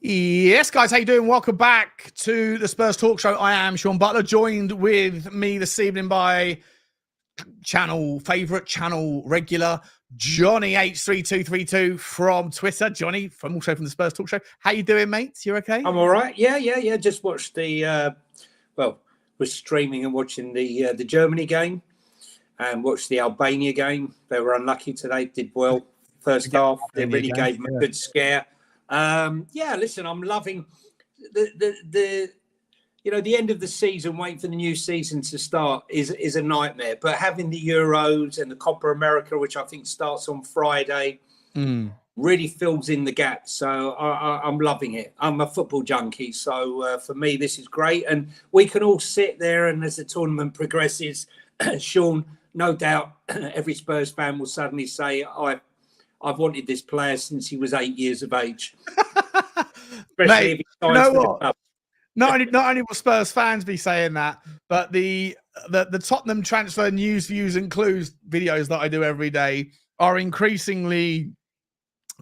Yes, guys, how you doing? Welcome back to the Spurs Talk Show. I am Sean Butler, joined with me this evening by favorite channel regular, Johnny H3232 from Twitter. Johnny, also from the Spurs Talk Show. How you doing, mate? You okay? I'm all right. Yeah. Just watched the was streaming and watching the Germany game and watched the Albania game. They were unlucky today. Did well first half. They really gave them a good scare. Listen, I'm loving the end of the season, waiting for the new season to start is a nightmare. But having the Euros and the Copa America, which I think starts on Friday, really fills in the gaps. So I'm loving it. I'm a football junkie. So for me, this is great. And we can all sit there and as the tournament progresses, Sean, no doubt every Spurs fan will suddenly say, I've wanted this player since he was 8 years of age. Mate, if he you know what? Not only will Spurs fans be saying that, but the Tottenham transfer news, views, and clues videos that I do every day are increasingly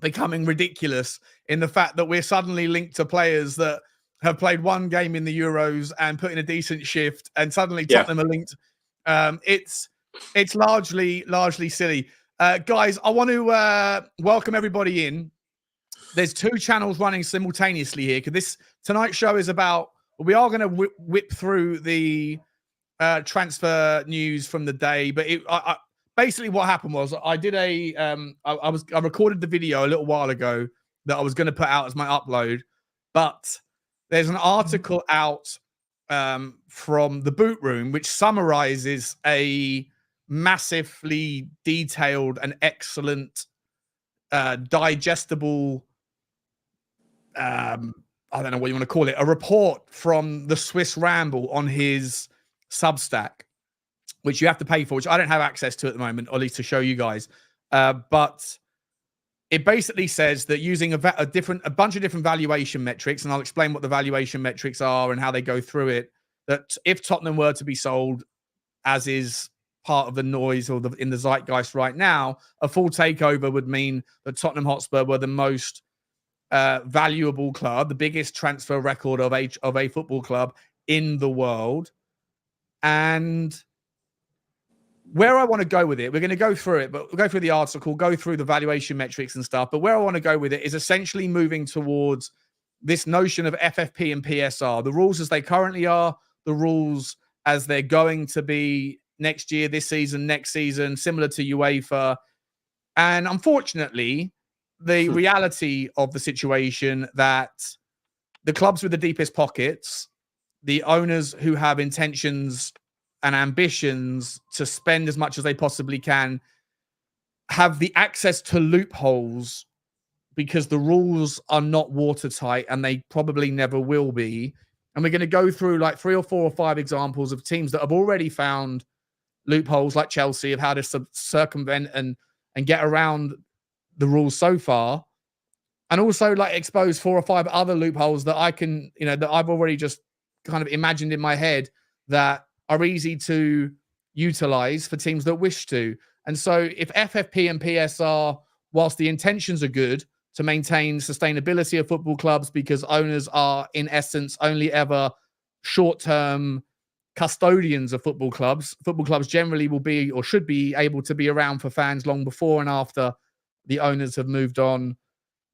becoming ridiculous in the fact that we're suddenly linked to players that have played one game in the Euros and put in a decent shift, and suddenly Tottenham are linked. It's largely silly. Guys, I want to welcome everybody in. There's two channels running simultaneously here because tonight's show is about. We are going to whip through the transfer news from the day, but basically what happened was I did I recorded the video a little while ago that I was going to put out as my upload, but there's an article out from the Boot Room which summarizes a massively detailed and excellent digestible I don't know what you want to call it, a report from the Swiss Ramble on his Substack, which you have to pay for, which I don't have access to at the moment, or at least to show you guys. But it basically says that using a bunch of different valuation metrics, and I'll explain what the valuation metrics are and how they go through it, that if Tottenham were to be sold, as is part of the noise or in the zeitgeist right now, a full takeover would mean that Tottenham Hotspur were the most valuable club, the biggest transfer record of a football club in the world. And where I want to go with it, we're going to go through it, but we'll go through the article, go through the valuation metrics and stuff. But where I want to go with it is essentially moving towards this notion of FFP and PSR, the rules as they currently are, the rules as they're going to be next year, this season, next season, similar to UEFA. And unfortunately, the reality of the situation that the clubs with the deepest pockets, the owners who have intentions and ambitions to spend as much as they possibly can, have the access to loopholes because the rules are not watertight and they probably never will be. And we're going to go through like 3 or 4 or 5 examples of teams that have already found loopholes, like Chelsea, of how to circumvent and get around the rules so far, and also like expose 4 or 5 other loopholes that I can, that I've already just kind of imagined in my head that are easy to utilize for teams that wish to. And so if FFP and PSR, whilst the intentions are good to maintain sustainability of football clubs because owners are in essence only ever short-term custodians of football clubs generally will be or should be able to be around for fans long before and after the owners have moved on.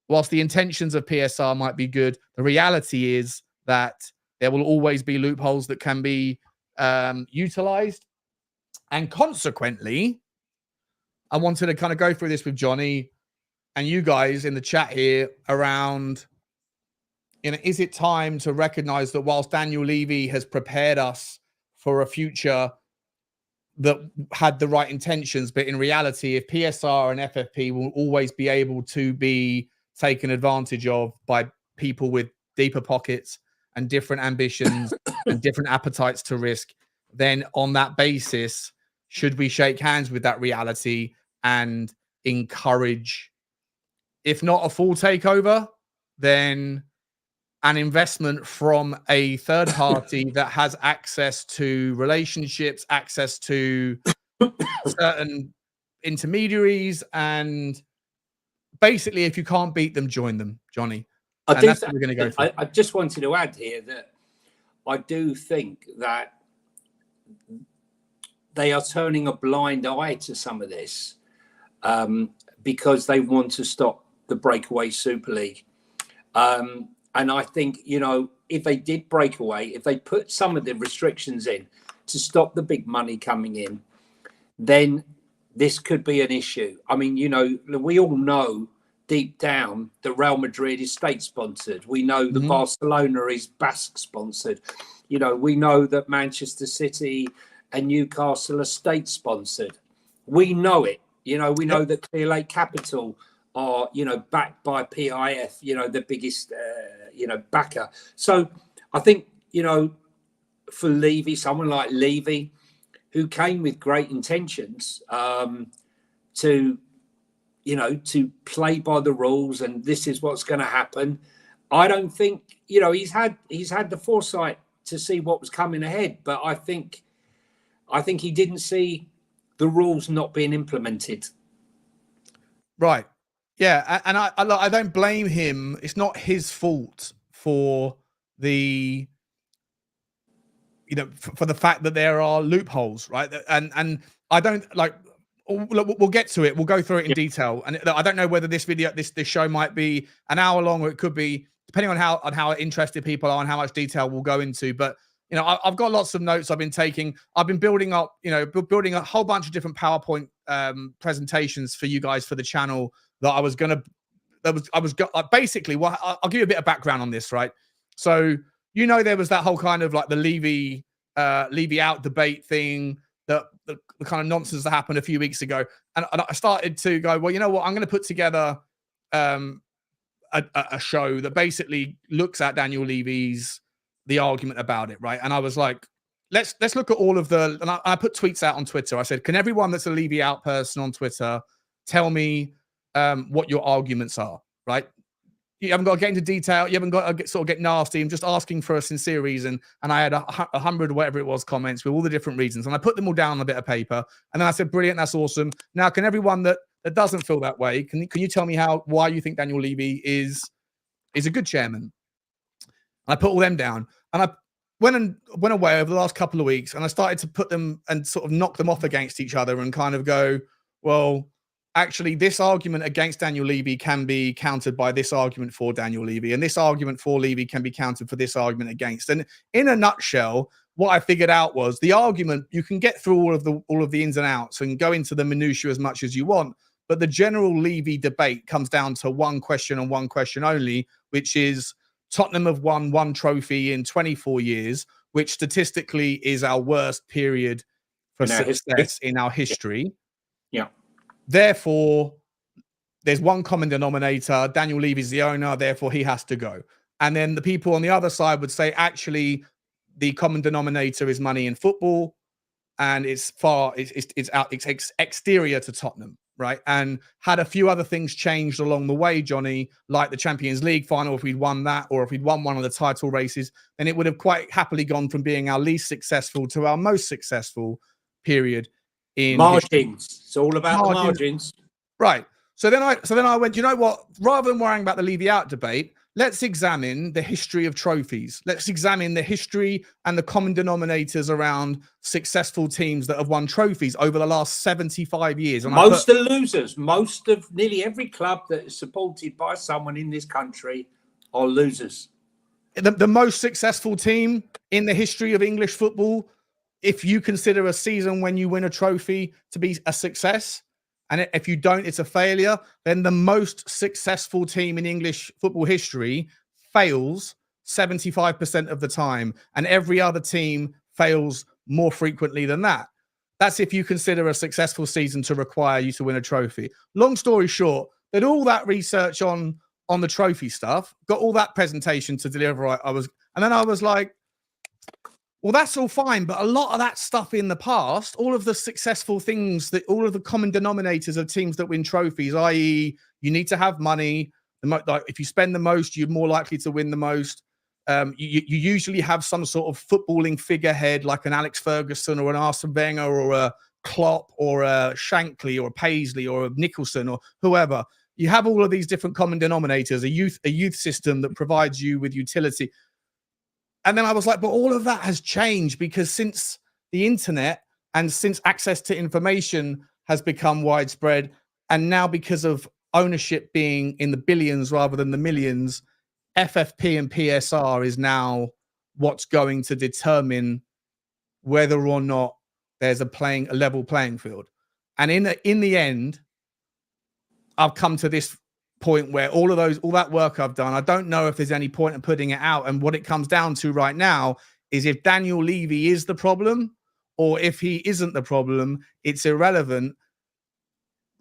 Whilst the intentions of PSR might be good, the reality is that there will always be loopholes that can be utilized. And consequently, I wanted to kind of go through this with Johnny and you guys in the chat here around, is it time to recognize that whilst Daniel Levy has prepared us for a future that had the right intentions, but in reality, if PSR and FFP will always be able to be taken advantage of by people with deeper pockets and different ambitions and different appetites to risk, then on that basis, should we shake hands with that reality and encourage, if not a full takeover, then an investment from a third party that has access to relationships, access to certain intermediaries, and basically, if you can't beat them, join them, Johnny. And that's what we're going to go for. I just wanted to add here that I do think that they are turning a blind eye to some of this because they want to stop the breakaway Super League. And I think, you know, if they did break away, if they put some of the restrictions in to stop the big money coming in, then this could be an issue. I mean, you know, we all know deep down that Real Madrid is state sponsored. We know that Barcelona is Basque sponsored. You know, we know that Manchester City and Newcastle are state sponsored. We know it. You know, we know that Clear Lake Capital are, you know, backed by PIF, you know, the biggest, you know, backer. So I think, you know, for Levy, someone like Levy, who came with great intentions to, you know, to play by the rules and this is what's going to happen. I don't think, you know, he's had the foresight to see what was coming ahead, but I think he didn't see the rules not being implemented. Right. Yeah. And I don't blame him. It's not his fault for the, you know, for the fact that there are loopholes, right? And I don't like, we'll get to it. We'll go through it in detail. And I don't know whether this show might be an hour long or it could be, depending on how interested people are and how much detail we'll go into. But, you know, I've got lots of notes I've been taking. I've been building up, you know, building a whole bunch of different PowerPoint presentations for you guys for the channel that I was basically, well, I'll give you a bit of background on this, right? So, you know, there was that whole kind of like the Levy out debate thing, the kind of nonsense that happened a few weeks ago. And I started to go, well, you know what? I'm going to put together a show that basically looks at Daniel Levy's, the argument about it, right? And I was like, let's look at all of the, and I put tweets out on Twitter. I said, can everyone that's a Levy out person on Twitter tell me what your arguments are, right? You haven't got to get into detail. You haven't got to get nasty. I'm just asking for a sincere reason. And I had 100 or whatever it was comments with all the different reasons. And I put them all down on a bit of paper. And then I said, brilliant, that's awesome. Now, can everyone that doesn't feel that way, can you tell me why you think Daniel Levy is a good chairman? And I put all them down. And I went away over the last couple of weeks and I started to put them and sort of knock them off against each other and kind of go, well, actually, this argument against Daniel Levy can be countered by this argument for Daniel Levy, and this argument for Levy can be countered for this argument against. And in a nutshell, what I figured out was the argument, you can get through all of the ins and outs and go into the minutiae as much as you want, but the general Levy debate comes down to one question and one question only, which is Tottenham have won one trophy in 24 years, which statistically is our worst period for success in our history. Yeah. Therefore, there's one common denominator. Daniel Levy's the owner, therefore he has to go. And then the people on the other side would say, actually, the common denominator is money in football, and it's exterior to Tottenham, right? And had a few other things changed along the way, Johnny, like the Champions League final, if we'd won that, or if we'd won one of the title races, then it would have quite happily gone from being our least successful to our most successful period. In margins. It's all about the margins. Right. So then I went, you know what? Rather than worrying about the Levy out debate, let's examine the history of trophies. Let's examine the history and the common denominators around successful teams that have won trophies over the last 75 years. And most are losers. Most of nearly every club that is supported by someone in this country are losers. The most successful team in the history of English football, if you consider a season when you win a trophy to be a success, and if you don't, it's a failure, then the most successful team in English football history fails 75% of the time, and every other team fails more frequently than that. That's if you consider a successful season to require you to win a trophy. Long story short, did all that research on the trophy stuff, got all that presentation to deliver. And then I was like, well, that's all fine, but a lot of that stuff in the past, all of the successful things, all of the common denominators of teams that win trophies, i.e., you need to have money. Like if you spend the most, you're more likely to win the most. You usually have some sort of footballing figurehead, like an Alex Ferguson or an Arsene Wenger or a Klopp or a Shankly or a Paisley or a Nicholson or whoever. you have all of these different common denominators, a youth system that provides you with utility. And then I was like, but all of that has changed, because since the internet and since access to information has become widespread, and now because of ownership being in the billions rather than the millions, FFP and PSR is now what's going to determine whether or not there's a level playing field. And in the end, I've come to this point where all that work I've done, I don't know if there's any point in putting it out. And what it comes down to right now is if Daniel Levy is the problem or if he isn't the problem, it's irrelevant.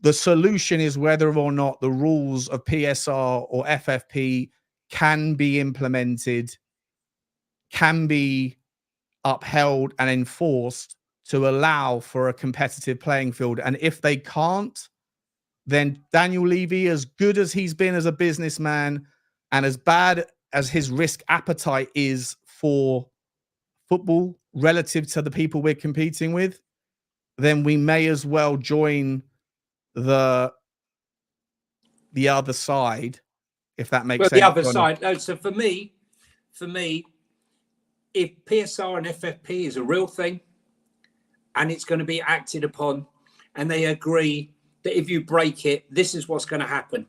The solution is whether or not the rules of PSR or FFP can be implemented, can be upheld and enforced to allow for a competitive playing field. And if they can't, then Daniel Levy, as good as he's been as a businessman and as bad as his risk appetite is for football relative to the people we're competing with, then we may as well join the other side, if that makes sense. The other side. No, so for me, if PSR and FFP is a real thing and it's going to be acted upon, and they agree that if you break it, this is what's going to happen.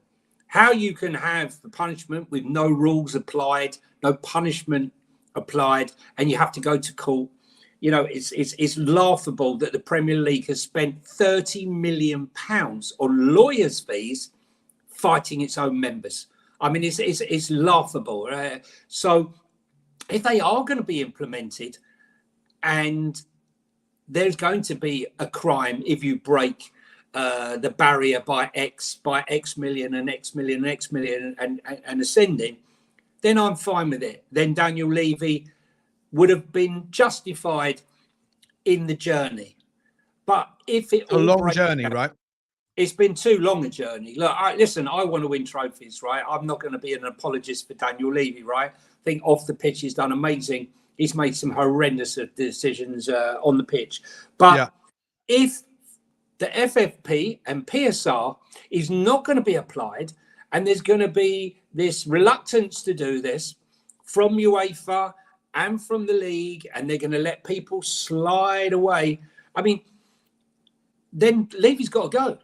How you can have the punishment with no rules applied, no punishment applied, and you have to go to court. You know, it's laughable that the Premier League has spent £30 million on lawyers' fees fighting its own members. I mean, it's laughable. So if they are going to be implemented, and there's going to be a crime if you break the barrier by X million and X million and X million and ascending, then I'm fine with it. Then Daniel Levy would have been justified in the journey. But if it a long journey, right? It's been too long a journey. Look, listen, I want to win trophies, right? I'm not going to be an apologist for Daniel Levy, right? I think off the pitch he's done amazing. He's made some horrendous decisions on the pitch. But if the FFP and PSR is not going to be applied, and there's going to be this reluctance to do this from UEFA and from the league, and they're going to let people slide away, I mean, then Levy's got to go.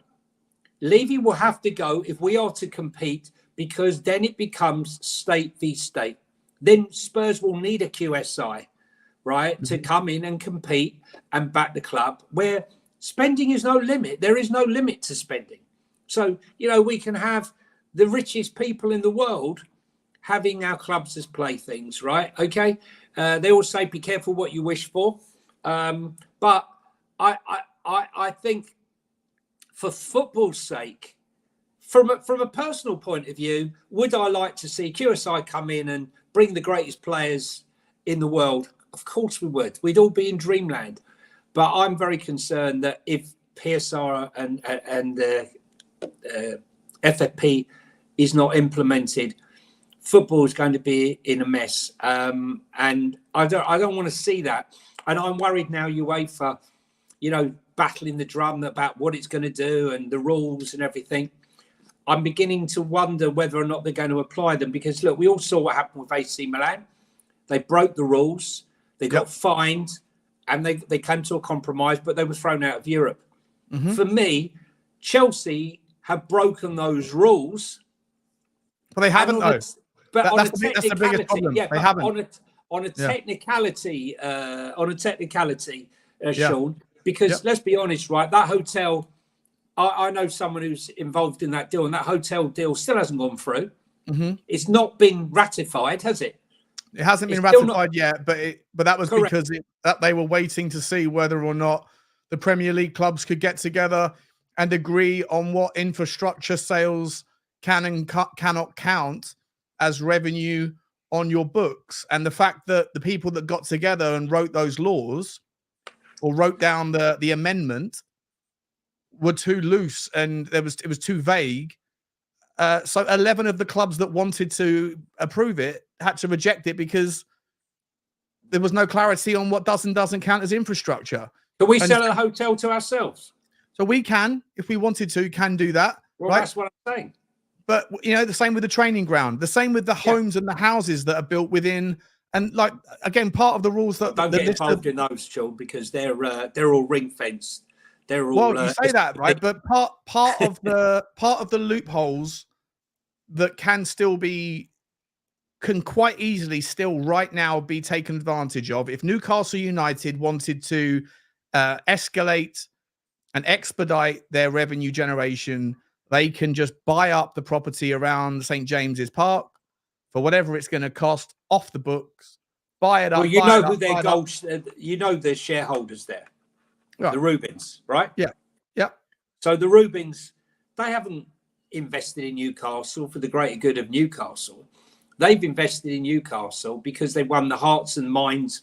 Levy will have to go if we are to compete, because then it becomes state v state. Then Spurs will need a QSI, right, to come in and compete and back the club, where spending is no limit. There is no limit to spending. So, you know, we can have the richest people in the world having our clubs as playthings, right? Okay. They all say, be careful what you wish for. But I think for football's sake, from a personal point of view, would I like to see QSI come in and bring the greatest players in the world? Of course we would. We'd all be in dreamland. But I'm very concerned that if PSR and FFP is not implemented, football is going to be in a mess. And I don't want to see that. And I'm worried now UEFA, you know, battling the drum about what it's going to do and the rules and everything. I'm beginning to wonder whether or not they're going to apply them, because look, we all saw what happened with AC Milan. They broke the rules, they got fined, and they came to a compromise, but they were thrown out of Europe. For me, Chelsea have broken those rules. Well, they haven't though. But that's the biggest problem. Yeah, they haven't. On a technicality, Sean, because let's be honest, right? That hotel, I know someone who's involved in that deal, and that hotel deal still hasn't gone through. It's not been ratified, has it? It hasn't been ratified yet, but that was because they were waiting to see whether or not the Premier League clubs could get together and agree on what infrastructure sales can and cannot count as revenue on your books. And the fact that the people that got together and wrote those laws or wrote down the amendment were too loose, and it was too vague. So 11 of the clubs that wanted to approve it had to reject it because there was no clarity on what does and doesn't count as infrastructure. Can we sell a hotel to ourselves? So we can, if we wanted to, can do that. Well, right? That's what I'm saying. but the same with the training ground, the same with the homes and the houses that are built within. And like again, part of the rules that don't get involved in those, Sean, because they're all ring fenced. They're all. Well, you say that, right? But part of the loopholes that can quite easily still right now be taken advantage of. If Newcastle United wanted to escalate and expedite their revenue generation, they can just buy up the property around St. James's Park for whatever it's going to cost off the books, buy it up. Well, who their goals, their shareholders there, right. The Rubins, right? Yeah. So the Rubins, they haven't invested in Newcastle for the greater good of Newcastle. They've invested in Newcastle because they won the hearts and minds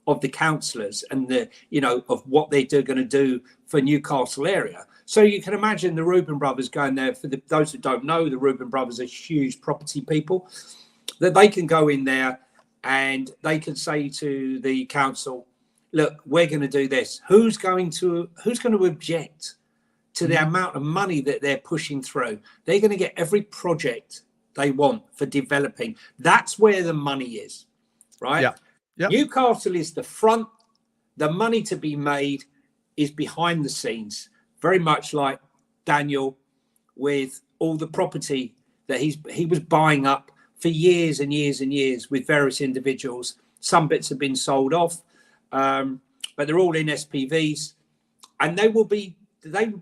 of the councillors and of what they're going to do for Newcastle area. So you can imagine the Rubin brothers going there. For those who don't know, the Rubin brothers are huge property people, that they can go in there and they can say to the council, look, we're going to do this. Who's going to object to the amount of money that they're pushing through? They're going to get every project they want for developing. That's where the money is, right? Yeah. Newcastle is the front. The money to be made is behind the scenes, very much like Daniel with all the property that he was buying up for years and years and years with various individuals. Some bits have been sold off, but they're all in SPVs, and they will be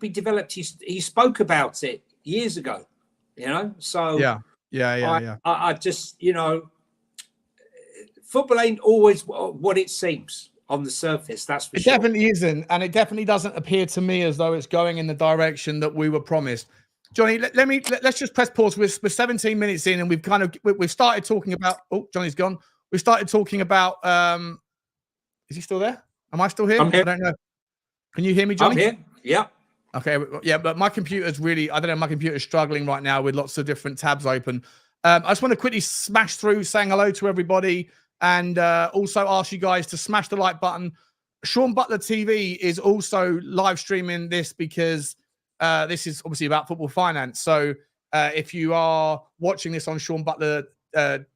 developed. He spoke about it years ago, So yeah. I just football ain't always what it seems on the surface. That's for sure. It definitely isn't, and it definitely doesn't appear to me as though it's going in the direction that we were promised. Johnny, let's just press pause. We're 17 minutes in, and we've started talking about. Oh, Johnny's gone. We started talking about. Is he still there? Am I still here? I'm here. I don't know. Can you hear me, Johnny? I'm here. Yeah. Okay. Yeah, but my computer's really. I don't know. My computer's struggling right now with lots of different tabs open. I just want to quickly smash through, saying hello to everybody, and also ask you guys to smash the like button. Sean Butler TV is also live streaming this because this is obviously about football finance. So if you are watching this on Sean Butler,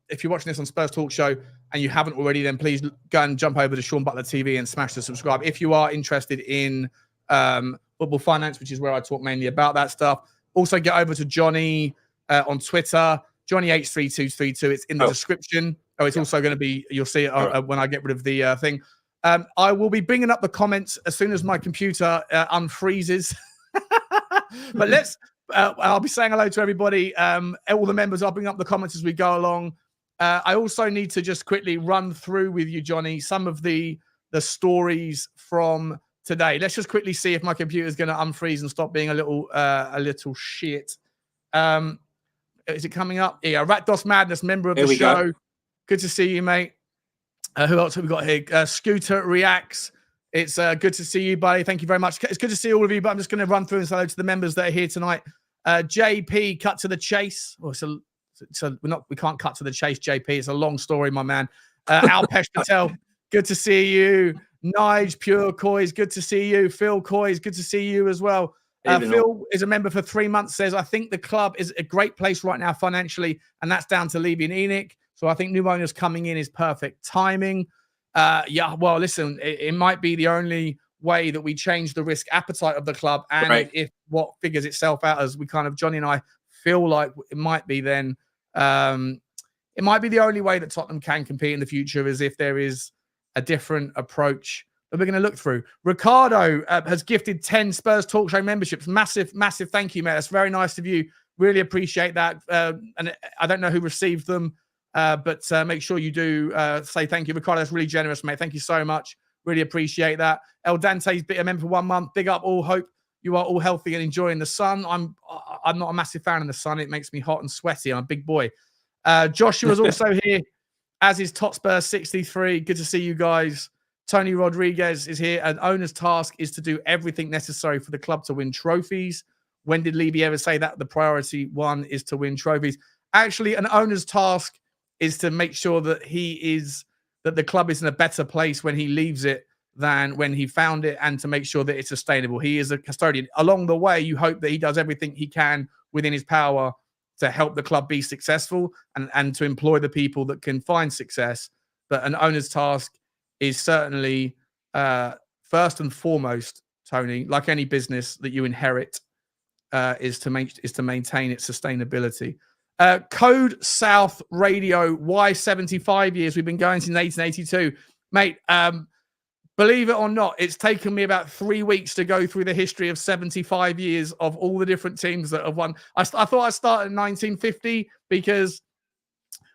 if you're watching this on Spurs Talk Show and you haven't already, then please go and jump over to Sean Butler TV and smash the subscribe. If you are interested in football finance, which is where I talk mainly about that stuff, also get over to Johnny on Twitter, Johnny83232. It's in the description. Oh, it's also going to be, you'll see it when I get rid of the thing. I will be bringing up the comments as soon as my computer unfreezes. But I'll be saying hello to everybody. All the members, I'll bring up the comments as we go along. I also need to just quickly run through with you, Johnny, some of the stories from today. Let's just quickly see if my computer is going to unfreeze and stop being a little shit. Is it coming up? Yeah, Ratdos Madness, member of the show. Good to see you, mate. Who else have we got here? Scooter Reacts. It's good to see you, buddy. Thank you very much. It's good to see all of you, but I'm just going to run through and say hello to the members that are here tonight. JP, cut to the chase. Oh, we can't cut to the chase, JP. It's a long story, my man. Alpesh Patel, good to see you. Nige, Pure Coys, good to see you. Phil Coys, good to see you as well. Phil is a member for 3 months, says, I think the club is a great place right now financially, and that's down to Levy and Enoch. So I think new owners coming in is perfect timing. Well, listen, it might be the only way that we change the risk appetite of the club. And if what figures itself out as we kind of, Johnny and I feel like it might be, then it might be the only way that Tottenham can compete in the future, is if there is a different approach that we're going to look through. Ricardo has gifted 10 Spurs Talk Show memberships. Massive thank you, mate. That's very nice of you. Really appreciate that. And I don't know who received them, but make sure you do say thank you. Ricardo, that's really generous, mate. Thank you so much. Really appreciate that. El Dante's been a member for 1 month. Big up all. Hope you are all healthy and enjoying the sun. I'm not a massive fan of the sun. It makes me hot and sweaty. I'm a big boy. Joshua's also here, as is Totspur 63. Good to see you guys. Tony Rodriguez is here. An owner's task is to do everything necessary for the club to win trophies. When did Levy ever say that the priority one is to win trophies? Actually, an owner's task is to make sure that that the club is in a better place when he leaves it than when he found it, and to make sure that it's sustainable. He is a custodian. Along the way, you hope that he does everything he can within his power to help the club be successful and to employ the people that can find success. But an owner's task is certainly first and foremost, Tony, like any business that you inherit, is to maintain its sustainability. Code South Radio, why 75 years? We've been going since 1882, mate. Believe it or not, it's taken me about 3 weeks to go through the history of 75 years of all the different teams that have won. I thought I started in 1950 because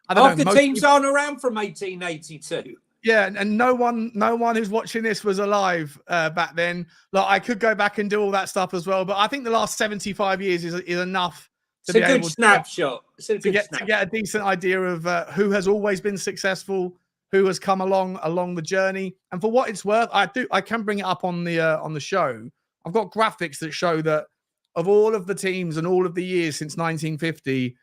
I don't know. Half the teams aren't around from 1882. Yeah, and no one who's watching this was alive back then. Like, I could go back and do all that stuff as well, but I think the last 75 years is enough to be able to get a decent idea of who has always been successful, who has come along the journey. And for what it's worth, I can bring it up on the show. I've got graphics that show that of all of the teams and all of the years since 1950,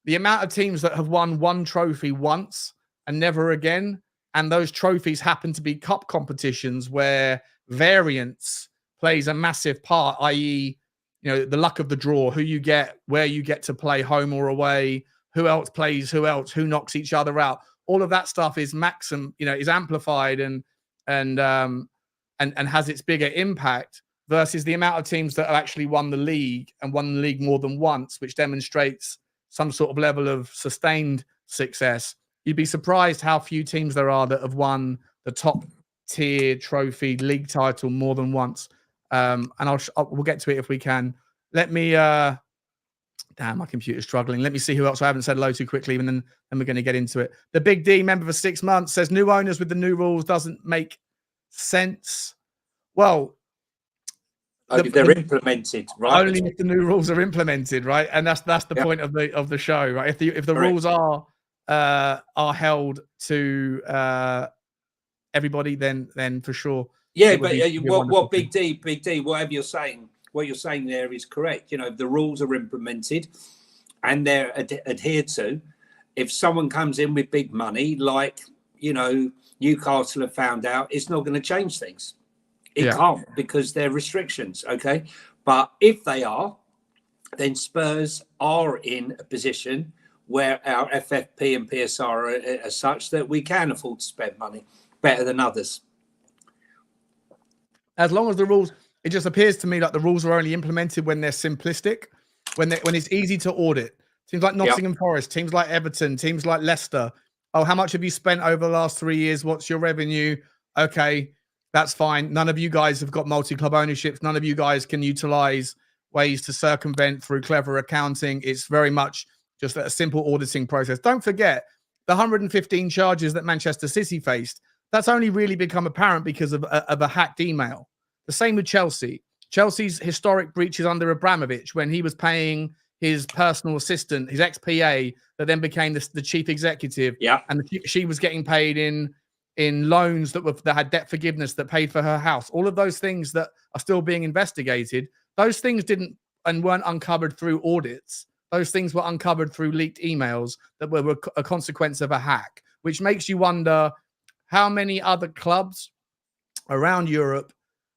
the amount of teams that have won one trophy once and never again, and those trophies happen to be cup competitions where variance plays a massive part, i.e., the luck of the draw, who you get, where you get to play home or away, who else plays who else, who knocks each other out. All of that stuff is is amplified and has its bigger impact versus the amount of teams that have actually won the league and won the league more than once, which demonstrates some sort of level of sustained success. You'd be surprised how few teams there are that have won the top tier trophy league title more than once. And we'll get to it if we can. Let me, damn, my computer's struggling. Let me see who else I haven't said hello to quickly, and then we're going to get into it. The Big D, member for 6 months, says new owners with the new rules doesn't make sense. Well, they're implemented, right? Only if the new rules are implemented, right? And that's the point of the show, right? If the rules are held to everybody, then for sure. Yeah, but what Big D, whatever you're saying, what you're saying there is correct. If the rules are implemented and they're adhered to, if someone comes in with big money, like Newcastle have found out, it's not going to change things. It can't, because they're restrictions, okay? But if they are, then Spurs are in a position where our FFP and PSR are such that we can afford to spend money better than others. As long as the rules, it just appears to me like the rules are only implemented when they're simplistic, when it's easy to audit. Teams like Nottingham Forest, teams like Everton, teams like Leicester. Oh, how much have you spent over the last 3 years? What's your revenue? Okay, that's fine. None of you guys have got multi-club ownerships. None of you guys can utilize ways to circumvent through clever accounting. It's very much just a simple auditing process. Don't forget the 115 charges that Manchester City faced. That's only really become apparent because of a hacked email. The same with Chelsea. Chelsea's historic breaches under Abramovich, when he was paying his personal assistant, his ex-PA, that then became the chief executive. Yeah. And she was getting paid in loans that had debt forgiveness that paid for her house. All of those things that are still being investigated, those things weren't uncovered through audits. Those things were uncovered through leaked emails that were a consequence of a hack, which makes you wonder how many other clubs around Europe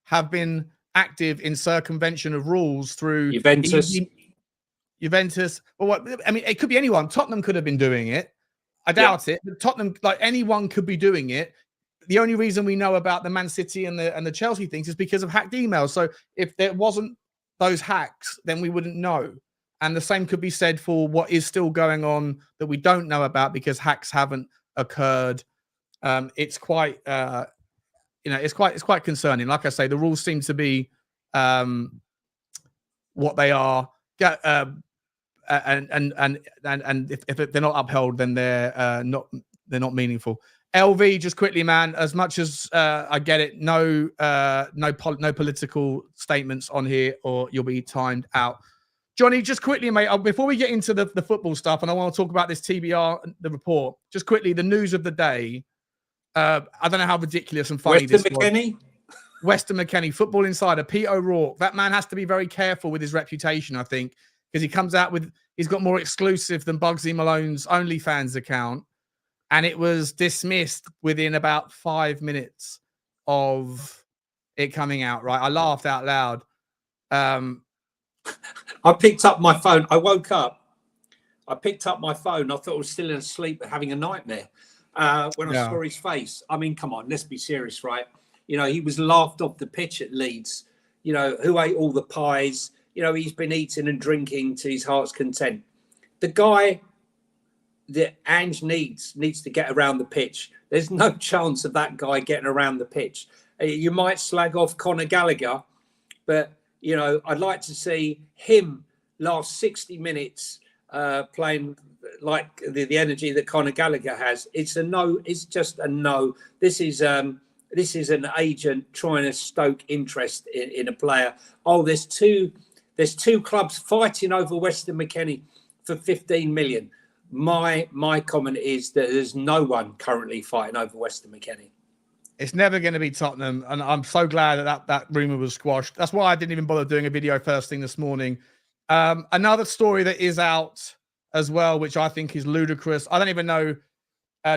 have been active in circumvention of rules through Juventus. Well, it could be anyone. Tottenham could have been doing it. I doubt it. But Tottenham, like anyone, could be doing it. The only reason we know about the Man City and the Chelsea things is because of hacked emails. So if there wasn't those hacks, then we wouldn't know. And the same could be said for what is still going on that we don't know about because hacks haven't occurred. It's quite, it's quite concerning. Like I say, the rules seem to be what they are. And if they're not upheld, then they're not meaningful. LV, just quickly, man. As much as I get it, no political statements on here, or you'll be timed out. Johnny, just quickly, mate, before we get into the football stuff, and I want to talk about this TBR, the report, just quickly, the news of the day. I don't know how ridiculous and funny this was. Weston McKennie, Football Insider, Pete O'Rourke. That man has to be very careful with his reputation, I think, because he comes out with, he's got more exclusive than Bugsy Malone's OnlyFans account. And it was dismissed within about 5 minutes of it coming out, right? I laughed out loud. I picked up my phone. I woke up I picked up my phone. I thought I was still asleep, having a nightmare when I saw his face. I mean, come on, let's be serious, right? You know, he was laughed off the pitch at Leeds. You know, who ate all the pies? You know, he's been eating and drinking to his heart's content. The guy that Ange needs to get around the pitch. There's no chance of that guy getting around the pitch. You might slag off Conor Gallagher, but, you know, I'd like to see him last 60 minutes playing like the energy that Conor Gallagher has. It's a no. It's just a no. This is an agent trying to stoke interest in a player. Oh, there's two clubs fighting over Weston McKennie for 15 million. My comment is that there's no one currently fighting over Weston McKennie. It's never going to be Tottenham, and I'm so glad that rumor was squashed. That's why I didn't even bother doing a video first thing this morning. Another story that is out as well, which I think is ludicrous. I don't even know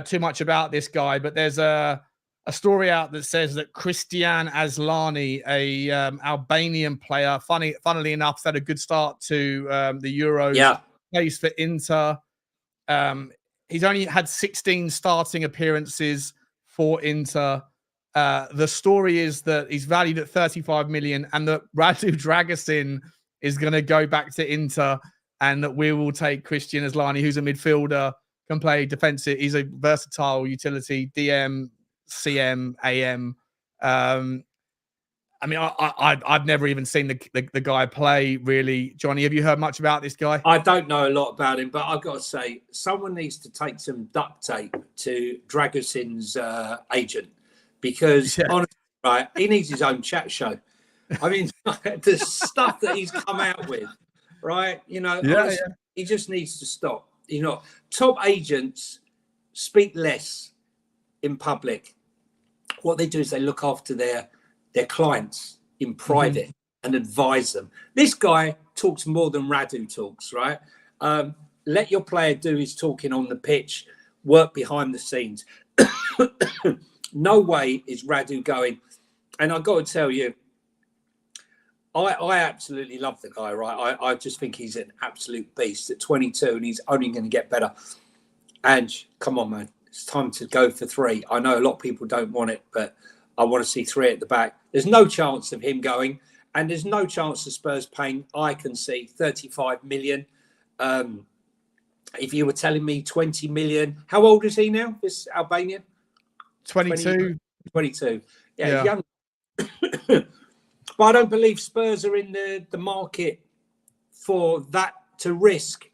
too much about this guy, but there's a story out that says that Christian Aslani, a Albanian player, funnily enough, has had a good start to the Euros. Yeah, plays for Inter. He's only had 16 starting appearances for Inter. The story is that he's valued at 35 million and that Radu Dragusin is going to go back to Inter and that we will take Christian Aslani, who's a midfielder, can play defensive. He's a versatile utility, DM, CM, AM. I mean, I've never even seen the guy play, really. Johnny, have you heard much about this guy? I don't know a lot about him, but I've got to say, someone needs to take some duct tape to Dragusin's agent because, honestly, right, he needs his own chat show. I mean, the stuff that he's come out with, right? You know, honestly, he just needs to stop. You know, top agents speak less in public. What they do is they look after their clients in private and advise them. This guy talks more than Radu talks, right? Let your player do his talking on the pitch, work behind the scenes. No way is Radu going. And I've got to tell you, I absolutely love the guy, right? I just think he's an absolute beast at 22 and he's only going to get better. Ange, come on, man. It's time to go for 3. I know a lot of people don't want it, but I want to see 3 at the back. There's no chance of him going, and there's no chance of Spurs paying, I can see, 35 million. If you were telling me 20 million, how old is he now, this Albanian? 22. 22. Yeah. Young. But I don't believe Spurs are in the market for that to risk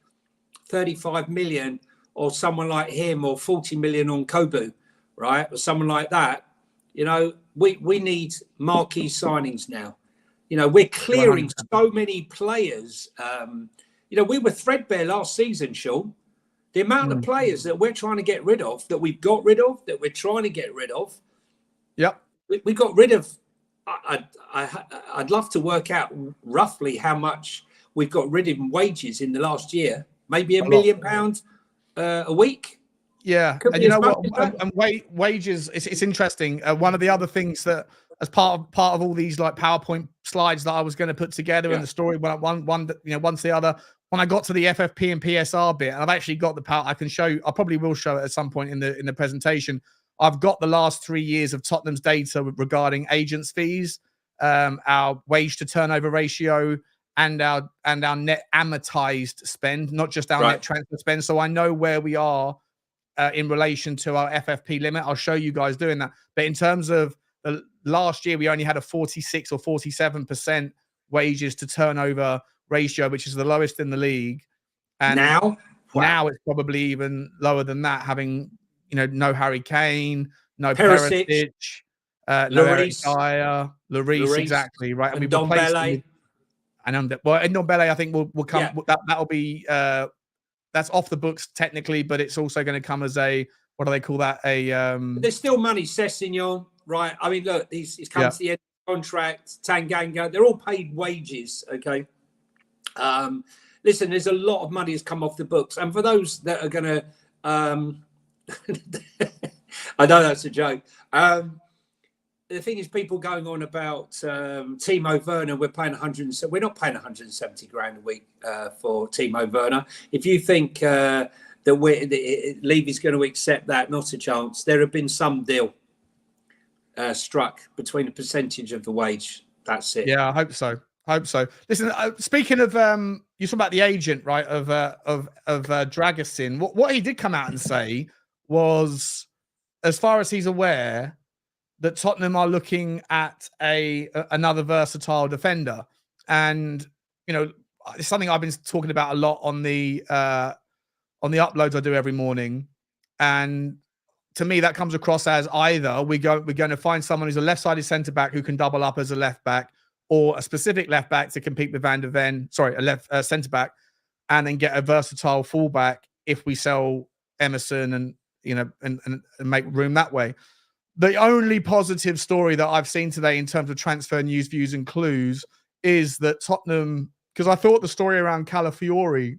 35 million or someone like him or 40 million on Kobu, right? Or someone like that. You know, we need marquee signings now. You know, we're clearing so many players. You know, we were threadbare last season, Sean. The amount of players that we're trying to get rid of, that we've got rid of, that we're trying to get rid of. Yep. We got rid of. I'd love to work out roughly how much we've got rid of in wages in the last year. Maybe £1 million a week. Yeah, and you know what? And wages. It's interesting. One of the other things that, as part of all these like PowerPoint slides that I was going to put together in the story, one to the other. When I got to the FFP and PSR bit, and I've actually got the power. I can show you. I probably will show it at some point in the presentation. I've got the last 3 years of Tottenham's data regarding agents' fees, our wage to turnover ratio, and our net amortized spend, not just our net transfer spend. So I know where we are in relation to our FFP limit. I'll show you guys doing that. But in terms of the last year, we only had a 46 or 47% wages to turnover ratio, which is the lowest in the league. And now it's probably even lower than that, having no Harry Kane, no Perisic, no Eric Dyer, Lloris, exactly right. And Don Bele. And Don Bele, I think will come. Yeah. That'll be that's off the books technically, but it's also going to come as a, what do they call that? There's still money, Sessegnon, right? I mean, look, he's come to the end of the contract. Tanganga, they're all paid wages. Okay. Listen, there's a lot of money has come off the books, and for those that are going to. I know that's a joke. the thing is, people going on about Timo Werner. We're paying 100. We're not paying 170 grand a week for Timo Werner. If you think that Levy's going to accept that, not a chance. There have been some deal struck between a percentage of the wage. That's it. Yeah, I hope so. Listen, speaking of you talk about the agent, right? Of Dragusin. What he did come out and say was, as far as he's aware, that Tottenham are looking at another versatile defender, and it's something I've been talking about a lot on the uploads I do every morning, and to me that comes across as either we're going to find someone who's a left-sided centre back who can double up as a left back, or a specific left back to compete with Van De Ven, a left centre back, and then get a versatile fullback if we sell Emerson and and make room that way. The only positive story that I've seen today in terms of transfer news, views, and clues is that Tottenham, because I thought the story around Calafiori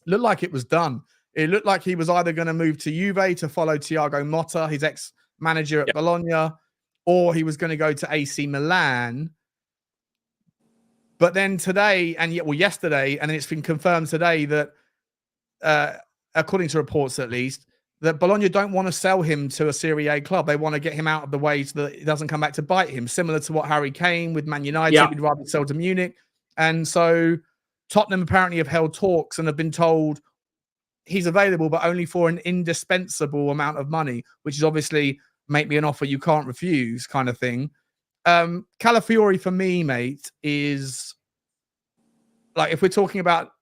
looked like it was done. It looked like he was either going to move to Juve to follow Thiago Motta, his ex-manager at Bologna, or he was going to go to AC Milan. But then today, yesterday, and then it's been confirmed today that, according to reports at least, that Bologna don't want to sell him to a Serie A club. They want to get him out of the way so that it doesn't come back to bite him, similar to what Harry Kane with Man United would rather sell to Munich. And so Tottenham apparently have held talks and have been told he's available, but only for an indispensable amount of money, which is obviously make me an offer you can't refuse kind of thing. Calafiori for me, mate, is like, if we're talking about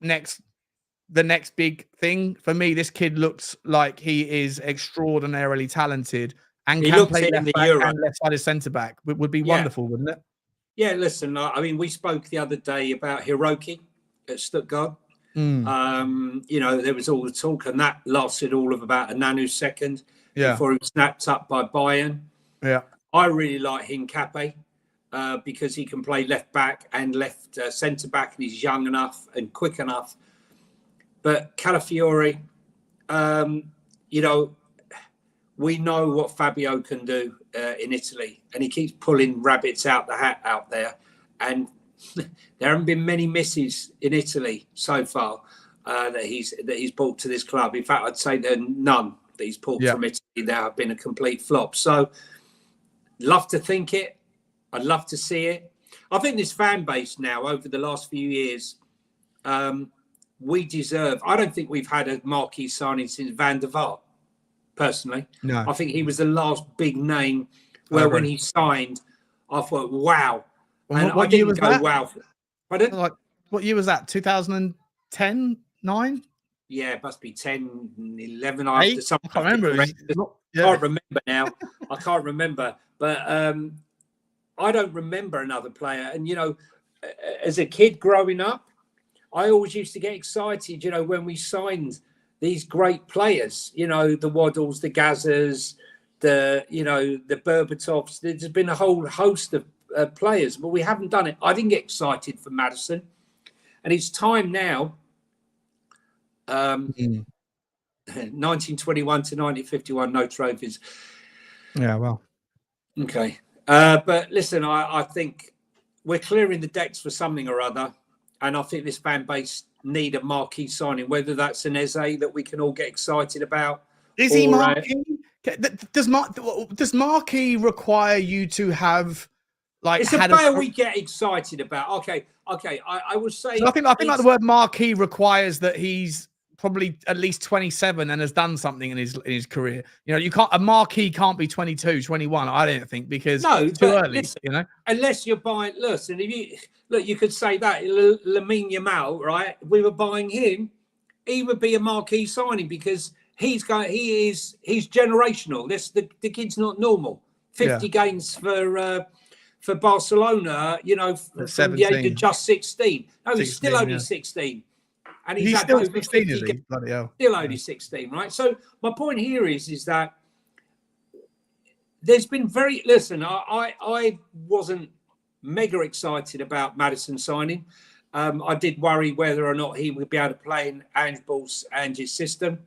the next big thing for me, this kid looks like he is extraordinarily talented and can play left back and left-sided centre back. Would be wonderful, wouldn't it? Yeah, listen, I mean, we spoke the other day about Hiroki at Stuttgart. There was all the talk, and that lasted all of about a nanosecond before he was snapped up by Bayern. Yeah, I really like Hincapié because he can play left back and left centre back, and he's young enough and quick enough. But Calafiori, we know what Fabio can do in Italy, and he keeps pulling rabbits out the hat out there. And there haven't been many misses in Italy so far that he's brought to this club. In fact, I'd say there are none that he's pulled from Italy that have been a complete flop. So, love to think it. I'd love to see it. I think this fan base now, over the last few years, we deserve. I don't think we've had a marquee signing since Van der Vaart, personally. No. I think he was the last big name where when he signed, I thought, wow. And what year was that? Wow. Pardon? Like, what year was that? 2010, 9? Yeah, it must be 10, 11. I can't remember. I can't remember now. I can't remember. But I don't remember another player. And, as a kid growing up, I always used to get excited, when we signed these great players, the Waddles, the Gazas, the Berbatovs. There's been a whole host of players, but we haven't done it. I didn't get excited for Maddison. And it's time now, 1921 to 1951, no trophies. Yeah, well. Okay. But listen, I think we're clearing the decks for something or other. And I think this fan base need a marquee signing, whether that's an Eze that we can all get excited about. Is he marquee? Does marquee require you to have it's a player we get excited about? Okay. I would say. So I think like the word marquee requires that he's probably at least 27 and has done something in his career. A marquee can't be 22, 21. I don't think, because it's too early. Listen, unless you're buying. Listen, you could say that Lamine Yamal, right? We were buying him. He would be a marquee signing because he's generational. The kid's not normal. 50 games for Barcelona, from the age of just 16. No, he's still only 16. And he's still 16, is he? Bloody hell. Still only 16, right? So my point here is that there's been listen, I wasn't mega excited about Maddison signing. I did worry whether or not he would be able to play in Ange's system.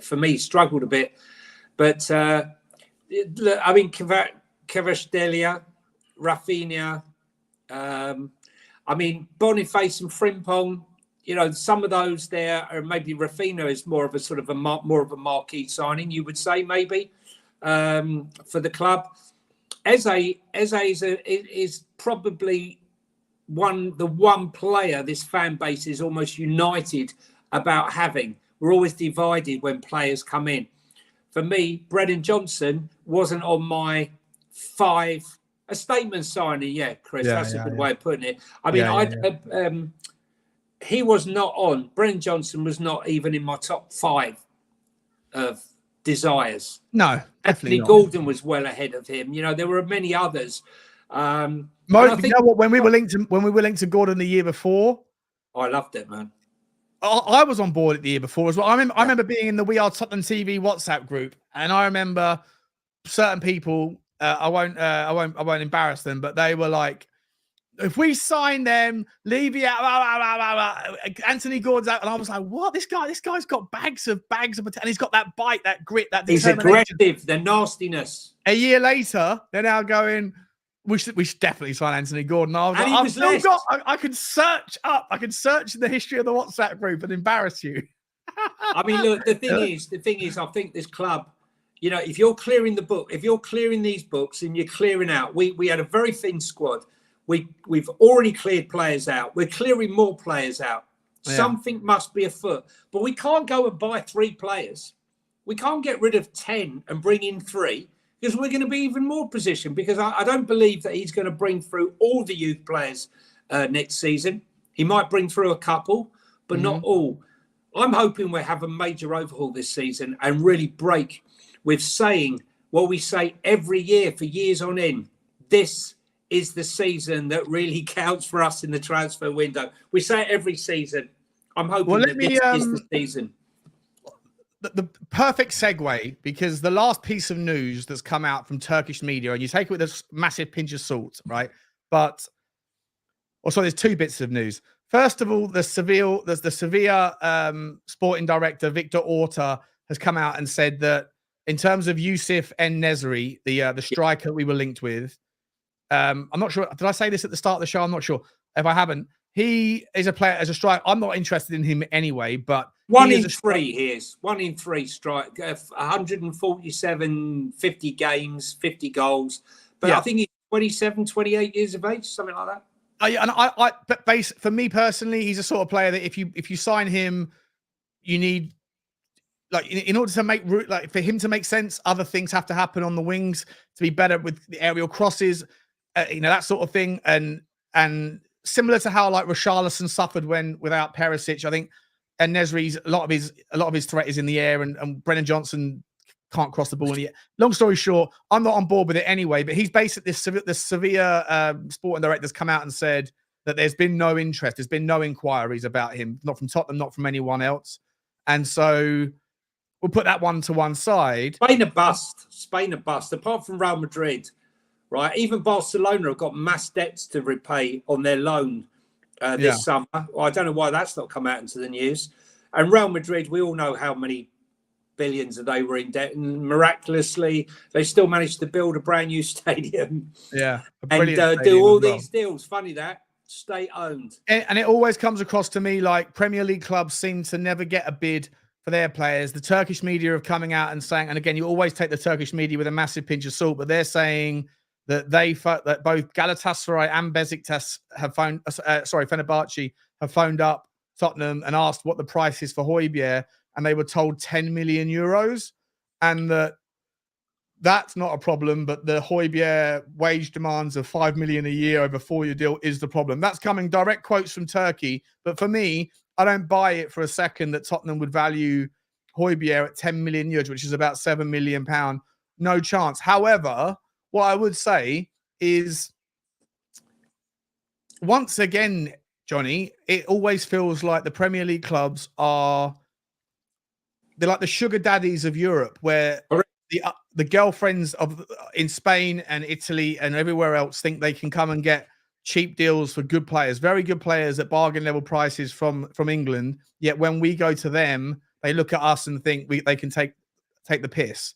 For me, struggled a bit. But, Kvaratskhelia, Rafinha. I mean, Boniface and Frimpong. You know, some of those there, or maybe Rafinha is more of a sort of more of a marquee signing, you would say, maybe, for the club. Eze is probably the one player this fan base is almost united about having. We're always divided when players come in. For me, Brennan Johnson wasn't on my 5. A statement signing, yeah, Chris. That's a good way of putting it. I mean, he was not on. Brennan Johnson was not even in my top 5 of desires. No, Anthony Gordon was well ahead of him. You know, there were many others. You know what? When we were linked to Gordon the year before, I loved it, man. I was on board the year before as well. I remember being in the We Are Tottenham TV WhatsApp group, and I remember certain people. I won't embarrass them, but they were like, if we sign them, Levy out, Anthony Gordon's out, and I was like, what? This guy's got bags of potential, and he's got that bite, that grit, that determination. He's aggressive, the nastiness. A year later, they're now going, we should definitely sign Anthony Gordon. I could search the history of the WhatsApp group and embarrass you. I mean, look, the thing is, I think this club, you know, if you're clearing the book, if you're clearing these books and you're clearing out, we had a very thin squad. We've already cleared players out. We're clearing more players out. Yeah. Something must be afoot. But we can't go and buy 3 players. We can't get rid of 10 and bring in 3 because we're going to be even more positioned, because I don't believe that he's going to bring through all the youth players next season. He might bring through a couple, but not all. I'm hoping we'll have a major overhaul this season and really break with saying what we say every year for years on end. This is the season that really counts for us in the transfer window. We say it every season. I'm hoping this is the season. The perfect segue, because the last piece of news that's come out from Turkish media, and you take it with a massive pinch of salt, right? But also, there's 2 bits of news. First of all, the Sevilla sporting director Victor Orta has come out and said that in terms of Yusuf En-Nesyri, the striker we were linked with, I'm not sure. Did I say this at the start of the show? I'm not sure. If I haven't, he is a player as a striker. I'm not interested in him anyway, but 1 in 3 he is. 1 in 3 strike, 147, 50 games, 50 goals. But I think he's 27, 28 years of age, something like that. But for me personally, he's a sort of player that if you sign him, you need, like, in order to make for him to make sense, other things have to happen on the wings to be better with the aerial crosses, that sort of thing. And similar to how like Richalison suffered without Perisic, I think En-Nesyri's a lot of his threat is in the air, and Brennan Johnson can't cross the ball in the air. Long story short, I'm not on board with it anyway. But he's basically the Sevilla sporting director's come out and said that there's been no interest, there's been no inquiries about him, not from Tottenham, not from anyone else, and so we'll put that one to one side. Spain a bust. Apart from Real Madrid, right? Even Barcelona have got mass debts to repay on their loan this summer. Well, I don't know why that's not come out into the news. And Real Madrid, we all know how many billions that they were in debt, and miraculously they still managed to build a brand new stadium. Yeah, and do all these deals. Funny that, state owned. And it always comes across to me like Premier League clubs seem to never get a bid for their players. The Turkish media are coming out and saying, and again, you always take the Turkish media with a massive pinch of salt, but they're saying that that both Galatasaray and Besiktas have Fenerbahce have phoned up Tottenham and asked what the price is for Hojbjerg, and they were told 10 million euros, and that's not a problem, but the Hojbjerg wage demands of 5 million a year over 4-year deal is the problem. That's coming direct quotes from Turkey, but for me, I don't buy it for a second that Tottenham would value Hojbjerg at 10 million euros, which is about £7 million. No chance. However, what I would say is, once again, Johnny, it always feels like the Premier League clubs they're like the sugar daddies of Europe, where the girlfriends in Spain and Italy and everywhere else think they can come and get cheap deals for good players, very good players at bargain level prices from England. Yet when we go to them, they look at us and think they can take the piss.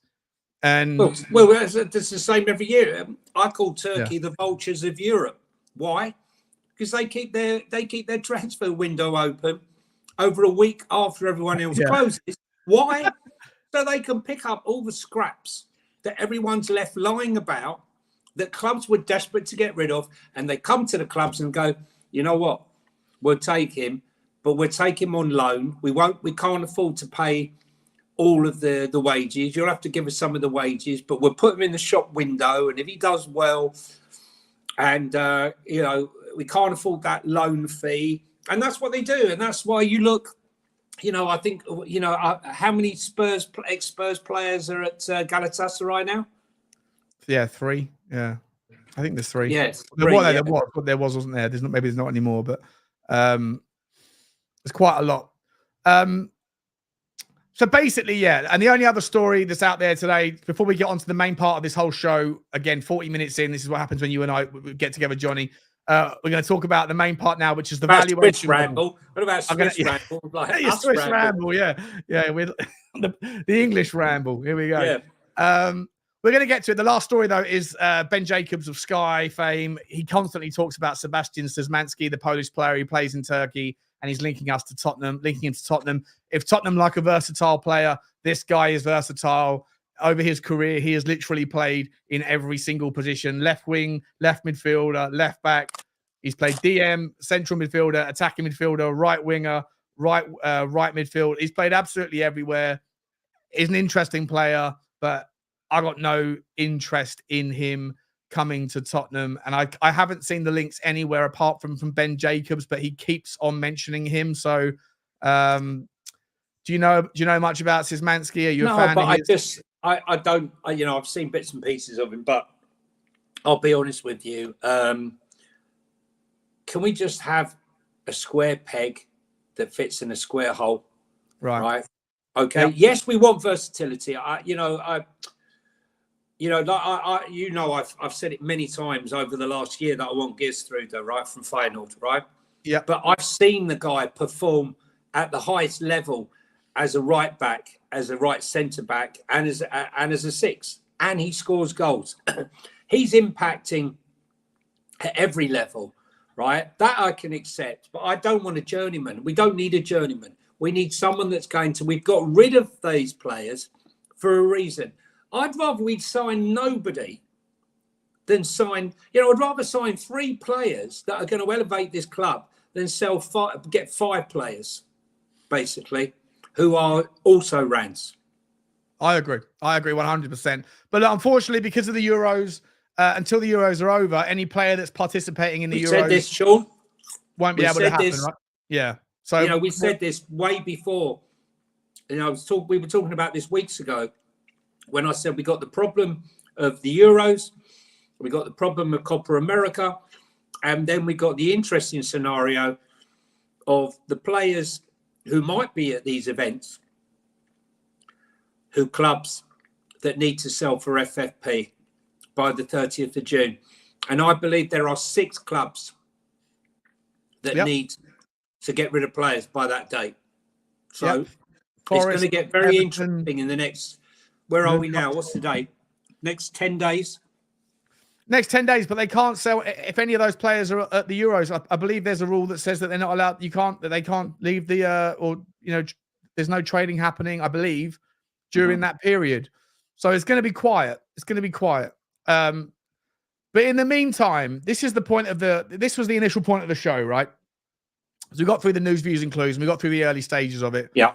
And well, that's the same every year. I call Turkey the vultures of Europe. Why? Because they keep their transfer window open over a week after everyone else closes. Why? So they can pick up all the scraps that everyone's left lying about, that clubs were desperate to get rid of, and they come to the clubs and go, you know what? We'll take him, but we'll take him on loan. We can't afford to pay all of the wages. You'll have to give us some of the wages, but we'll put him in the shop window, and if he does well, and we can't afford that loan fee, and that's what they do, and that's why you look. I think how many ex-Spurs players are at Galatasaray now? Yeah, 3. Yeah, I think there's 3. Yes, there was, wasn't there? Maybe there's not anymore, but there's quite a lot. So basically, and the only other story that's out there today, before we get on to the main part of this whole show, again, 40 minutes in, this is what happens when you and I get together, Johnny. We're going to talk about the main part now, which is the valuation ramble. What about Swiss ramble? Like Swiss ramble, yeah. With the English ramble. Here we go. Yeah. We're going to get to it. The last story, though, is Ben Jacobs of Sky fame. He constantly talks about Sebastian Szymanski, the Polish player who plays in Turkey, and he's linking into Tottenham. If Tottenham like a versatile player, this guy is versatile. Over his career, he has literally played in every single position: left wing, left midfielder, left back. He's played DM, central midfielder, attacking midfielder, right winger, right midfield. He's played absolutely everywhere. He's an interesting player, but I got no interest in him coming to Tottenham. And I haven't seen the links anywhere apart from Ben Jacobs, but he keeps on mentioning him. So do you know much about Szymanski? Are you a fan of his? I don't, I've seen bits and pieces of him, but I'll be honest with you. Can we just have a square peg that fits in a square hole? Right. Okay. Yep. Yes, we want versatility. I've said it many times over the last year that I want Geertruida, right, from Feyenoord, right? Yeah. But I've seen the guy perform at the highest level as a right back, as a right centre back, and as a 6, and he scores goals. He's impacting at every level, right? That I can accept, but I don't want a journeyman. We don't need a journeyman. We need someone that's going to. We've got rid of these players for a reason. I'd rather we'd sign nobody than sign. I'd rather sign 3 players that are going to elevate this club than get 5 players, basically, who are also rants. I agree 100%. But unfortunately, because of the Euros, until the Euros are over, any player that's participating in the Euros said this, Sean, won't be able to happen, right? Yeah. So we said this way before. We were talking about this weeks ago when I said we got the problem of the Euros, we got the problem of Copa America, and then we got the interesting scenario of the players who might be at these events, who clubs that need to sell for FFP by the 30th of June. And I believe there are 6 clubs that need to get rid of players by that date. So it's going to get very interesting in the next, where are we now? What's the date? Next 10 days? Next 10 days, but they can't sell if any of those players are at the Euros. I believe there's a rule that says that they're not allowed. They can't leave the there's no trading happening, I believe, during that period. So it's going to be quiet. But in the meantime, this was the initial point of the show, right? So we got through the news, views, and clues, and we got through the early stages of it. Yeah.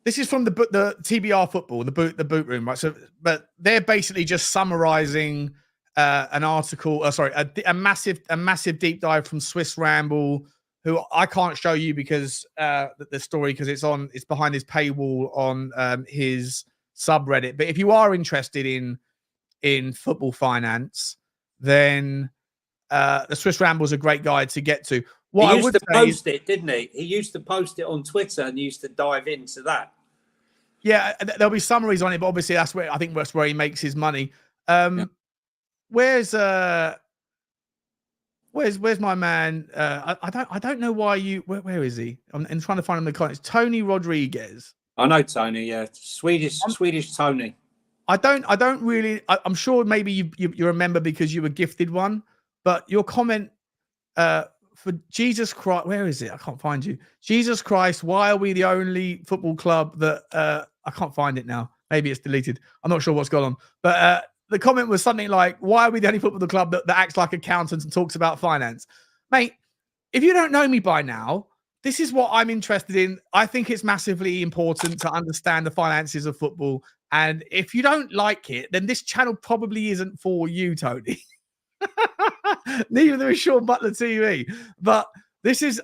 This is from the TBR football, the boot room, right? So, but they're basically just summarizing an article. A massive deep dive from Swiss Ramble, who I can't show you because the story, because it's behind his paywall on his subreddit. But if you are interested in football finance, then the Swiss Ramble is a great guide to get to. He used to post it, didn't he? He used to post it on Twitter and used to dive into that. Yeah, there'll be summaries on it, but obviously that's where he makes his money. Where's my man? I don't know why you. Where is he? I'm trying to find him in the comments. Tony Rodriguez. I know Tony. Yeah, Swedish Tony. I don't really. I'm sure maybe you remember because you were gifted one, but your comment for Jesus Christ, where is it? I can't find you. Jesus Christ, why are we the only football club that I can't find it now? Maybe it's deleted. I'm not sure what's going on. But the comment was something like, why are we the only football club that acts like accountants and talks about finance? Mate, if you don't know me by now, this is what I'm interested in. I think it's massively important to understand the finances of football. And if you don't like it, then this channel probably isn't for you, Tony. Neither is Sean Butler TV. But this is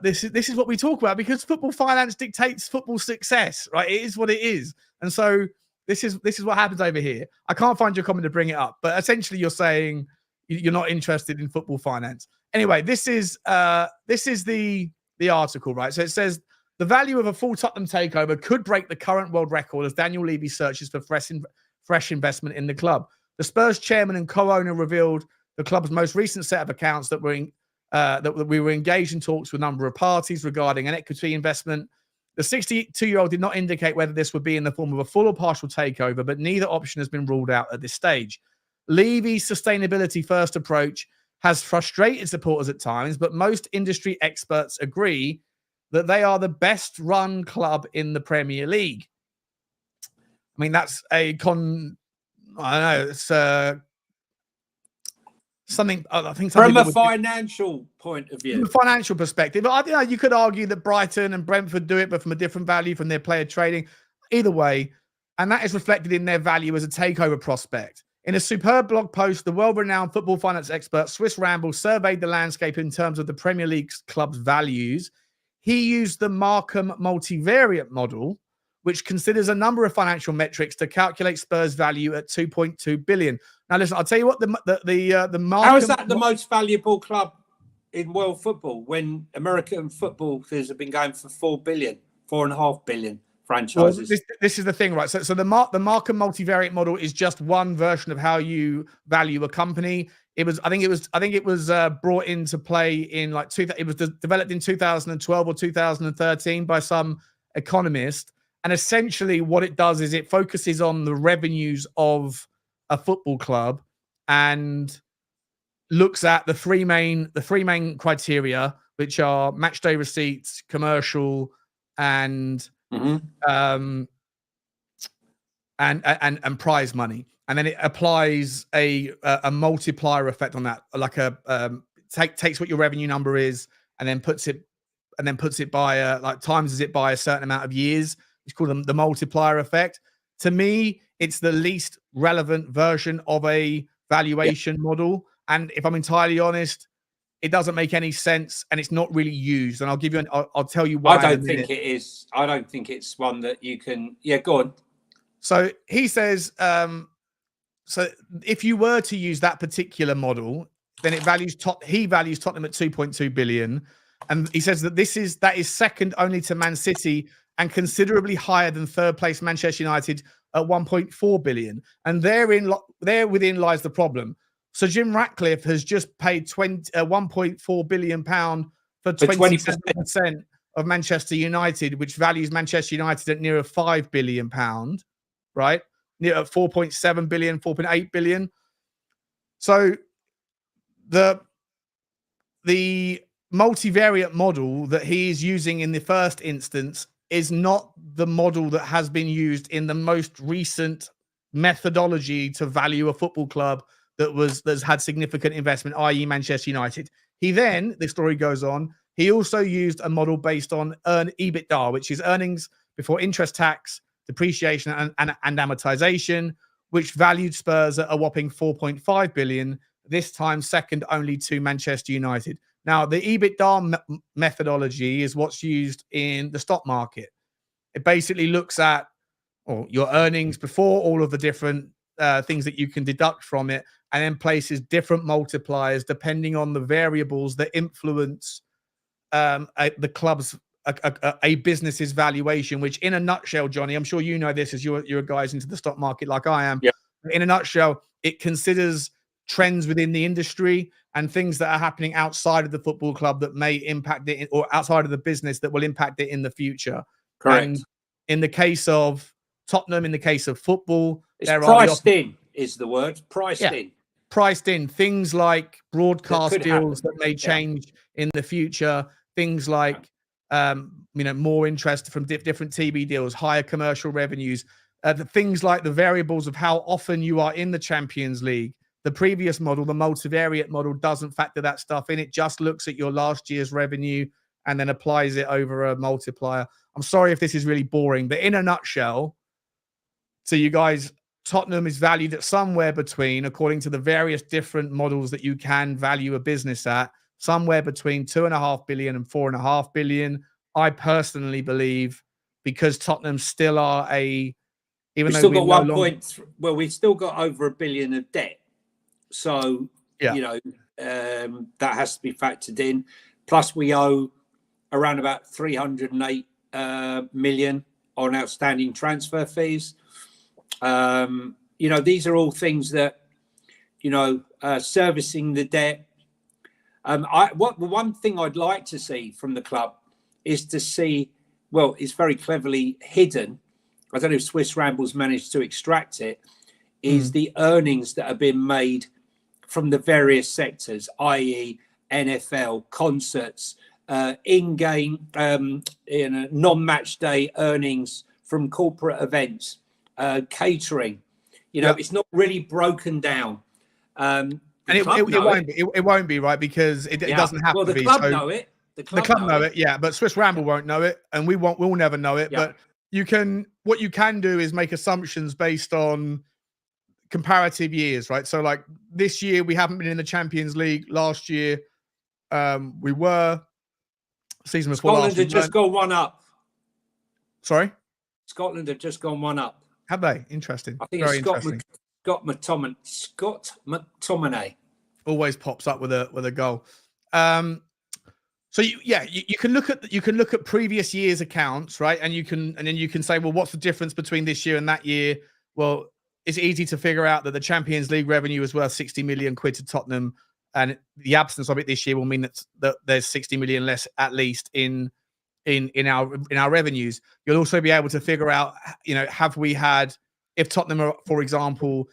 this is what we talk about, because football finance dictates football success, right? It is what it is. And so this is what happens over here. I can't find your comment to bring it up, but essentially you're saying you're not interested in football finance. Anyway, this is the article, right? So it says the value of a full Tottenham takeover could break the current world record as Daniel Levy searches for fresh investment in the club. The Spurs chairman and co-owner revealed the club's most recent set of accounts that we were engaged in talks with a number of parties regarding an equity investment. The 62-year-old did not indicate whether this would be in the form of a full or partial takeover, but neither option has been ruled out at this stage. Levy's sustainability-first approach has frustrated supporters at times, but most industry experts agree that they are the best-run club in the Premier League. I mean, that's I don't know. It's something I think from a financial point of view. From a financial perspective, but you could argue that Brighton and Brentford do it, but from a different value from their player trading. Either way, and that is reflected in their value as a takeover prospect. In a superb blog post, the world-renowned football finance expert Swiss Ramble surveyed the landscape in terms of the Premier League's club's values. He used the Markham multivariate model, which considers a number of financial metrics to calculate Spurs' value at 2.2 billion. Now, listen, I'll tell you what the Markham. How is that the most valuable club in world football when American football have been going for 4.5 billion franchises? Well, this is the thing, right? So the Markham multivariate model is just one version of how you value a company. I think it was brought into play in it was developed in 2012 or 2013 by some economist. And essentially what it does is it focuses on the revenues of a football club and looks at the three main criteria, which are match day receipts, commercial, and and prize money. And then it applies a multiplier effect on that, like takes what your revenue number is and then puts it by times it by a certain amount of years. It's called the multiplier effect. To me, it's the least relevant version of a valuation model. And if I'm entirely honest, it doesn't make any sense and it's not really used. And I'll give you I'll tell you why. I don't think it is. I don't think it's one that you can. Yeah, go on. So he says, so if you were to use that particular model, then he values Tottenham at 2.2 billion. And he says that that is second only to Man City and considerably higher than third place Manchester United at 1.4 billion. And therein lies the problem. So Jim Ratcliffe has just paid 1.4 billion pound for 27% of Manchester United, which values Manchester United at near 5 billion pound, right? Near 4.7 billion, 4.8 billion. So the multivariate model that he is using in the first instance is not the model that has been used in the most recent methodology to value a football club that's had significant investment, i.e. Manchester United. He then, the story goes on, he also used a model based on EBITDA, which is earnings before interest, tax, depreciation and amortization, which valued Spurs at a whopping 4.5 billion, this time second only to Manchester United. Now, the EBITDA methodology is what's used in the stock market. It basically looks at your earnings before all of the different things that you can deduct from it, and then places different multipliers depending on the variables that influence the club's a business's valuation, which in a nutshell, Johnny, I'm sure you know this as you're guys into the stock market like I am. Yeah. In a nutshell, it considers trends within the industry and things that are happening outside of the football club that may impact it, or outside of the business that will impact it in the future. Correct. And in the case of Tottenham, in the case of football, it's priced in is the word. Priced in. Priced in. Things like broadcast deals happen. that may change in the future. Things like more interest from different TV deals, higher commercial revenues. The things like the variables of how often you are in the Champions League. The previous model, the multivariate model, doesn't factor that stuff in. It just looks at your last year's revenue and then applies it over a multiplier. I'm sorry if this is really boring, but in a nutshell, so you guys, Tottenham is valued at somewhere between, according to the various different models that you can value a business at, somewhere between 2.5 billion and 4.5 billion. I personally believe, because Tottenham still are we've still got 1 point. Well, we've still got over $1 billion of debt. So, that has to be factored in. Plus, we owe around about 308 million on outstanding transfer fees. These are all things that, servicing the debt. One thing I'd like to see from the club is to see, well, it's very cleverly hidden. I don't know if Swiss Rambles managed to extract it, is the earnings that have been made from the various sectors, i.e. NFL, concerts, in-game, non-match day earnings from corporate events, catering. It's not really broken down. And it won't be, right, because it doesn't have to be. The club know it. The club know it, yeah, but Swiss Ramble won't know it, and we'll never know it. Yeah. But what you can do is make assumptions based on comparative years, right? So like this year we haven't been in the Champions League. Last year we were. Season before Scotland had just gone one up. Sorry? Scotland have just gone one up. Have they? Interesting. I think it's Scott McTominay. Always pops up with a goal. So you can look at previous years' accounts, right? And then you can say, well, what's the difference between this year and that year? Well, it's easy to figure out that the Champions League revenue is worth 60 million quid to Tottenham, and the absence of it this year will mean that there's 60 million less at least in our revenues. You'll also be able to figure out, have we had, if Tottenham are, for example,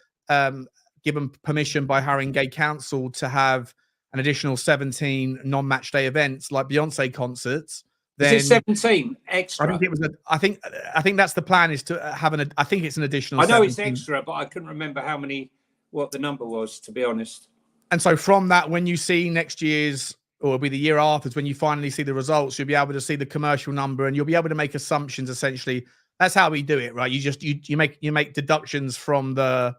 given permission by Haringey Council to have an additional 17 non-match day events like Beyonce concerts. Then is it 17 extra? I think it was. I think that's the plan, is to have I think it's an additional. I know 17. it's extra, but I couldn't remember what the number was, to be honest. And so from that, when you see next year's, or it'll be the year after, when you finally see the results, you'll be able to see the commercial number, and you'll be able to make assumptions. Essentially, that's how we do it, right? You make deductions from the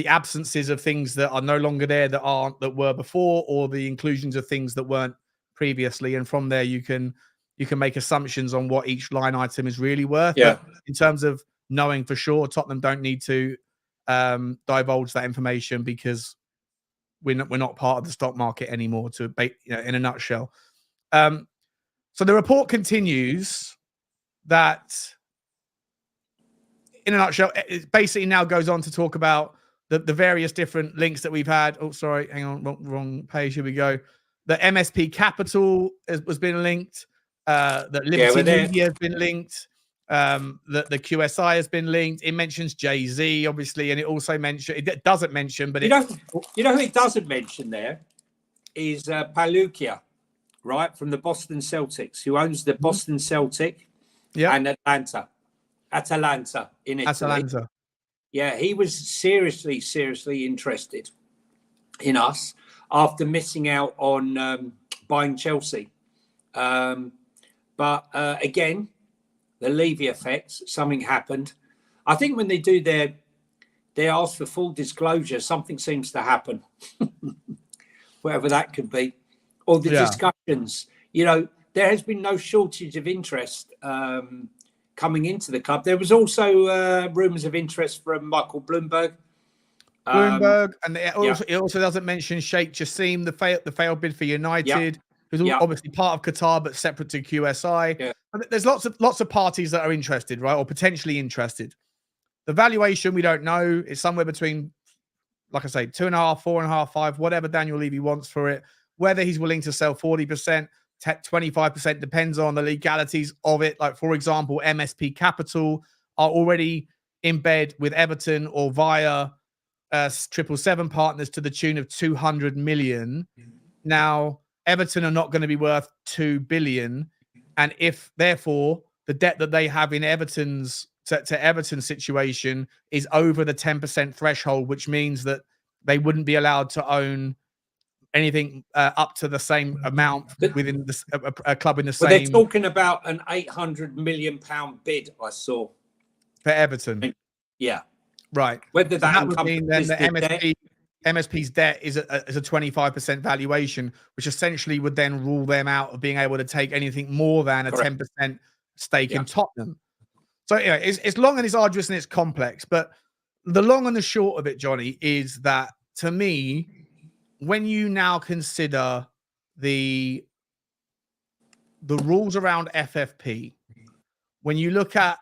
absences of things that are no longer there, that were before, or the inclusions of things that weren't previously, and from there you can make assumptions on what each line item is really worth. Yeah. But in terms of knowing for sure, Tottenham don't need to divulge that information, because we're not part of the stock market anymore, in a nutshell. So the report continues that, in a nutshell, it basically now goes on to talk about the various different links that we've had. Oh, sorry, hang on, wrong page. Here we go. The MSP Capital has been linked. That Liberty Media has been linked. That the QSI has been linked. It mentions Jay-Z, obviously, and it also it doesn't mention, but you know who it doesn't mention there is Palukia, right, from the Boston Celtics, who owns the Boston Celtic and Atalanta in Italy. Atalanta. Yeah, he was seriously interested in us after missing out on buying Chelsea. But again, the Levy effects, something happened. I think when they do they ask for full disclosure, something seems to happen. Whatever that could be. Or the discussions. There has been no shortage of interest coming into the club. There was also rumours of interest from Michael Bloomberg. And it also doesn't mention Sheikh Jassim, the failed bid for United, who's obviously part of Qatar but separate to QSI. Yeah. And there's lots of parties that are interested, right, or potentially interested. The valuation, we don't know. It's somewhere between, like I say, 2.5, 4.5, 5, whatever Daniel Levy wants for it. Whether he's willing to sell 40%, 25% depends on the legalities of it. Like, for example, MSP Capital are already in bed with Everton or via 777 partners to the tune of 200 million. Now, Everton are not going to be worth 2 billion. And if, therefore, the debt that they have in Everton's to Everton's situation is over the 10% threshold, which means that they wouldn't be allowed to own anything up to the same amount within a club in the same. But they're talking about an £800 million bid, I saw. For Everton. Yeah. Right. Whether that would mean then the MSP's debt is a 25% valuation, which essentially would then rule them out of being able to take anything more than a 10% stake in Tottenham. So yeah, it's long and it's arduous and it's complex, but the long and the short of it, Johnny, is that to me, when you now consider the rules around FFP, when you look at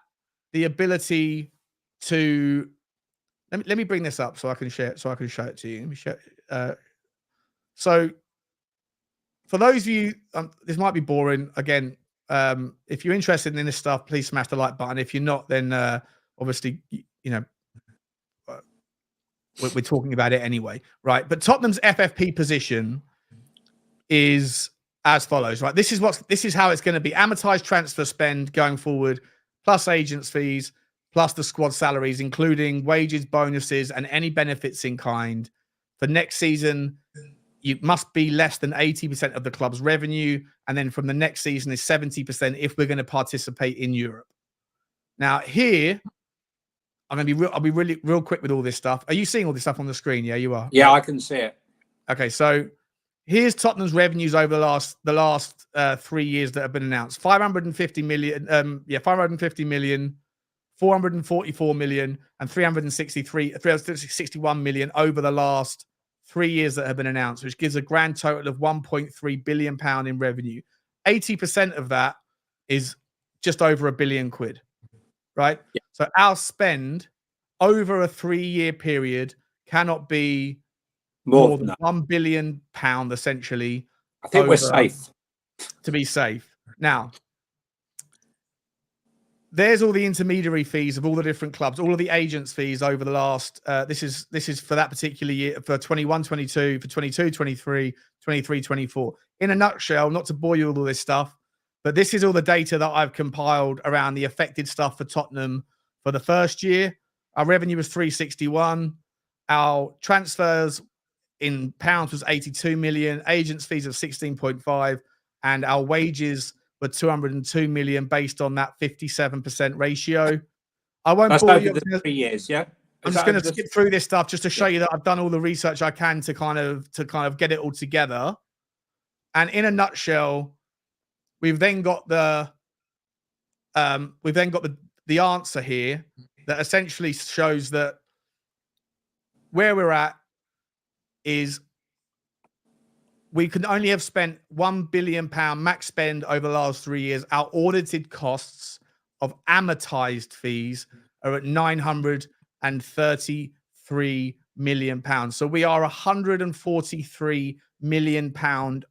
the ability to let me bring this up so I can share it, so I can show it to you. Let me show so for those of you, this might be boring. Again, if you're interested in this stuff, please smash the like button. If you're not, then obviously, you know, we're talking about it anyway, right? But Tottenham's FFP position is as follows, right? This is how it's going to be: amortized transfer spend going forward, plus agents' fees, plus the squad salaries, including wages, bonuses, and any benefits in kind. For next season, you must be less than 80% of the club's revenue. And then from the next season is 70% if we're going to participate in Europe. Now here, I'll be really real quick with all this stuff. Are you seeing all this stuff on the screen? Yeah, you are. Yeah, right? I can see it. Okay, so here's Tottenham's revenues over the last 3 years that have been announced. 550 million, 550 million, 444 million, and 361 million over the last 3 years that have been announced, which gives a grand total of 1.3 billion pound in revenue. 80% of that is just over £1 billion, right? Yeah. So our spend over a 3-year period cannot be more than £1 billion, essentially. I think we're safe. To be safe. Now, there's all the intermediary fees of all the different clubs, all of the agents' fees over the last. This is for that particular year, for 21-22, for 22-23, 23-24. In a nutshell, not to bore you with all this stuff, but this is all the data that I've compiled around the affected stuff for Tottenham for the first year. Our revenue was 361. Our transfers in pounds was 82 million. Agents' fees of 16.5, and our wages were 202 million based on that 57% ratio. I won't bore you. 3 years, yeah. I'm just going to skip through this stuff just to show you that I've done all the research I can to kind of get it all together. And in a nutshell, we've then got the answer here that essentially shows that where we're at is we can only have spent £1 billion max spend over the last 3 years. Our audited costs of amortized fees are at £933 million. So we are £143 million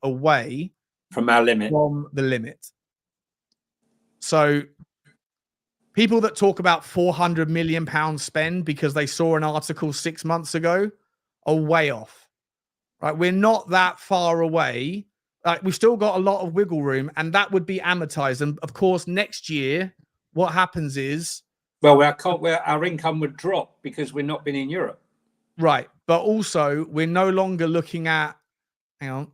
away from our limit. From the limit. So people that talk about £400 million spend because they saw an article 6 months ago are way off. Right, we're not that far away. We've still got a lot of wiggle room, and that would be amortized. And of course, next year, what happens is, well, our income would drop because we're not been in Europe, right? But also, we're no longer looking at. Hang on.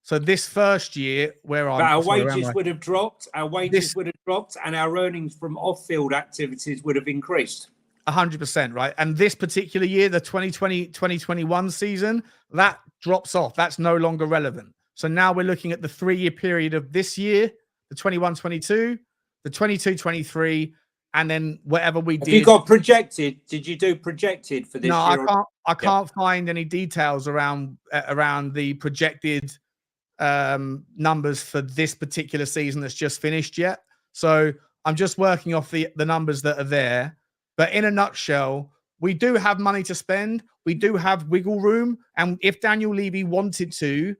So this first year, our wages would have dropped. Our wages would have dropped, and our earnings from off-field activities would have increased. 100%, right? And this particular year, the 2020-2021 season, that drops off. That's no longer relevant. So now we're looking at the 3-year period of this year, the 21-22, the 22-23, and then whatever we did. Have you got projected? Did you do projected for this year? No, I can't find any details around the projected numbers for this particular season that's just finished yet. So I'm just working off the numbers that are there. But in a nutshell, we do have money to spend. We do have wiggle room. And if Daniel Levy wanted to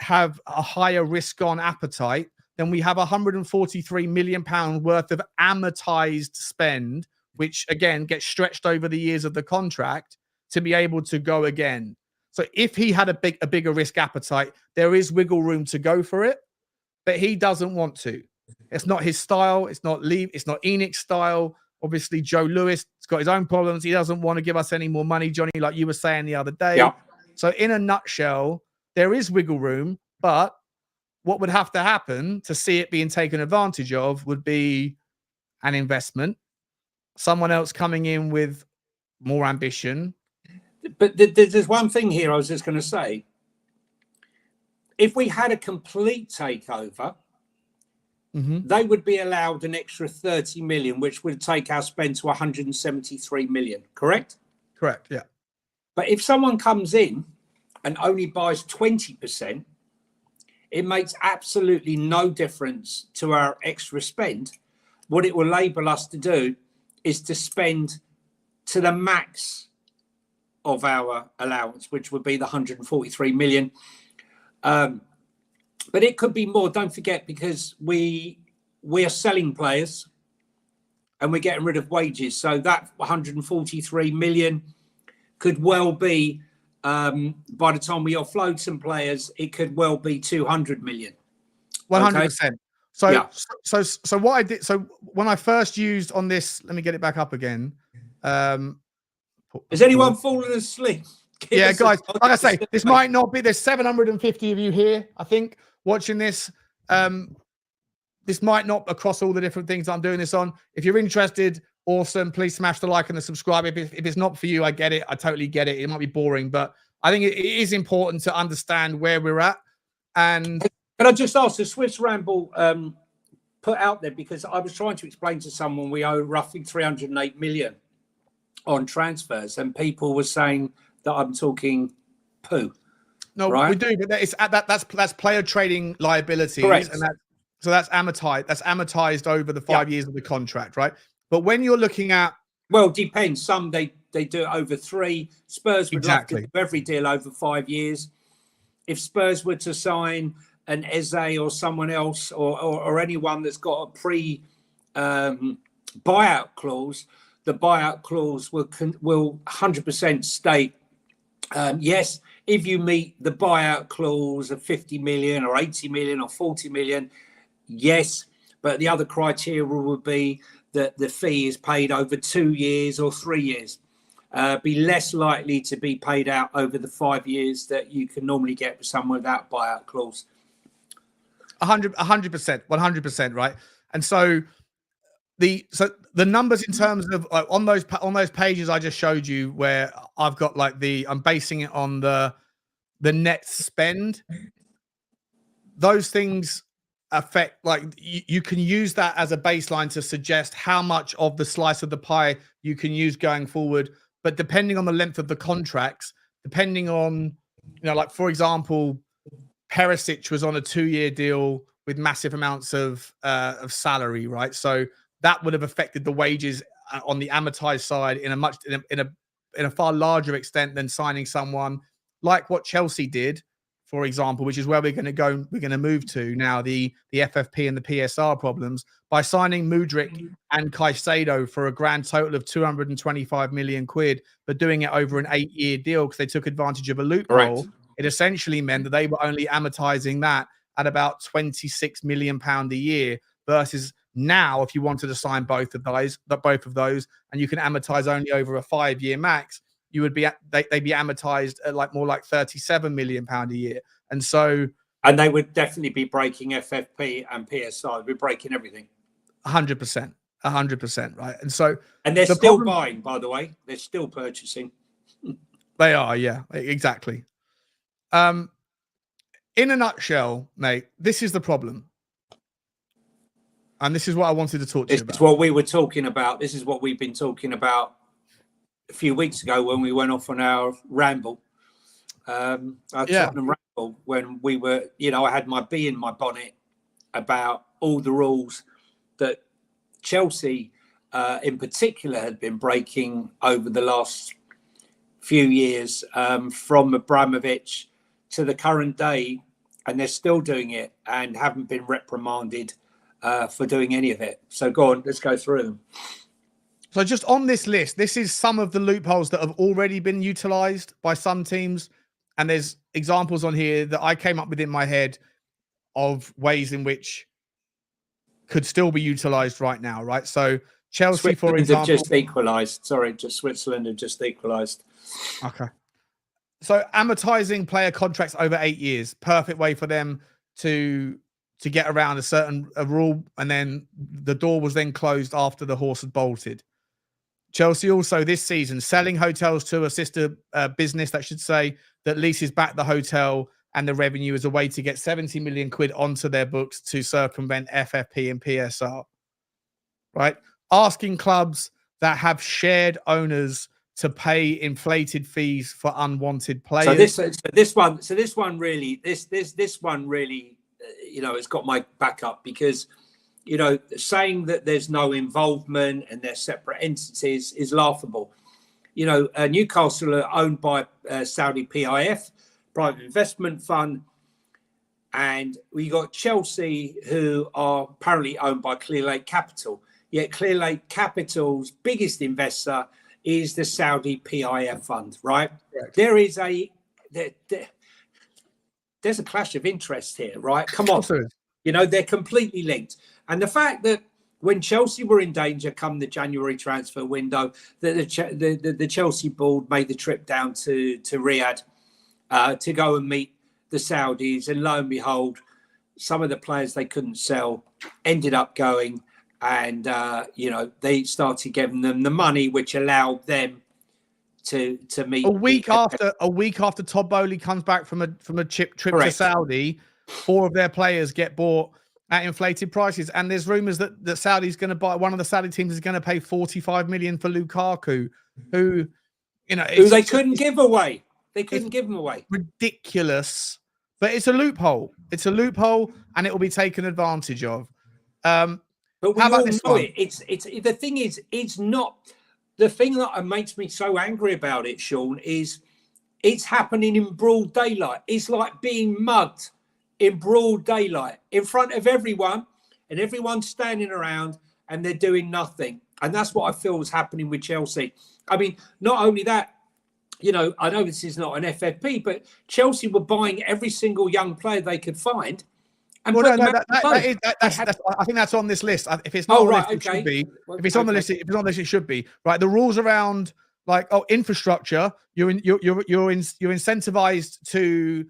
have a higher risk-on appetite, then we have £143 million worth of amortized spend, which again gets stretched over the years of the contract to be able to go again. So if he had a bigger risk appetite, there is wiggle room to go for it, but he doesn't want to. It's not his style. It's not Enoc's style. Obviously, Joe Lewis has got his own problems. He doesn't want to give us any more money, Johnny, like you were saying the other day. Yeah. So in a nutshell, there is wiggle room, but what would have to happen to see it being taken advantage of would be an investment, someone else coming in with more ambition. But there's one thing here I was just going to say. If we had a complete takeover, they would be allowed an extra 30 million, which would take our spend to 173 million, correct? Correct, yeah. But if someone comes in and only buys 20%, it makes absolutely no difference to our extra spend. What it will enable us to do is to spend to the max of our allowance, which would be the 143 million. But it could be more, don't forget, because we are selling players and we're getting rid of wages. So that 143 million could well be, by the time we offload some players, it could well be 200 million. 100%. Okay? So, yeah. so what I did, so when I first used on this, let me get it back up again. Has anyone fallen asleep? Yeah, guys, like I say, this might not be, there's 750 of you here, I think, watching this. This might not across all the different things I'm doing this on. If you're interested, awesome. Please smash the like and the subscribe. If it's not for you, I get it. I totally get it. It might be boring, but I think it is important to understand where we're at. And can I just ask, the Swiss Ramble put out there, because I was trying to explain to someone we owe roughly 308 million on transfers, and people were saying that I'm talking poo. No, right? We do, but that's player trading liabilities. Correct. And that's amortized. That's amortized over the 5 years of the contract, right? But when you're looking at, well, depends. Some they do it over 3. Spurs would love to do every deal over 5 years. If Spurs were to sign an Eze or someone else, or anyone that's got a pre buyout clause, the buyout clause will 100% state, yes, if you meet the buyout clause of 50 million or 80 million or 40 million, yes, but the other criteria would be that the fee is paid over 2 years or 3 years. Be less likely to be paid out over the 5 years that you can normally get with someone without buyout clause. 100%, 100%, right? And so the numbers in terms of on those pages I just showed you, where I've got like I'm basing it on the net spend. Those things affect, like you can use that as a baseline to suggest how much of the slice of the pie you can use going forward. But depending on the length of the contracts, depending on, like for example, Perisic was on a 2-year deal with massive amounts of salary, right? So that would have affected the wages on the amortized side in a far larger extent than signing someone like what Chelsea did, for example, which is where we're going to move to now, the FFP and the PSR problems, by signing Mudryk and Caicedo for a grand total of 225 million quid, but doing it over an 8-year deal because they took advantage of a loophole. Correct. It essentially meant that they were only amortizing that at about 26 million pound a year, versus now, if you wanted to sign both of those, and you can amortize only over a 5-year max, you would be they'd be amortized at more like 37 million pound a year. And so, and they would definitely be breaking FFP and PSI. They'd be breaking everything. 100%, right? And so, and they're still buying, by the way. They're still purchasing. They are, yeah, exactly. In a nutshell, mate, this is the problem. And this is what I wanted to talk to you about. This is what we were talking about. This is what we've been talking about a few weeks ago when we went off on our ramble. Tottenham ramble, when we were, I had my bee in my bonnet about all the rules that Chelsea in particular had been breaking over the last few years, from Abramovich to the current day, and they're still doing it and haven't been reprimanded for doing any of it. So go on, let's go through them. So just on this list, this is some of the loopholes that have already been utilized by some teams. And there's examples on here that I came up with in my head of ways in which could still be utilized right now, right? So Chelsea, for example, have just equalised. Sorry, just Switzerland have just equalised. Okay. So amortizing player contracts over 8 years, perfect way for them to get around a rule, and then the door was then closed after the horse had bolted. Chelsea also this season selling hotels to a sister business, that should say, that leases back the hotel and the revenue as a way to get 70 million quid onto their books to circumvent FFP and PSR, right? Asking clubs that have shared owners to pay inflated fees for unwanted players. So this one really, it's got my backup, because, saying that there's no involvement and they're separate entities is laughable. Newcastle are owned by Saudi PIF, private investment fund, and we got Chelsea, who are apparently owned by Clear Lake Capital. Yet Clear Lake Capital's biggest investor is the Saudi PIF fund, right? Correct. There's a clash of interest here, right? Come on, they're completely linked. And the fact that when Chelsea were in danger come the January transfer window, that the Chelsea board made the trip down to Riyadh to go and meet the Saudis, and lo and behold, some of the players they couldn't sell ended up going. And, they started giving them the money, which allowed them to meet. A week after Todd Bowley comes back from a trip to Saudi, 4 of their players get bought at inflated prices. And there's rumors that Saudi's going to buy, one of the Saudi teams is going to pay 45 million for Lukaku, who they couldn't give away. They couldn't give him away. Ridiculous. But it's a loophole. It's a loophole, and it will be taken advantage of. But we all know it. It's the thing is, it's not the thing that makes me so angry about it, Sean, is it's happening in broad daylight. It's like being mugged in broad daylight in front of everyone, and everyone's standing around and they're doing nothing. And that's what I feel is happening with Chelsea. I mean, not only that, I know this is not an FFP, but Chelsea were buying every single young player they could find. I think that's on this list. If it's not on this, it should be. If it's on the list, it should be. Right. The rules around infrastructure, you're incentivized to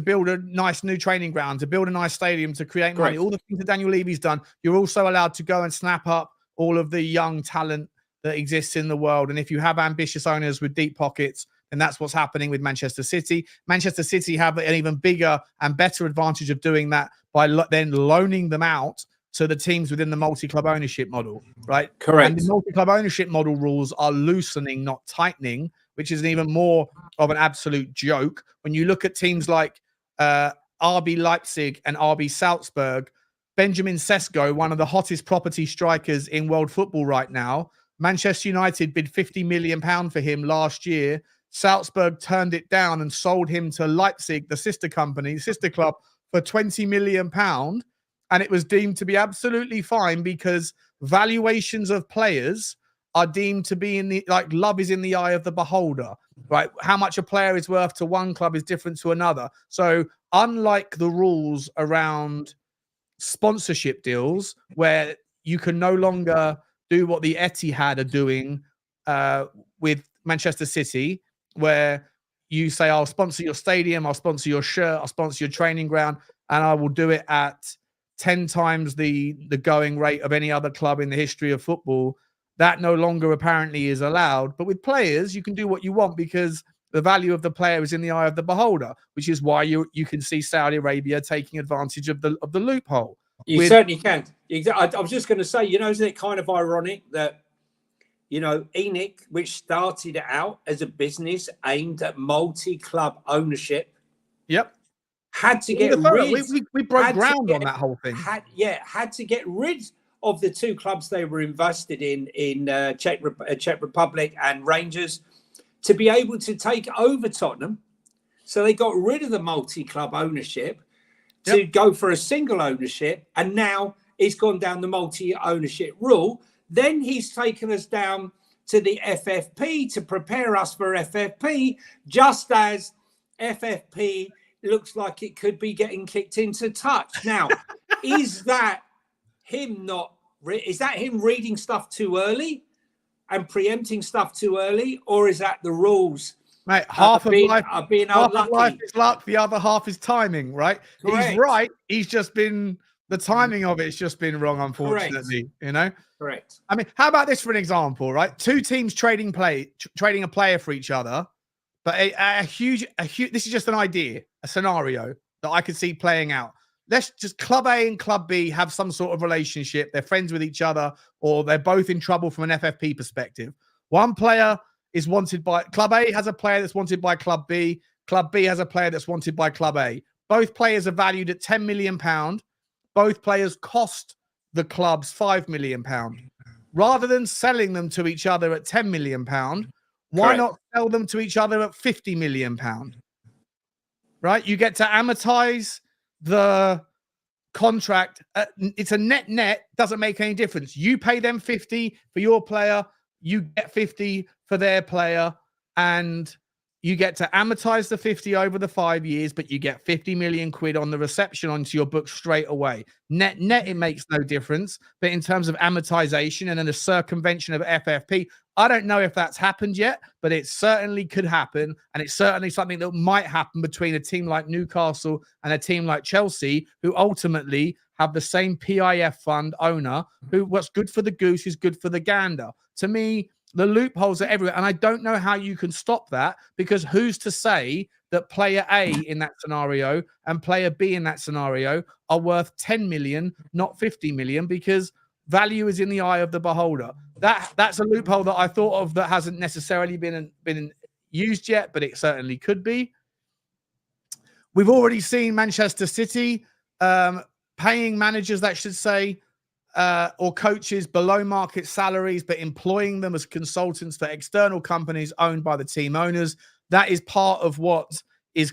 build a nice new training ground, to build a nice stadium, to create money. All the things that Daniel Levy's done. You're also allowed to go and snap up all of the young talent that exists in the world. And if you have ambitious owners with deep pockets, and that's what's happening with Manchester City. Manchester City have an even bigger and better advantage of doing that by then loaning them out to the teams within the multi-club ownership model, right? Correct. And the multi-club ownership model rules are loosening, not tightening, which is even more of an absolute joke. When you look at teams like RB Leipzig and RB Salzburg, Benjamin Sesko, one of the hottest property strikers in world football right now, Manchester United bid £50 million for him last year. Salzburg turned it down and sold him to Leipzig, the sister club, for £20 million. And it was deemed to be absolutely fine because valuations of players are deemed to be love is in the eye of the beholder, right? How much a player is worth to one club is different to another. So unlike the rules around sponsorship deals, where you can no longer do what the Etihad are doing with Manchester City, where you say, I'll sponsor your stadium, I'll sponsor your shirt, I'll sponsor your training ground, and I will do it at 10 times the going rate of any other club in the history of football. That no longer apparently is allowed. But with players, you can do what you want because the value of the player is in the eye of the beholder, which is why you can see Saudi Arabia taking advantage of the loophole. You certainly can. I was just going to say, isn't it kind of ironic that ENIC, which started out as a business aimed at multi-club ownership, had to get rid. We broke ground on that whole thing. Had to get rid of the 2 clubs they were invested in Czech Republic and Rangers to be able to take over Tottenham, So they got rid of the multi-club ownership to go for a single ownership, and now he's gone down the multi-ownership rule. Then he's taken us down to the FFP to prepare us for FFP, just as FFP looks like it could be getting kicked into touch. Now, is that him reading stuff too early and preempting stuff too early, or is that the rules? Mate, half of life unlucky. Is luck, the other half is timing, right? Correct. He's right. He's just been, the timing of it's just been wrong, unfortunately. Correct. You know? Correct. I mean, how about this for an example, right? Two teams trading a player for each other, but a huge, this is just an idea, a scenario that I could see playing out. Let's just Club A and Club B have some sort of relationship. They're friends with each other, or they're both in trouble from an FFP perspective. One player is wanted by Club A, has a player that's wanted by Club B. Club B has a player that's wanted by Club A. Both players are valued at £10 million. Both players cost the clubs £5 million. Rather than selling them to each other at £10 million, why not sell them to each other at £50 million? Right? You get to amortize the contract. It's a net, doesn't make any difference. You pay them 50 for your player, you get 50 for their player, and you get to amortize the 50 over the 5 years, but you get 50 million quid on the reception onto your book straight away. Net, it makes no difference. But in terms of amortization and then the circumvention of FFP, I don't know if that's happened yet, but it certainly could happen. And it's certainly something that might happen between a team like Newcastle and a team like Chelsea, who ultimately have the same PIF fund owner, who what's good for the goose is good for the gander. To me, the loopholes are everywhere. And I don't know how you can stop that, because who's to say that player A in that scenario and player B in that scenario are worth 10 million, not 50 million, because value is in the eye of the beholder. That's a loophole that I thought of that hasn't necessarily been used yet, but it certainly could be. We've already seen Manchester City paying managers, that should say, or coaches below market salaries, but employing them as consultants for external companies owned by the team owners. That is part of what is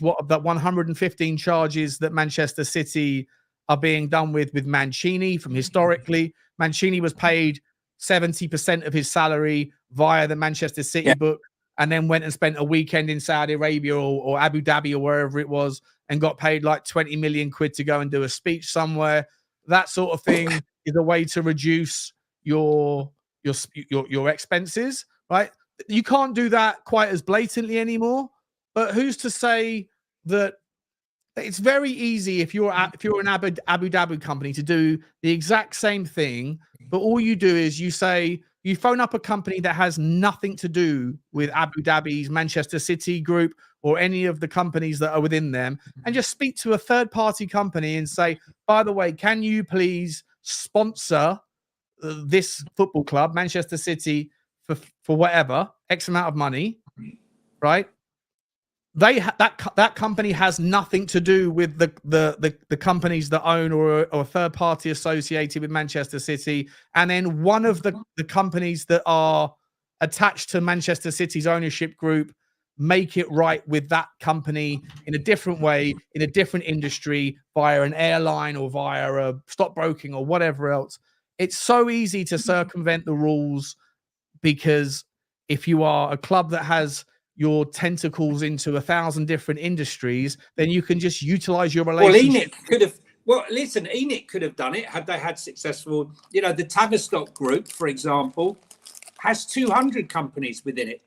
what the 115 charges that Manchester City are being done with Mancini. From historically, Mancini was paid 70% of his salary via the Manchester City book, and then went and spent a weekend in Saudi Arabia or Abu Dhabi or wherever it was, and got paid like 20 million quid to go and do a speech somewhere. That sort of thing is a way to reduce your expenses, right? You can't do that quite as blatantly anymore, but who's to say that it's very easy if you're an Abu Dhabi company to do the exact same thing, but all you do is you phone up a company that has nothing to do with Abu Dhabi's Manchester City group or any of the companies that are within them, and just speak to a third-party company and say, by the way, can you please sponsor this football club, Manchester City, for whatever, X amount of money, right? That company has nothing to do with the companies that own or a third party associated with Manchester City. And then one of the companies that are attached to Manchester City's ownership group make it right with that company in a different way, in a different industry, via an airline or via a stockbroking or whatever else. It's so easy to circumvent the rules, because if you are a club that has your tentacles into 1,000 different industries, then you can just utilize your relationship. ENIC could have done it had they had successful, the Tavistock group, for example, has 200 companies within it.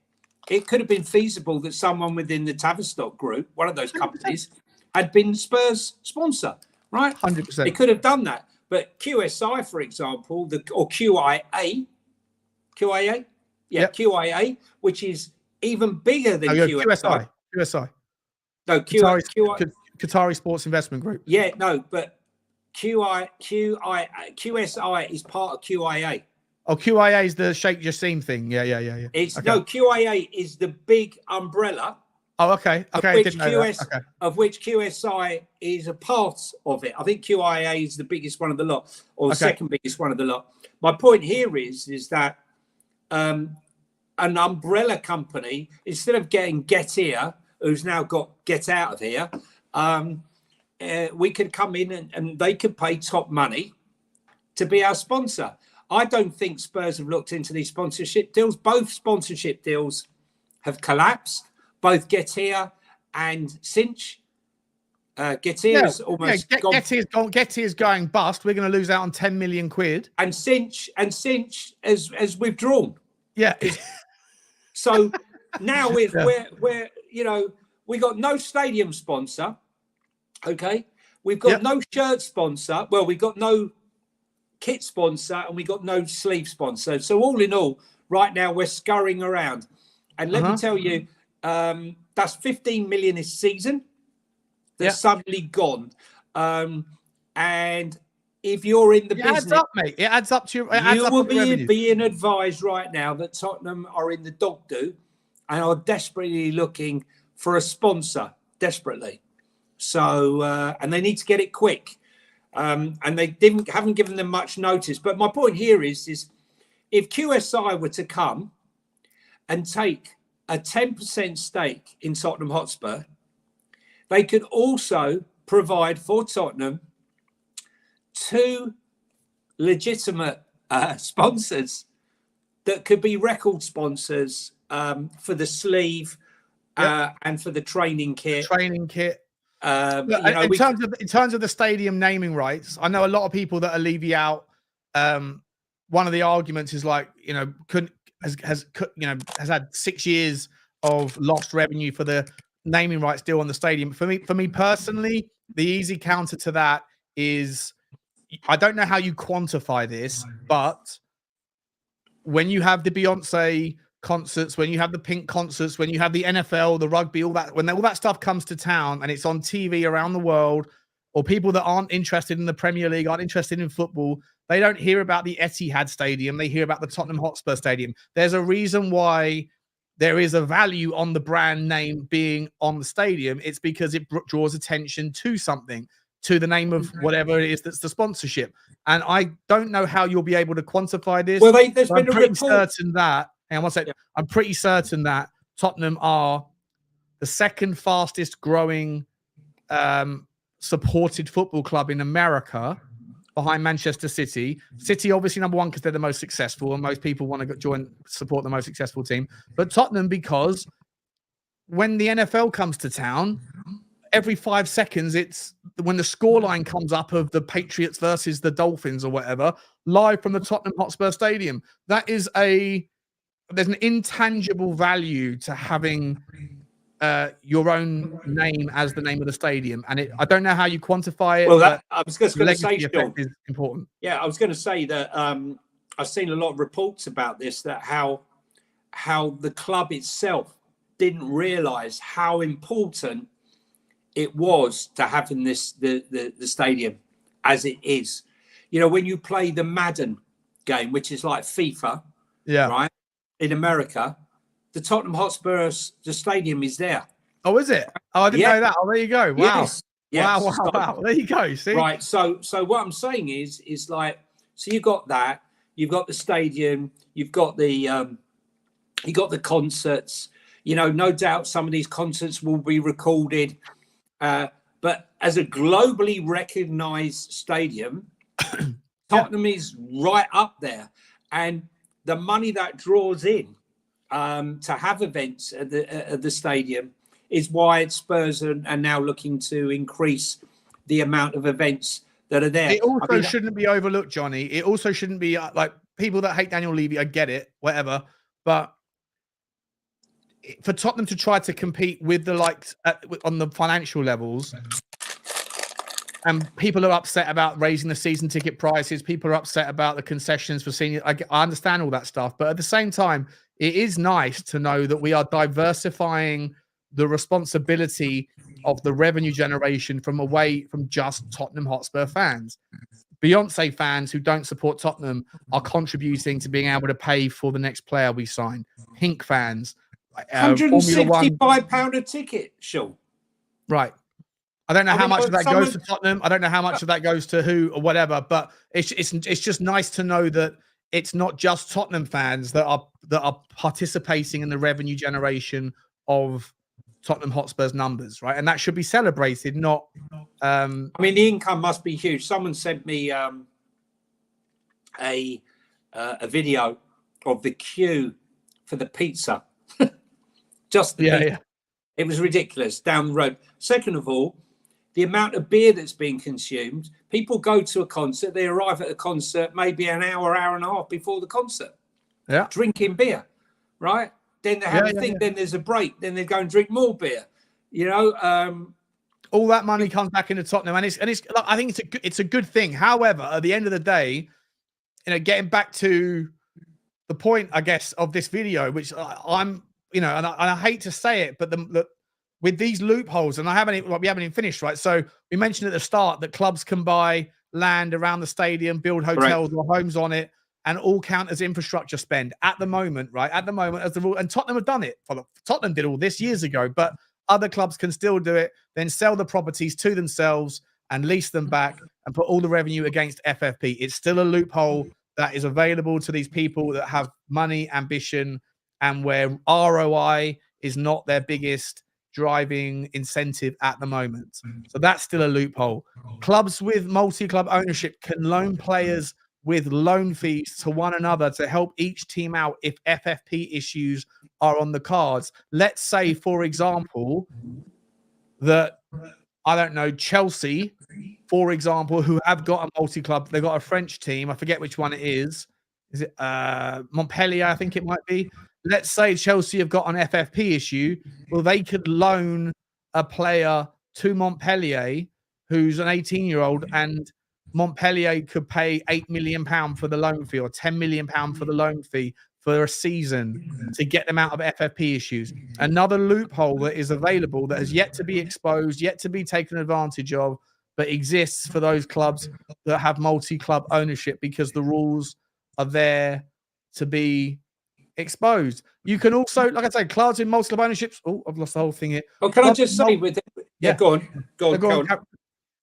It could have been feasible that someone within the Tavistock group, one of those companies, had been Spurs sponsor, right? 100%. They could have done that. But QSI, for example, or QIA, QIA, which is even bigger than QSI. QSI. No, Qatari Sports Investment Group. Yeah, no, but QSI is part of QIA. Oh, QIA is the Sheikh Jassim thing. Yeah. No, QIA is the big umbrella. Oh, okay. Of which QSI is a part of it. I think QIA is the biggest one of the lot, or the second biggest one of the lot. My point here is that an umbrella company, instead of getting Getir who's now got get out of here, we could come in and they could pay top money to be our sponsor. I don't think Spurs have looked into these sponsorship deals. Both sponsorship deals have collapsed. Both Get Here and Cinch. Get Here's almost gone. Get Here's going bust. We're going to lose out on 10 million quid. And Cinch has withdrawn. Yeah. So now we're we got no stadium sponsor. Okay. We've got no shirt sponsor. Well, we've got no kit sponsor and we got no sleeve sponsor. So all in all, right now we're scurrying around. And let me tell you, that's 15 million this season that's suddenly gone. And if you're in the business, adds up, mate. It adds up to your. You will be being advised right now that Tottenham are in the dog do and are desperately looking for a sponsor, desperately. So, and they need to get it quick. And they haven't given them much notice. But my point here is if QSI were to come and take a 10% stake in Tottenham Hotspur, they could also provide for Tottenham 2 legitimate sponsors that could be record sponsors for the sleeve and for the training kit. In terms of the stadium naming rights, I know a lot of people that are leaving out. One of the arguments is like, has had 6 years of lost revenue for the naming rights deal on the stadium. For me personally, the easy counter to that is, I don't know how you quantify this, but when you have the Beyonce concerts, when you have the Pink concerts, when you have the NFL, the rugby, all that, when all that stuff comes to town and it's on TV around the world, or people that aren't interested in the Premier League, aren't interested in football, they don't hear about the Etihad Stadium. They hear about the Tottenham Hotspur Stadium. There's a reason why there is a value on the brand name being on the stadium. It's because it draws attention to something, to the name of whatever it is that's the sponsorship. And I don't know how you'll be able to quantify this. Well, there's been a report. Certain that, hang on one second. I'm pretty certain that Tottenham are the second fastest growing supported football club in America, behind Manchester City. City obviously number one because they're the most successful and most people want to support the most successful team. But Tottenham, because when the NFL comes to town, every 5 seconds, it's when the scoreline comes up of the Patriots versus the Dolphins or whatever, live from the Tottenham Hotspur Stadium. There's an intangible value to having your own name as the name of the stadium, and I don't know how you quantify it. Well, I was just going to say, Sean, is important. Yeah, I was going to say that I've seen a lot of reports about this, that how the club itself didn't realise how important it was to having the stadium as it is. When you play the Madden game, which is like FIFA, right, in America, the Tottenham Hotspur, the stadium is there. Oh, is it? Oh, I didn't know that. Oh, there you go. Wow. Yes. Wow. There you go. See? Right. So what I'm saying is like, so you got that, you've got the stadium, you've got the concerts, no doubt some of these concerts will be recorded. But as a globally recognized stadium, Tottenham is right up there. And the money that draws in to have events at the stadium is why Spurs are now looking to increase the amount of events that are there. It also shouldn't be overlooked, Johnny. It also shouldn't be like people that hate Daniel Levy. I get it, whatever. But for Tottenham to try to compete with the likes on the financial levels, and people are upset about raising the season ticket prices. People are upset about the concessions for senior. I understand all that stuff, but at the same time, it is nice to know that we are diversifying the responsibility of the revenue generation from away from just Tottenham Hotspur fans. Beyonce fans who don't support Tottenham are contributing to being able to pay for the next player we sign. Pink fans, £165 a ticket, Sean. Right. I don't know how much of that goes to Tottenham. I don't know how much of that goes to who or whatever, but it's just nice to know that it's not just Tottenham fans that are participating in the revenue generation of Tottenham Hotspur's numbers, right? And that should be celebrated, not. I mean, the income must be huge. Someone sent me a video of the queue for the pizza. Just the pizza. Yeah. It was ridiculous down the road. Second of all, the amount of beer that's being consumed. People go to a concert, they arrive at a concert maybe an hour, hour and a half before the concert. Yeah. Drinking beer, right? Then they have a thing, then there's a break, then they go and drink more beer. You know, all that money comes back into Tottenham, and it's like, I think it's a good thing. However, at the end of the day, you know, getting back to the point, I guess, of this video, which I'm, you know, and I hate to say it, but with these loopholes, and we haven't even finished, right? So we mentioned at the start that clubs can buy land around the stadium, build hotels or homes on it, and all count as infrastructure spend at the moment, right? At the moment, as the rule, and Tottenham have done it. Tottenham did all this years ago, but other clubs can still do it, then sell the properties to themselves and lease them back and put all the revenue against FFP. It's still a loophole that is available to these people that have money, ambition, and where ROI is not their biggest driving incentive at the moment. So that's still a loophole. Clubs with multi-club ownership can loan players with loan fees to one another to help each team out if FFP issues are on the cards. Let's say, for example, that, I don't know, Chelsea, for example, who have got a multi-club, they've got a French team, I forget which one it is. Is it Montpellier, I think it might be. Let's say Chelsea have got an FFP issue. Well, they could loan a player to Montpellier who's an 18-year-old, and Montpellier could pay £8 million for the loan fee or £10 million for the loan fee for a season to get them out of FFP issues. Another loophole that is available that has yet to be exposed, yet to be taken advantage of, but exists for those clubs that have multi-club ownership because the rules are there to be exposed. You can also, like I say, clubs in multi-club ownerships. Oh, I've lost the whole thing here. Oh, can I just say with it? Yeah, go on.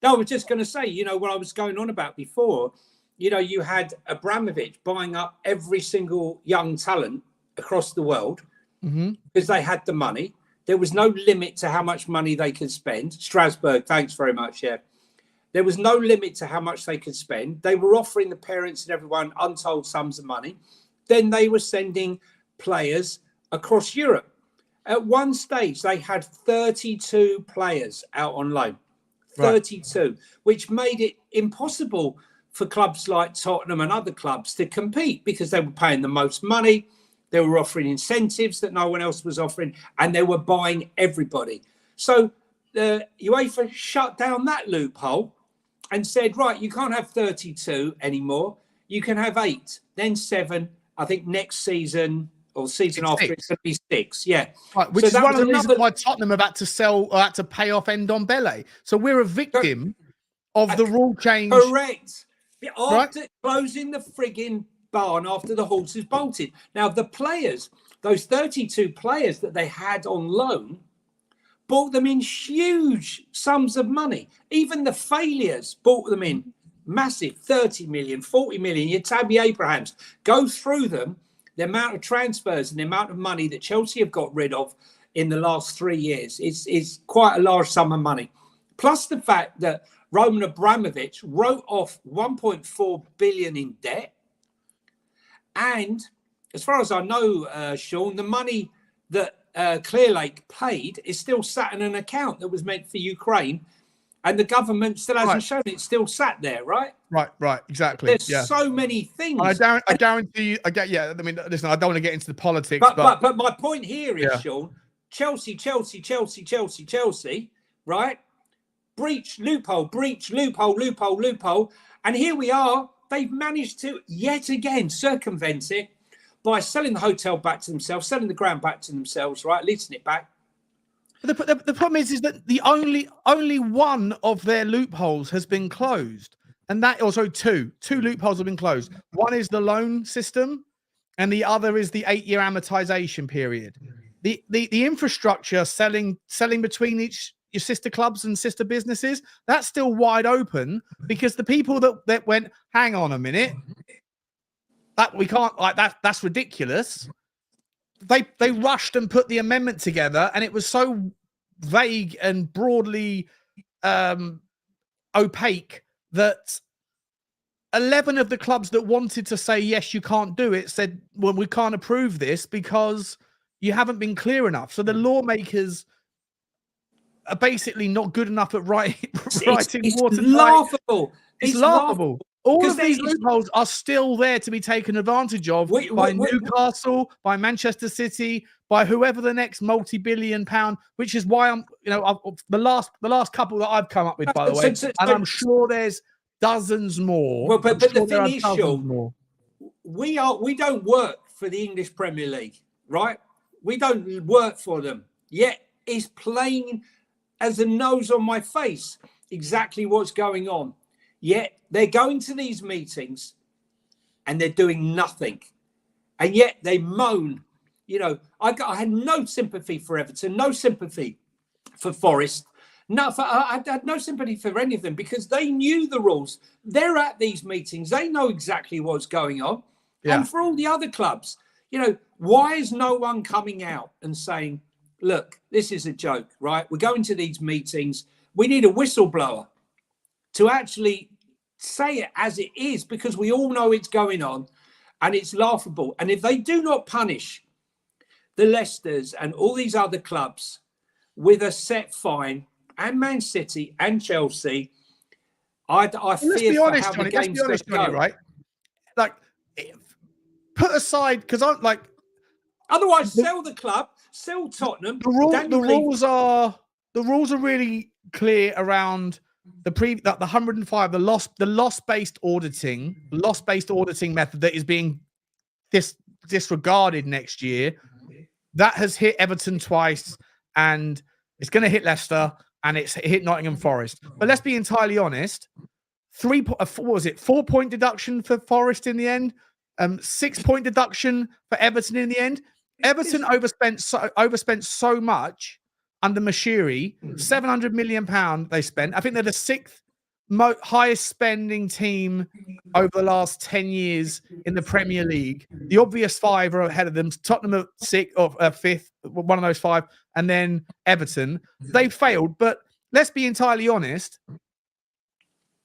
No, I was just going to say, you know, what I was going on about before, you know, you had Abramovich buying up every single young talent across the world because they had the money. There was no limit to how much money they could spend. Strasbourg, thanks very much. Yeah. There was no limit to how much they could spend. They were offering the parents and everyone untold sums of money. Then they were sending players across Europe. At one stage, they had 32 players out on loan. 32, which made it impossible for clubs like Tottenham and other clubs to compete because they were paying the most money. They were offering incentives that no one else was offering, and they were buying everybody. So the UEFA shut down that loophole and said, right, you can't have 32 anymore. You can have 8, then 7. I think next season or season after it's going to be 6. Yeah. Right, which is one of the reasons why Tottenham have had to sell or had to pay off Ndombele. So we're a victim of the rule change. Correct. After closing the frigging barn after the horses bolted. Now, the players, those 32 players that they had on loan, bought them in huge sums of money. Even the failures bought them in massive 30 million, 40 million. Your Tabby Abrahams, go through them. The amount of transfers and the amount of money that Chelsea have got rid of in the last 3 years is quite a large sum of money. Plus the fact that Roman Abramovich wrote off 1.4 billion in debt. And as far as I know, Sean, the money that Clearlake paid is still sat in an account that was meant for Ukraine. And the government still hasn't shown it. It's still sat there, right? Right, exactly. There's so many things. I guarantee you, I mean, listen, I don't want to get into the politics, but my point here is, Sean, Chelsea, right? Breach, loophole. And here we are. They've managed to, yet again, circumvent it by selling the hotel back to themselves, selling the ground back to themselves, right? Leasing it back. The problem is that the only one of their loopholes has been closed, and that also two loopholes have been closed. One is the loan system, and the other is the 8-year amortization period. The infrastructure selling between your sister clubs and sister businesses, that's still wide open because the people that went, hang on a minute, that we can't, like that's ridiculous. They rushed and put the amendment together, and it was so vague and broadly opaque that 11 of the clubs that wanted to say, yes, you can't do it, said, well, we can't approve this because you haven't been clear enough. So the lawmakers are basically not good enough at writing It's watertight. laughable. It's laughable. All of these loopholes are still there to be taken advantage of by Newcastle, by Manchester City, by whoever the next multi-billion pound, which is why I'm, the last couple that I've come up with, by the way, and I'm sure there's dozens more. Well, but the thing is, Sean, we don't work for the English Premier League, right? We don't work for them. Yet it's plain as the nose on my face exactly what's going on. Yet they're going to these meetings and they're doing nothing. And yet they moan. I had no sympathy for Everton, no sympathy for Forest. I had no sympathy for any of them because they knew the rules. They're at these meetings. They know exactly what's going on. Yeah. And for all the other clubs, why is no one coming out and saying, look, this is a joke, right? We're going to these meetings. We need a whistleblower to actually say it as it is because we all know it's going on and it's laughable. And if they do not punish the Leicesters and all these other clubs with a set fine, and Man City and Chelsea, I fear for how the game's going to go. Right? Like, put aside, because I'm like... Otherwise, sell the club, sell Tottenham. The rules are really clear around the 105, the loss-based auditing method that is being disregarded next year. That has hit Everton twice, and it's going to hit Leicester, and it's hit Nottingham Forest. But let's be entirely honest. 4-point deduction for Forest in the end? 6-point deduction for Everton in the end? Everton overspent so much under Mashiri, £700 million they spent. I think they're the sixth highest spending team over the last 10 years in the Premier League. The obvious five are ahead of them. Tottenham are sixth or fifth, one of those five, and then Everton. They failed, but let's be entirely honest.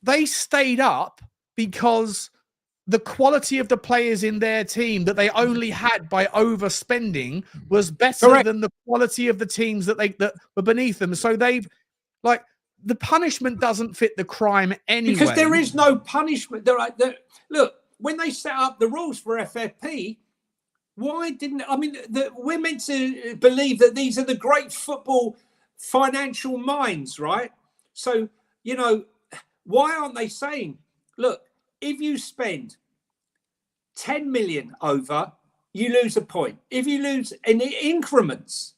They stayed up because the quality of the players in their team that they only had by overspending was better than the quality of the teams that were beneath them. So the punishment doesn't fit the crime anyway. Because there is no punishment. Look, when they set up the rules for FFP, why didn't... we're meant to believe that these are the great football financial minds, right? So, why aren't they saying, look, if you spend 10 million over, you lose a point. If you lose in increments...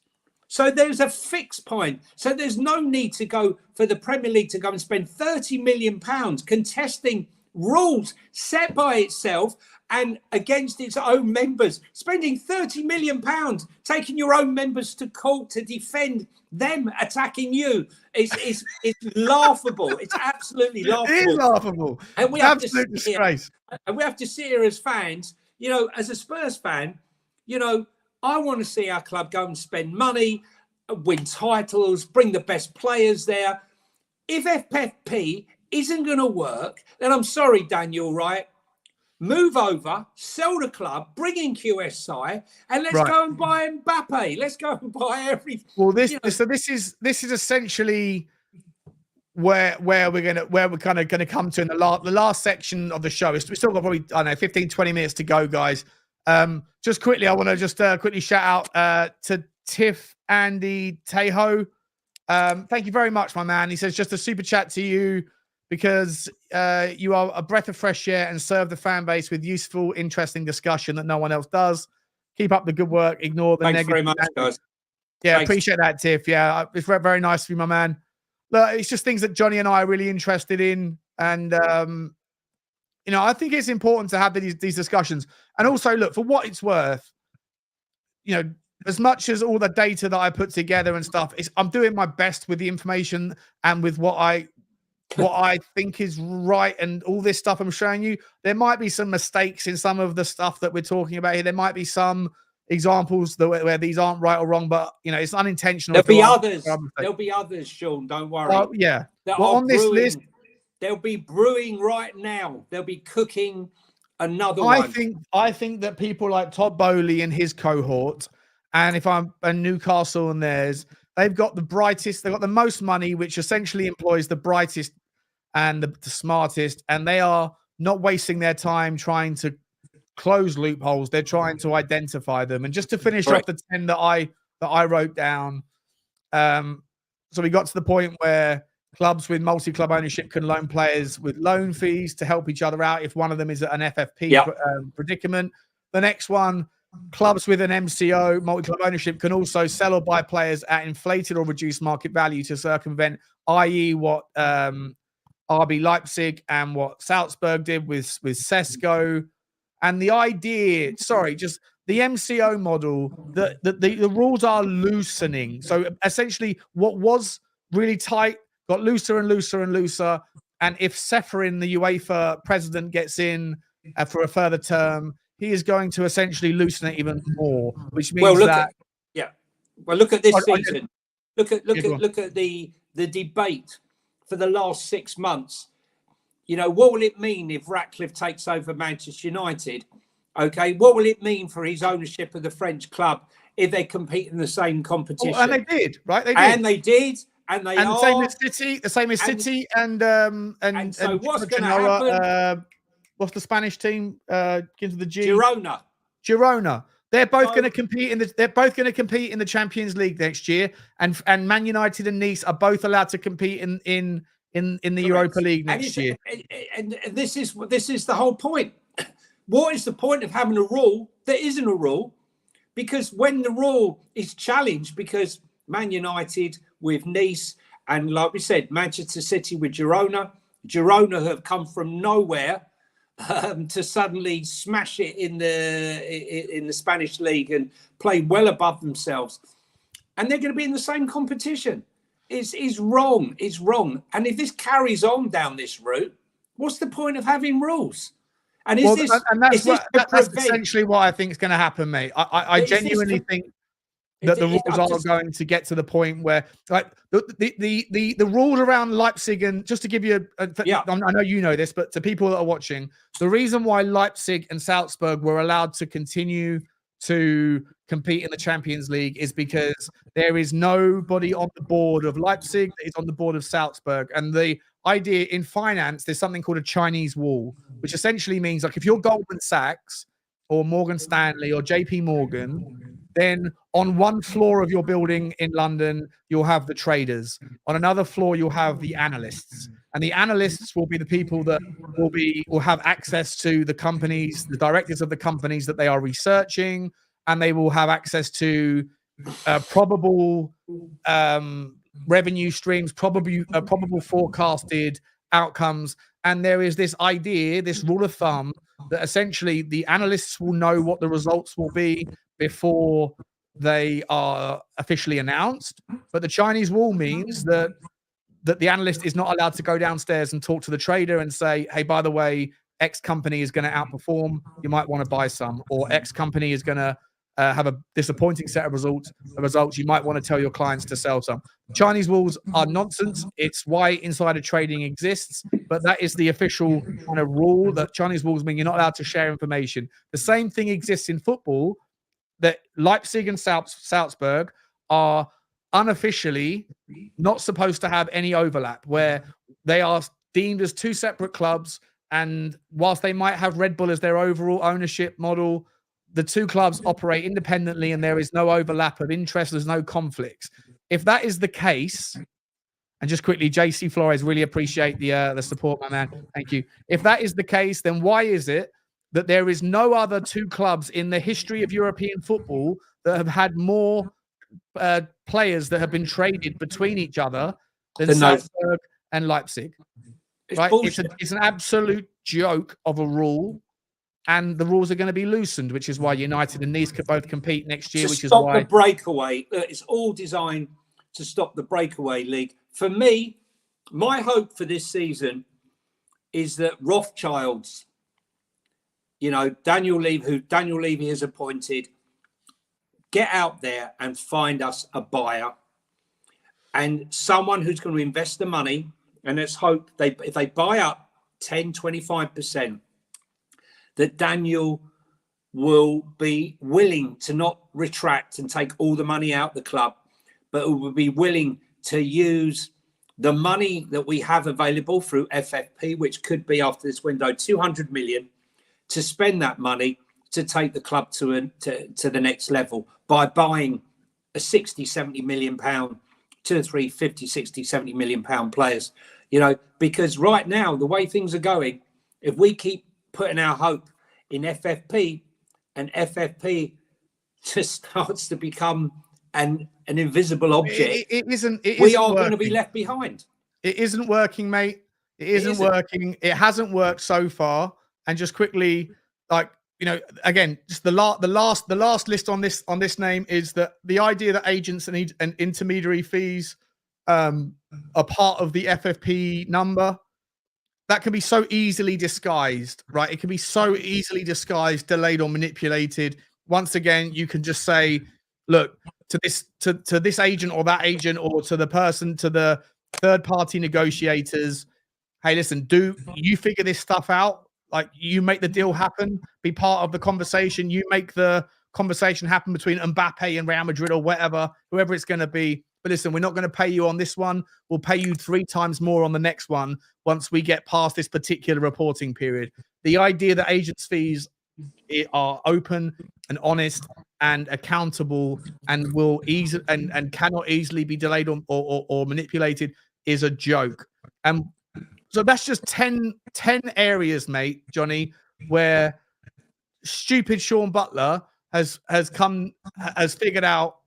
So there's a fixed point. So there's no need to go for the Premier League to go and spend £30 million contesting rules set by itself and against its own members, spending £30 million, taking your own members to court to defend them attacking you. It's laughable. It's absolutely laughable. It is laughable. And we Absolute disgrace. And we have to sit here as fans, as a Spurs fan, I want to see our club go and spend money, win titles, bring the best players there. If FFP isn't going to work, then I'm sorry, Daniel, right? Move over, sell the club, bring in QSI, and let's go and buy Mbappe. Let's go and buy everything. Well, this is essentially where we're kind of gonna come to in the last section of the show. We've still got probably 15-20 minutes to go, guys. Just quickly, I want to just quickly shout out to Tiff Andy Tejo. Thank you very much, my man. He says just a super chat to you because you are a breath of fresh air and serve the fan base with useful, interesting discussion that no one else does. Keep up the good work. Ignore the negative. Thanks very much, guys. Yeah, thanks. Appreciate that, Tiff. Yeah, it's very, very nice of you, my man. Look, it's just things that Johnny and I are really interested in, and I think it's important to have these discussions. And also, look, for what it's worth, as much as all the data that I put together and stuff, I'm doing my best with the information and with what I think is right and all this stuff I'm showing you. There might be some mistakes in some of the stuff that we're talking about here. There might be some examples where these aren't right or wrong, but it's unintentional. There'll be others. There'll be others, Sean. Don't worry. Well, yeah. That well, are on this brewing. list, they'll be brewing right now. They'll be cooking another I one. I think that people like Todd Bowley and his cohort, and if I'm and Newcastle and theirs, they've got the brightest. They've got the most money, which essentially employs the brightest and the smartest, and they are not wasting their time trying to close loopholes. They're trying to identify them. And just to finish off the 10 that I wrote down, so we got to the point where clubs with multi-club ownership can loan players with loan fees to help each other out if one of them is an FFP predicament. The next one, clubs with an MCO, multi-club ownership, can also sell or buy players at inflated or reduced market value to circumvent, i.e. what RB Leipzig and what Salzburg did with Sesko. And the idea, just the MCO model, the rules are loosening. So essentially what was really tight got looser and looser and looser. And if Seferin, the UEFA president, gets in for a further term, he is going to essentially loosen it even more, which means look at this season. Look at the debate for the last 6 months. What will it mean if Ratcliffe takes over Manchester United? Okay, what will it mean for his ownership of the French club if they compete in the same competition? And they did, right? They did. And they are. The same as City, and so what's going to happen? What's the Spanish team? Into the G. Girona. They're both going to compete in the Champions League next year, and Man United and Nice are both allowed to compete in the Europa League next year. And this is the whole point. What is the point of having a rule that isn't a rule? Because when the rule is challenged, because Man United with Nice, and like we said, Manchester City with Girona have come from nowhere to suddenly smash it in the Spanish league and play well above themselves, and they're going to be in the same competition. Is wrong. It's wrong. And if this carries on down this route, what's the point of having rules? And that's essentially what I think is going to happen, mate. I genuinely think that the rules are going to get to the point where, like, the rules around Leipzig, and just to give you I know you know this, but to people that are watching, the reason why Leipzig and Salzburg were allowed to continue to compete in the Champions League is because there is nobody on the board of Leipzig that is on the board of Salzburg. And the idea in finance, there's something called a Chinese wall, which essentially means, like, if you're Goldman Sachs or Morgan Stanley or JP Morgan, then on one floor of your building in London, you'll have the traders. On another floor, you'll have the analysts. And the analysts will be the people that will have access to the companies, the directors of the companies that they are researching, and they will have access to probable revenue streams, probable forecasted outcomes. And there is this idea, this rule of thumb, that essentially the analysts will know what the results will be before they are officially announced. But the Chinese wall means that the analyst is not allowed to go downstairs and talk to the trader and say, hey, by the way, X company is going to outperform. You might want to buy some. Or X company is going to have a disappointing set of results. You might want to tell your clients to sell some. Chinese walls are nonsense. It's why insider trading exists. But that is the official kind of rule, that Chinese walls mean you're not allowed to share information. The same thing exists in football, that Leipzig and Salzburg are unofficially not supposed to have any overlap, where they are deemed as two separate clubs. And whilst they might have Red Bull as their overall ownership model, the two clubs operate independently and there is no overlap of interest. There's no conflicts. If that is the case, and just quickly, JC Flores, really appreciate the support, my man. Thank you. If that is the case, then why is it that there is no other two clubs in the history of European football that have had more players that have been traded between each other than Salzburg and Leipzig? Right? It's an absolute joke of a rule, and the rules are going to be loosened, which is why United and Nice could both compete next year. Which is why the breakaway. It's all designed to stop the breakaway league. For me, my hope for this season is that Rothschilds, Daniel Levy has appointed, get out there and find us a buyer and someone who's going to invest the money. And let's hope if they buy up 10, 25%, that Daniel will be willing to not retract and take all the money out the club, but will be willing to use the money that we have available through FFP, which could be after this window 200 million, to spend that money to take the club to the next level by buying a 60, 70 million pound, 2 or 3, 50, 60, 70 million pound players. Because right now, the way things are going, if we keep putting our hope in FFP and FFP just starts to become an invisible object, we are going to be left behind. It isn't working, mate. It isn't working. It hasn't worked so far. And just quickly, again, just the last list on this name is that the idea that agents and intermediary fees are part of the FFP number, that can be so easily disguised, right? It can be so easily disguised, delayed, or manipulated. Once again, you can just say, look, to this agent or that agent, or to the person, to the third-party negotiators, hey, listen, do you figure this stuff out? Like, you make the deal happen, be part of the conversation. You make the conversation happen between Mbappe and Real Madrid or whoever it's going to be. But listen, we're not going to pay you on this one. We'll pay you 3 times more on the next one once we get past this particular reporting period. The idea that agents' fees are open and honest and accountable and will and cannot easily be delayed or manipulated is a joke. So that's just 10 areas, mate, Johnny, where stupid Sean Butler has figured out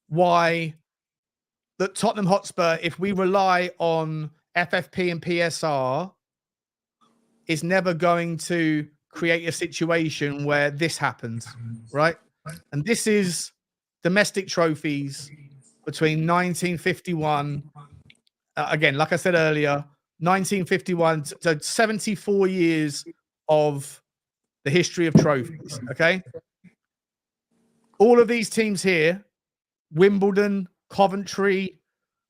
why that Tottenham Hotspur, if we rely on FFP and PSR, is never going to create a situation where this happens, right? And this is domestic trophies between 1951, again, like I said earlier, 1951, so 74 years of the history of trophies, okay? All of these teams here, Wimbledon, Coventry,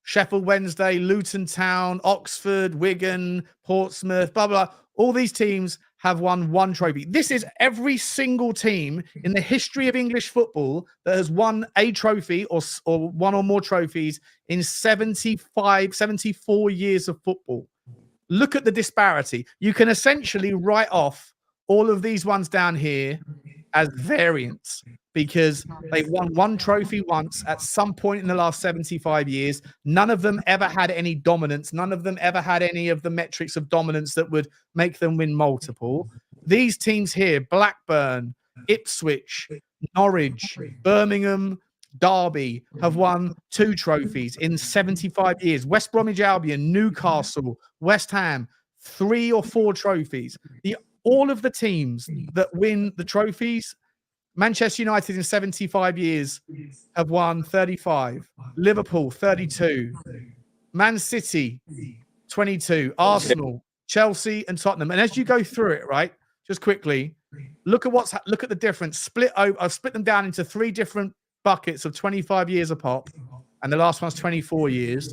Sheffield Wednesday, Luton Town, Oxford, Wigan, Portsmouth, blah, blah, all these teams have won 1 trophy. This is every single team in the history of English football that has won a trophy or 1 or more trophies in 74 years of football. Look at the disparity. You can essentially write off all of these ones down here as variants because they've won 1 trophy once at some point in the last 75 years. None of them ever had any dominance. None of them ever had any of the metrics of dominance that would make them win multiple. These teams here, Blackburn, Ipswich, Norwich, Birmingham, Derby, have won 2 trophies in 75 years. West Bromwich Albion, Newcastle, West Ham, 3 or 4 trophies. All of the teams that win the trophies, Manchester United in 75 years have won 35. Liverpool, 32. Man City, 22. Arsenal, Chelsea, and Tottenham. And as you go through it, right, just quickly, look at the difference. I've split them down into 3 different buckets of 25 years apart, and the last one's 24 years.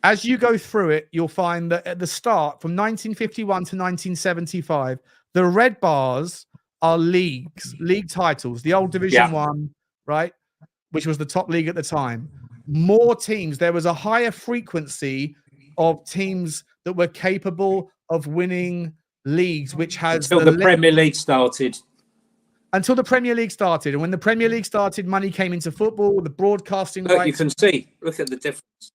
As you go through it, you'll find that at the start, from 1951 to 1975, the red bars are league titles, the old Division 1, right, which was the top league at the time. More teams, there was a higher frequency of teams that were capable of winning leagues, which has until the Premier League started. Until the Premier League started. And when the Premier League started, money came into football, the broadcasting rights. You can see, look at the difference.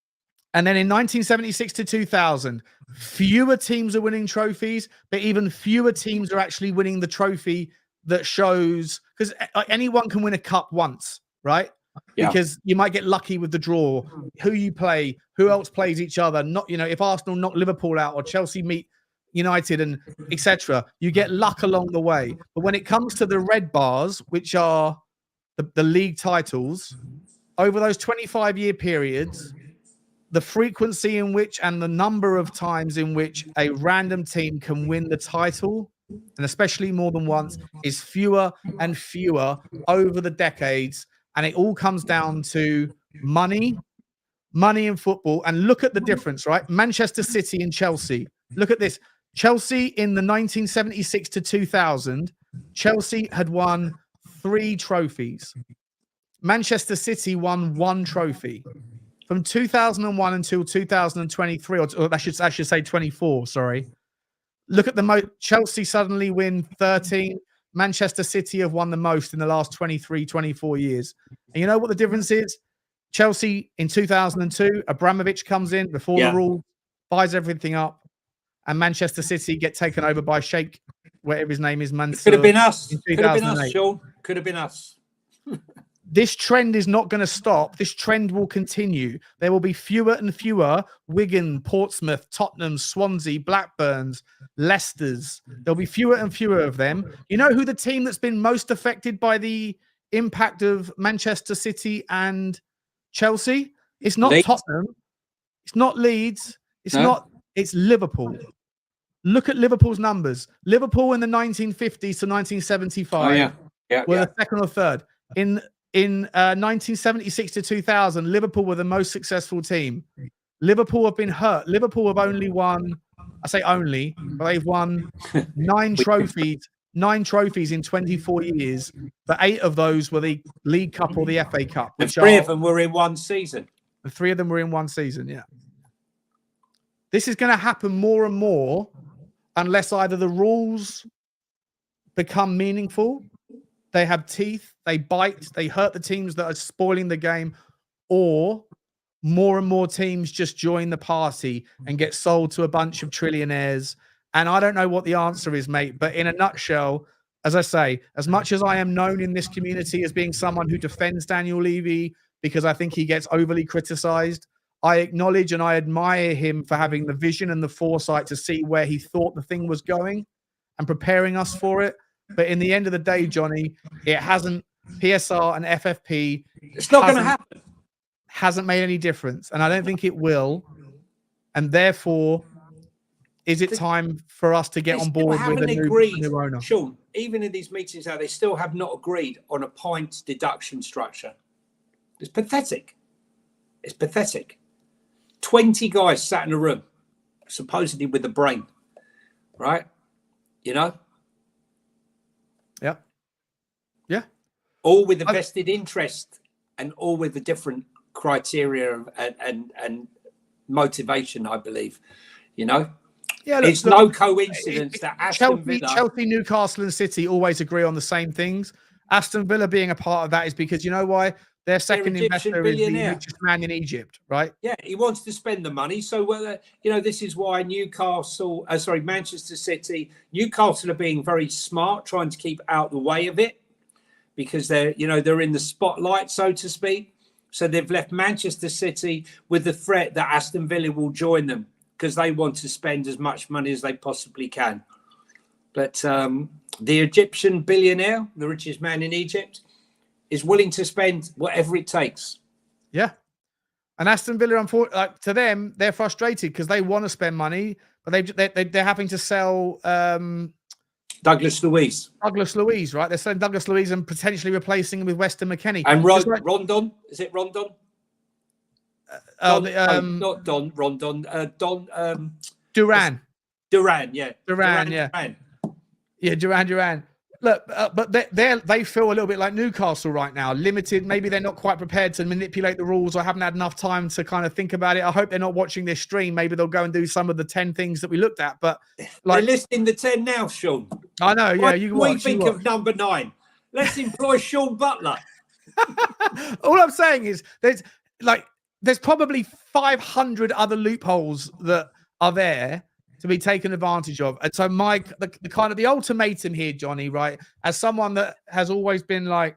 And then in 1976 to 2000, fewer teams are winning trophies, but even fewer teams are actually winning the trophy that shows, because anyone can win a cup once, right? Yeah. Because you might get lucky with the draw, who you play, who else plays each other. Not, if Arsenal knock Liverpool out or Chelsea meet United and etc., you get luck along the way. But when it comes to the red bars, which are the league titles, over those 25-year periods, the frequency in which and the number of times in which a random team can win the title and especially more than once, is fewer and fewer over the decades. And it all comes down to money in football. And look at the difference, right? Manchester City and Chelsea. Look at this. Chelsea in the 1976 to 2000, Chelsea had won 3 trophies. Manchester City won 1 trophy. From 2001 until 2023, or I should say 24, sorry. Look at Chelsea suddenly win 13. Manchester City have won the most in the last 23, 24 years. And you know what the difference is? Chelsea in 2002, Abramovich comes in before the rule, buys everything up, and Manchester City get taken over by Sheikh, whatever his name is, Mansour. Could have been us. Could have been us, Sean. Could have been us. This trend is not going to stop. This trend will continue. There will be fewer and fewer Wigan, Portsmouth, Tottenham, Swansea, Blackburns, Leicesters. There'll be fewer and fewer of them. You know who the team that's been most affected by the impact of Manchester City and Chelsea? It's not Leeds. Tottenham. It's not Leeds. It's Liverpool. Look at Liverpool's numbers. Liverpool in the 1950s to 1975 were the second or third. In 1976 to 2000, Liverpool were the most successful team. Liverpool have been hurt. Liverpool have only won, I say only, but they've won 9 trophies in 24 years. But 8 of those were the League Cup or the FA Cup. And 3 of them were in one season. The 3 of them were in one season, yeah. This is going to happen more and more unless either the rules become meaningful, they have teeth, they bite, they hurt the teams that are spoiling the game, or more and more teams just join the party and get sold to a bunch of trillionaires. And I don't know what the answer is, mate, but in a nutshell, as I say, as much as I am known in this community as being someone who defends Daniel Levy because I think he gets overly criticized, I acknowledge and I admire him for having the vision and the foresight to see where he thought the thing was going and preparing us for it. But in the end of the day, Johnny, it hasn't, PSR and FFP. It's not going to happen. Hasn't made any difference. And I don't think it will. And therefore, is it time for us to get on board with a new owner? Sean, even in these meetings now, they still have not agreed on a points deduction structure. It's pathetic. It's pathetic. 20 guys sat in a room, supposedly with the brain, right? You know? Yeah. Yeah. All with a vested interest and all with a different criteria and motivation, I believe. You know? Yeah, look, it's no coincidence that Aston Villa... Chelsea, Newcastle and City always agree on the same things. Aston Villa being a part of that is because, you know why? Their second investor is the richest man in Egypt, right? Yeah, he wants to spend the money. So, this is why Manchester City, Newcastle are being very smart, trying to keep out the way of it because they're in the spotlight, so to speak. So they've left Manchester City with the threat that Aston Villa will join them because they want to spend as much money as they possibly can. But the Egyptian billionaire, the richest man in Egypt, is willing to spend whatever it takes. Yeah. And Aston Villa, to them, they're frustrated because they want to spend money, but they're having to sell Douglas Luiz. Douglas Luiz, right? They're selling Douglas Luiz and potentially replacing him with Weston McKennie. And Rondon. Is it Rondon? Not Don. Rondon. Duran. Duran, yeah. Duran. Yeah, Duran. Look, but they feel a little bit like Newcastle right now, limited. Maybe they're not quite prepared to manipulate the rules or haven't had enough time to kind of think about it. I hope they're not watching this stream. Maybe they'll go and do some of the 10 things that we looked at. But they're listing the 10 now, Sean. I know, yeah. We think of number 9. Let's employ Sean Butler. All I'm saying is there's probably 500 other loopholes that are there to be taken advantage of. And so the ultimatum here, Johnny, right, as someone that has always been like,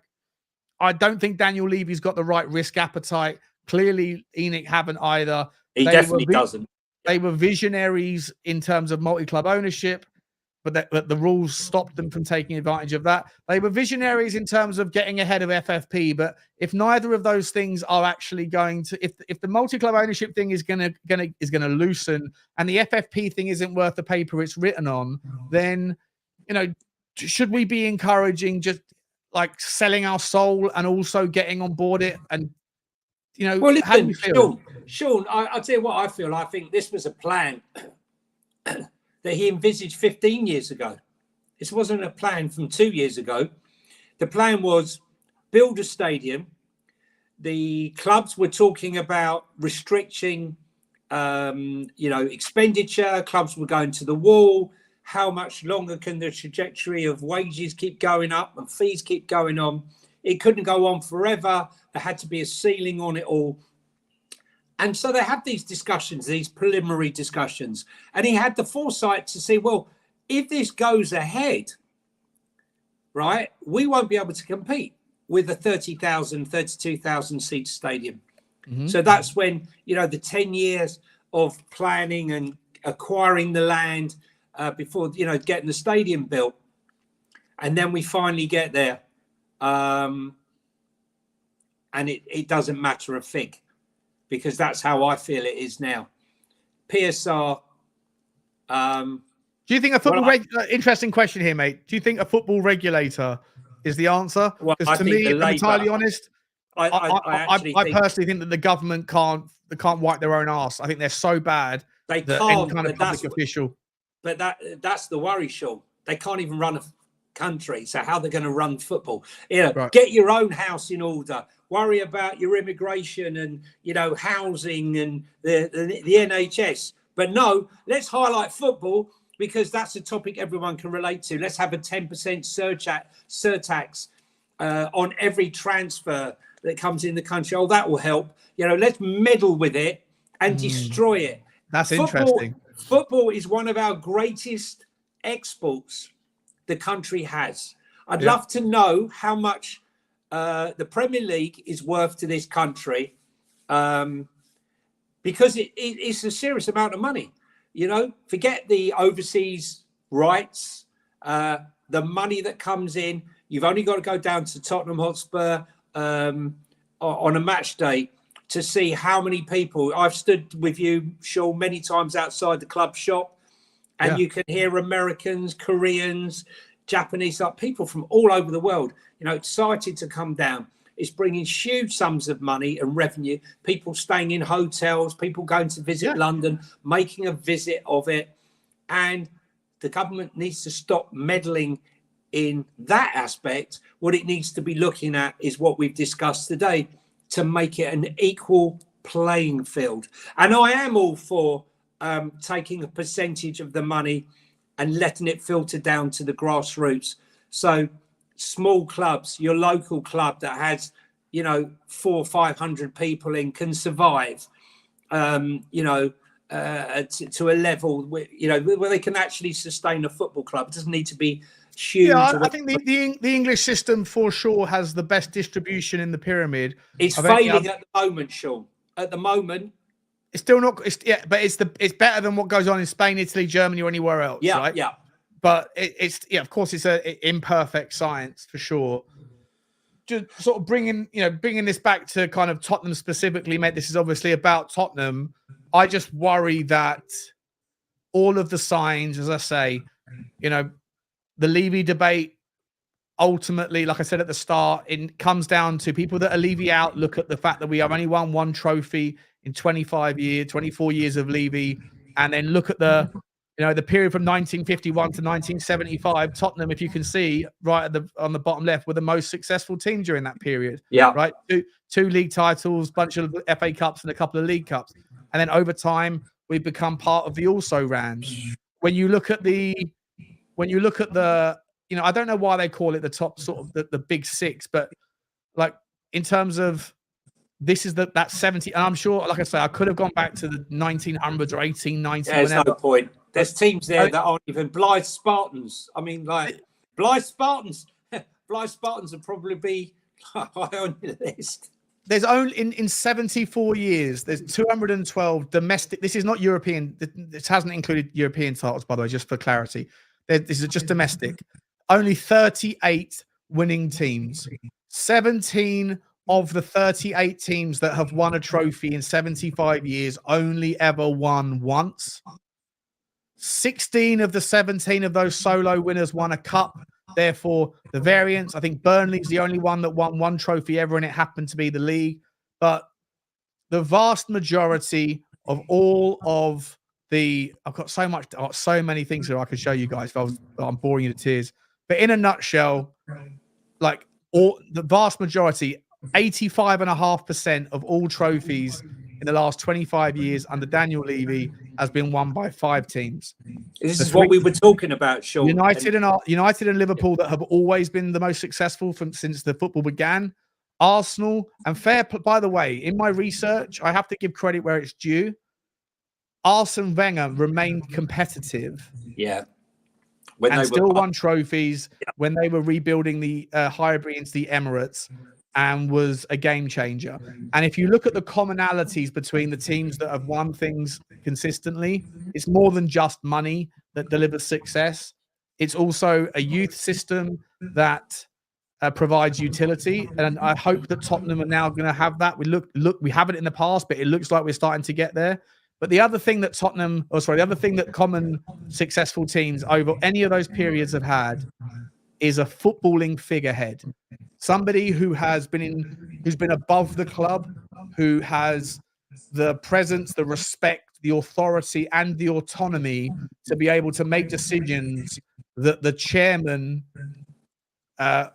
I don't think Daniel Levy's got the right risk appetite. Clearly, ENIC haven't either. He definitely doesn't. They were visionaries in terms of multi-club ownership, but the rules stopped them from taking advantage of that. They were visionaries in terms of getting ahead of FFP, but if neither of those things are actually going to, if the multi-club ownership thing is gonna loosen and the FFP thing isn't worth the paper it's written on, then should we be encouraging just like selling our soul and also getting on board it? And well, listen, how do you feel? Sean, I'll tell you what I feel. I think this was a plan that he envisaged 15 years ago. This wasn't a plan from 2 years ago. The plan was build a stadium. The clubs were talking about restricting, expenditure. Clubs were going to the wall. How much longer can the trajectory of wages keep going up and fees keep going on? It couldn't go on forever. There had to be a ceiling on it all. And so they had these discussions, these preliminary discussions. And he had the foresight to say, well, if this goes ahead, right, we won't be able to compete with a 30,000, 32,000 seat stadium. Mm-hmm. So that's when, the 10 years of planning and acquiring the land before, getting the stadium built. And then we finally get there. And it doesn't matter a fig, because that's how I feel it is now. Piere Sarr. Do you think a football interesting question here, mate? Do you think a football regulator is the answer? Because to me, if I'm entirely honest, I personally think that the government can't wipe their own arse. I think they're so bad. They can't. Kind of public official. But that's the worry, Sean. They can't even run a country. So how are they going to run football? Right. Get your own house in order. Worry about your immigration and housing and the NHS. But no, let's highlight football, because that's a topic everyone can relate to. Let's have a 10% surtax on every transfer that comes in the country. Oh, that will help. Let's meddle with it and destroy it. That's interesting. Football is one of our greatest exports the country has. I'd love to know how much the Premier League is worth to this country, because it's a serious amount of money. Forget the overseas rights, the money that comes in. You've only got to go down to Tottenham Hotspur on a match day to see how many people. I've stood with you, Sean, many times outside the club shop, and you can hear Americans, Koreans, Japanese, like people from all over the world, excited to come down. It's bringing huge sums of money and revenue. People staying in hotels, people going to visit London, making a visit of it. And the government needs to stop meddling in that aspect. What it needs to be looking at is what we've discussed today, to make it an equal playing field. And I am all for taking a percentage of the money and letting it filter down to the grassroots. So small clubs, your local club that has, 400 or 500 people in, can survive, to a level where, where they can actually sustain a football club. It doesn't need to be huge. Yeah, I think the English system for sure has the best distribution in the pyramid. It's failing at the moment, Sean. At the moment, it's still not. But it's better than what goes on in Spain, Italy, Germany, or anywhere else. Yeah, right? Yeah. But of course, it's an imperfect science for sure. Just sort of bringing this back to kind of Tottenham specifically, mate. This is obviously about Tottenham. I just worry that all of the signs, as I say, the Levy debate, ultimately, like I said at the start, it comes down to people that are Levy out look at the fact that we have only won one trophy in 24 years of Levy, and then look at the period from 1951 to 1975. Tottenham, if you can see right on the bottom left, were the most successful team during that period. Yeah. Right. Two league titles, bunch of FA Cups and a couple of league cups. And then over time, we've become part of the also-rans. When you look at the, I don't know why they call it the top sort of the big six, but like in terms of this is that 70, and I'm sure, like I say, I could have gone back to the 1900s or 1890s. There's no point. There's teams there that aren't even Blythe Spartans. I mean, like Blythe Spartans. Blythe Spartans would probably be high on your list. There's only in 74 years, there's 212 domestic. This is not European. This hasn't included European titles, by the way, just for clarity. This is just domestic. Only 38 winning teams. 17 of the 38 teams that have won a trophy in 75 years only ever won once. 16 of the 17 of those solo winners won a cup. Therefore, the variance, I think Burnley's the only one that won one trophy ever, and it happened to be the league. But the vast majority of all of I've got so many things here I could show you guys. I'm boring you to tears. But in a nutshell, like the vast majority, 85.5% of all trophies in the last 25 years under Daniel Levy has been won by 5 teams. This is what we were talking about, Sean. United and Liverpool that have always been the most successful since the football began. Arsenal and by the way, in my research, I have to give credit where it's due. Arsene Wenger remained competitive. Yeah. And still won trophies when they were rebuilding the Highbury into the Emirates, and was a game changer. And if you look at the commonalities between the teams that have won things consistently, it's more than just money that delivers success. It's also a youth system that provides utility. And I hope that Tottenham are now going to have that. We have it in the past, but it looks like we're starting to get there. But the other thing that common successful teams over any of those periods have had is a footballing figurehead. Somebody who's been above the club, who has the presence, the respect, the authority, and the autonomy to be able to make decisions that the chairman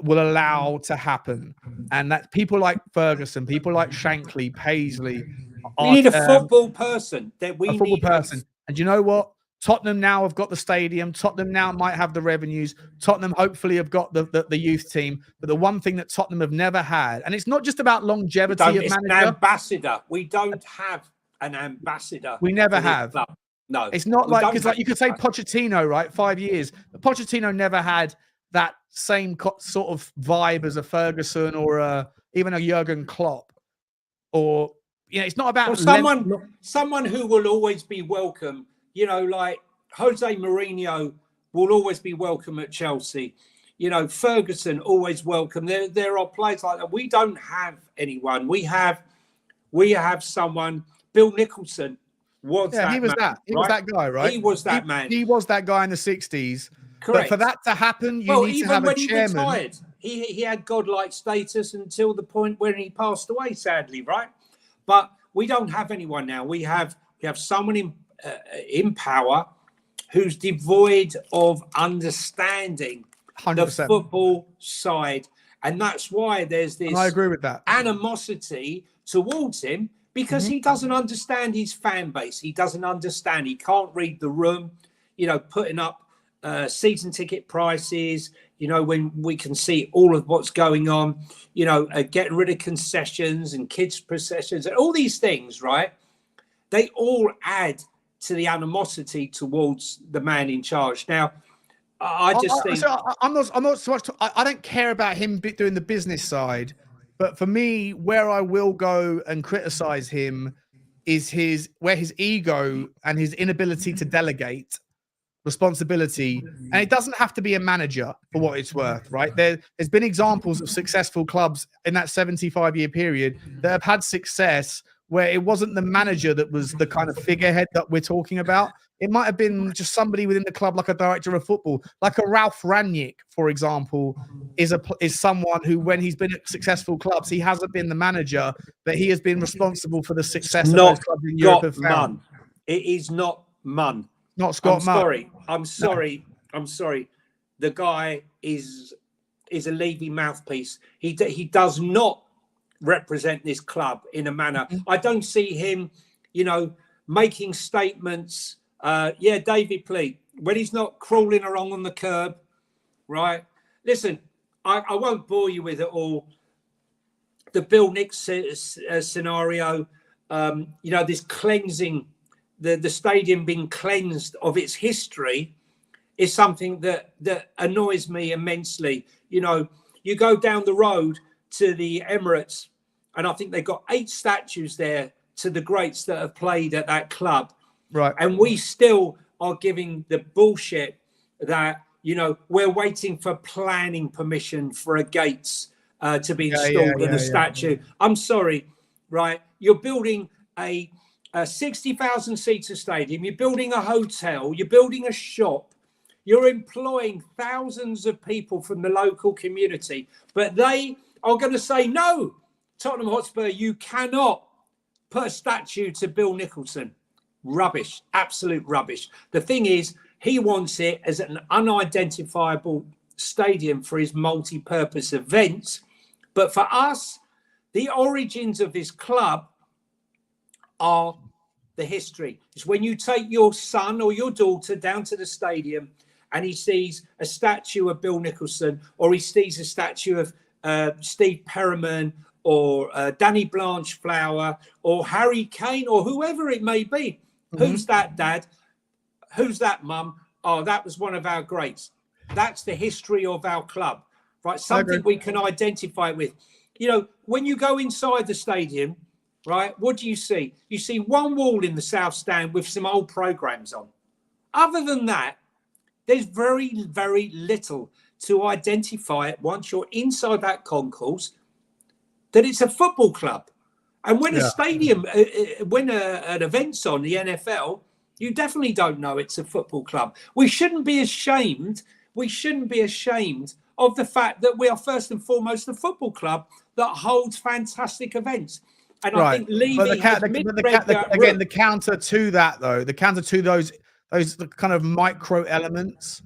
will allow to happen. And that people like Ferguson, people like Shankly, Paisley. We need a football person. And you know what? Tottenham now have got the stadium. Tottenham now might have the revenues. Tottenham hopefully have got the youth team. But the one thing that Tottenham have never had, and it's not just about longevity of manager. An ambassador. We don't have an ambassador. We never have. No. It's not like, because like you could say Pochettino, right? 5 years. But Pochettino never had that same sort of vibe as a Ferguson or even a Jurgen Klopp. Or, it's not about someone who will always be welcome. Like Jose Mourinho will always be welcome at Chelsea. Ferguson always welcome. There are players like that. We don't have anyone. We have someone. Bill Nicholson was that. He was that guy, right? He was that man. He was that guy in the 60s. Correct. But for that to happen, you need to have a chairman. Even when he retired, he had godlike status until the point when he passed away, sadly, right? But we don't have anyone now. We have someone in power who's devoid of understanding 100%. The football side, and that's why there's this. I agree with that. Animosity towards him because he doesn't understand his fan base. He doesn't understand. He can't read the room. Putting up season ticket prices. When we can see all of what's going on. Getting rid of concessions and kids' concessions and all these things, right? They all add to the animosity towards the man in charge. Now, I don't care about him doing the business side, but for me, where I will go and criticize him is where his ego and his inability to delegate responsibility. And it doesn't have to be a manager for what it's worth, right? There's been examples of successful clubs in that 75-year period that have had success where it wasn't the manager that was the kind of figurehead that we're talking about. It might have been just somebody within the club, like a director of football, like a Ralph Rangnick, for example, is someone who, when he's been at successful clubs, he hasn't been the manager, but he has been responsible for the success of those clubs in Europe. It is not Munn. Not Scott Munn. I'm sorry. The guy is a Levy mouthpiece. He does not represent this club in a manner. I don't see him, making statements. David Pleat, when he's not crawling along on the curb, right? Listen, I won't bore you with it all. The Bill Nix scenario, this cleansing, the stadium being cleansed of its history is something that annoys me immensely. You go down the road to the Emirates, and I think they've got 8 statues there to the greats that have played at that club. Right. And we still are giving the bullshit that, we're waiting for planning permission for a gates to be installed in a statue. I'm sorry, right? You're building a a 60,000 seater stadium. You're building a hotel. You're building a shop. You're employing thousands of people from the local community. But they are going to say, no, Tottenham Hotspur, you cannot put a statue to Bill Nicholson. Rubbish. Absolute rubbish. The thing is, he wants it as an unidentifiable stadium for his multi-purpose events. But for us, the origins of this club are the history. It's when you take your son or your daughter down to the stadium and he sees a statue of Bill Nicholson, or he sees a statue of Steve Perryman, or Danny Blanchflower, or Harry Kane, or whoever it may be. Mm-hmm. Who's that, Dad? Who's that, Mum? Oh, that was one of our greats. That's the history of our club, right? Something we can identify with. You know, when you go inside the stadium, right, what do you see? You see one wall in the south stand with some old programs on. Other than that, there's very, very little to identify it once you're inside that concourse that it's a football club. And when a stadium, when an event's on the NFL, you definitely don't know it's a football club. We shouldn't be ashamed. We shouldn't be ashamed of the fact that we are first and foremost a football club that holds fantastic events. And I think leaving the counter to that, though, the counter to those kind of micro elements.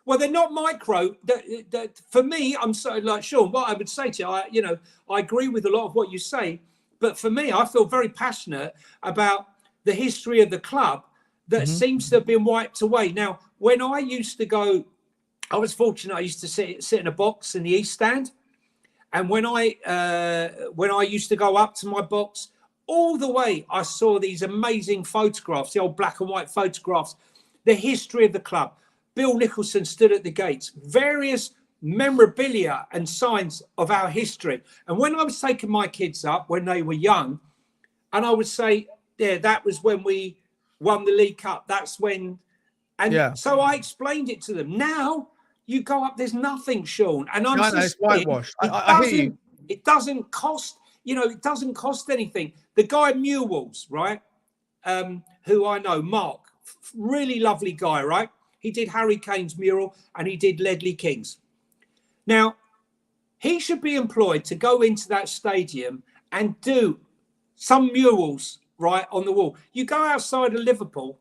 Well, they're not micro. For me, I'm so like Sean. What I would say to you, I agree with a lot of what you say, but for me, I feel very passionate about the history of the club that seems to have been wiped away. Now, when I used to go, I was fortunate. I used to sit in a box in the East Stand, and when I used to go up to my box, all the way I saw these amazing photographs, the old black and white photographs, the history of the club. Bill Nicholson stood at the gates, various memorabilia and signs of our history. And when I was taking my kids up when they were young, and I would say, yeah, that was when we won the League Cup. That's when, so I explained it to them. Now you go up, there's nothing, Sean. And it's whitewashed. It doesn't cost, it doesn't cost anything. The guy Newell's, right? Who I know, Mark, really lovely guy, right? He did Harry Kane's mural and he did Ledley King's. Now, he should be employed to go into that stadium and do some murals, right, on the wall. You go outside of Liverpool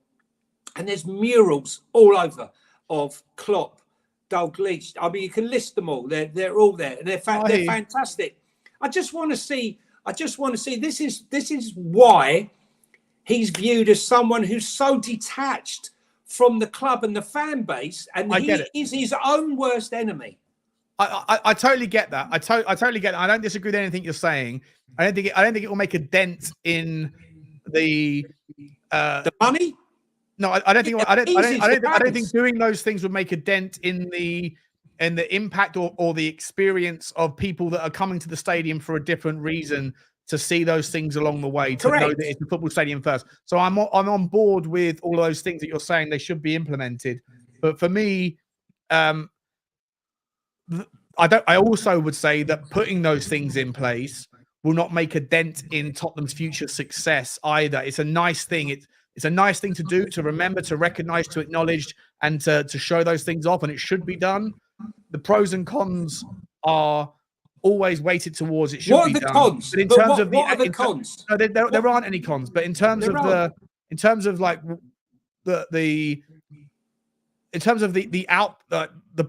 and there's murals all over of Klopp, Dalglish. I mean, you can list them all. They're all there, and they're fantastic. I just want to see. This is why he's viewed as someone who's so detached from the club and the fan base, and he is his own worst enemy. I totally get that. I totally get it. I don't disagree with anything you're saying. I don't think it will make a dent in the money. No, I don't think doing those things would make a dent in the impact or the experience of people that are coming to the stadium for a different reason to see those things along the way, to know that it's a football stadium first. So I'm on board with all those things that you're saying they should be implemented. But for me, I also would say that putting those things in place will not make a dent in Tottenham's future success either. It's a nice thing. It's a nice thing to do, to remember, to recognize, to acknowledge, and to show those things off, and it should be done. The pros and cons are always weighted towards it should be done. Cons? But in but terms what are the cons? No, there aren't any cons. But in terms of the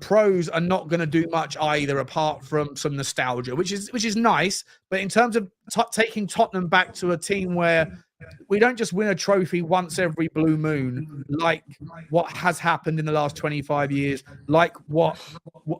pros are not going to do much either, apart from some nostalgia, which is nice. But in terms of taking Tottenham back to a team where we don't just win a trophy once every blue moon, like what has happened in the last 25 years, like what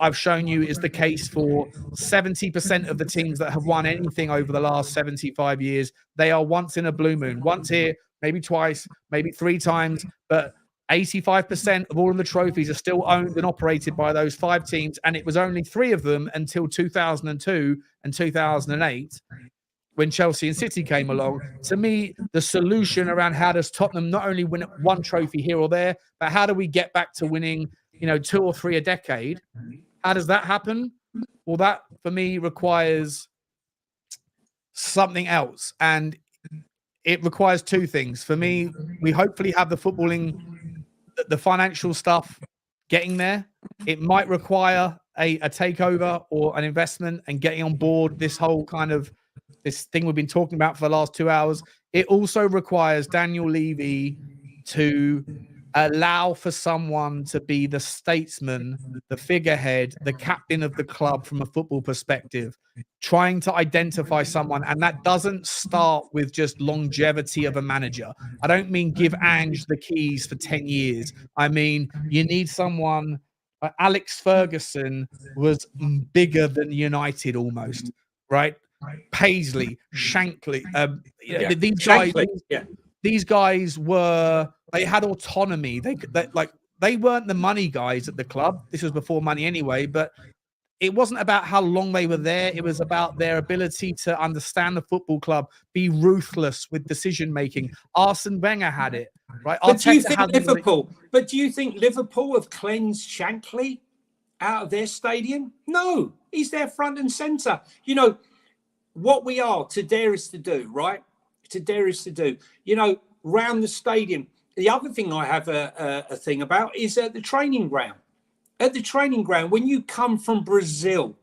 I've shown you is the case for 70% of the teams that have won anything over the last 75 years. They are once in a blue moon, once here, maybe twice, maybe 3 times, but 85% of all of the trophies are still owned and operated by those 5 teams, and it was only 3 of them until 2002 and 2008. When Chelsea and City came along. To me, the solution around how does Tottenham not only win 1 trophy here or there, but how do we get back to winning, 2 or 3 a decade? How does that happen? Well, that for me requires something else. And it requires two things. For me, we hopefully have the footballing, the financial stuff getting there. It might require a takeover or an investment and getting on board this whole kind of this thing we've been talking about for the last 2 hours. It also requires Daniel Levy to allow for someone to be the statesman, the figurehead, the captain of the club from a football perspective, trying to identify someone. And that doesn't start with just longevity of a manager. I don't mean give Ange the keys for 10 years. I mean, you need someone. Alex Ferguson was bigger than United almost, right? Paisley, Shankly, these guys they had autonomy. They weren't the money guys at the club. This was before money anyway, but it wasn't about how long they were there. It was about their ability to understand the football club, be ruthless with decision making. Arsene Wenger had it, right? But do you think Liverpool have cleansed Shankly out of their stadium? No, he's there front and centre. You know what we are to dare is to do, right? To dare is to do. You know, round the stadium. The other thing I have a thing about is at the training ground. At the training ground, when you come from Brazil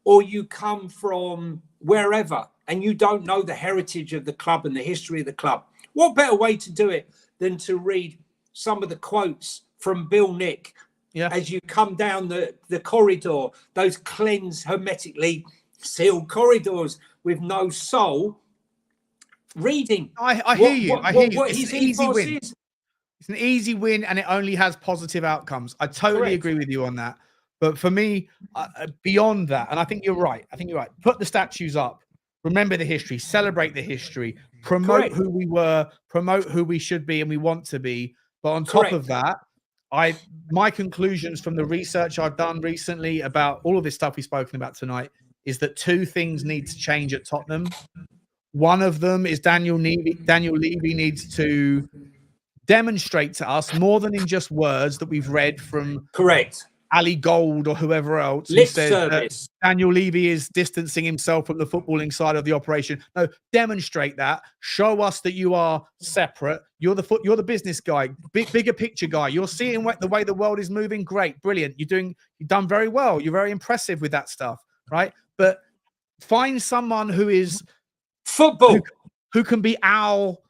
or you come from wherever and you don't know the heritage of the club and the history of the club, what better way to do it than to read some of the quotes from Bill Nick as you come down the corridor, those cleansed, hermetically sealed corridors with no soul, reading. I hear you. What his ethos is. It's an easy win, and it only has positive outcomes. I totally agree with you on that. But for me, beyond that, and I think you're right. Put the statues up. Remember the history. Celebrate the history. Promote who we were. Promote who we should be and we want to be. But on top of that, my conclusions from the research I've done recently about all of this stuff we've spoken about tonight is that two things need to change at Tottenham. One of them is Daniel Levy needs to demonstrate to us more than in just words that we've read from Ali Gold or whoever else who says that Daniel Levy is distancing himself from the footballing side of the operation. No, demonstrate that. Show us that you are separate. You're the business guy, bigger picture guy. You're seeing the way the world is moving. Great, brilliant. You've done very well. You're very impressive with that stuff, right? But find someone who is football, who can be Al.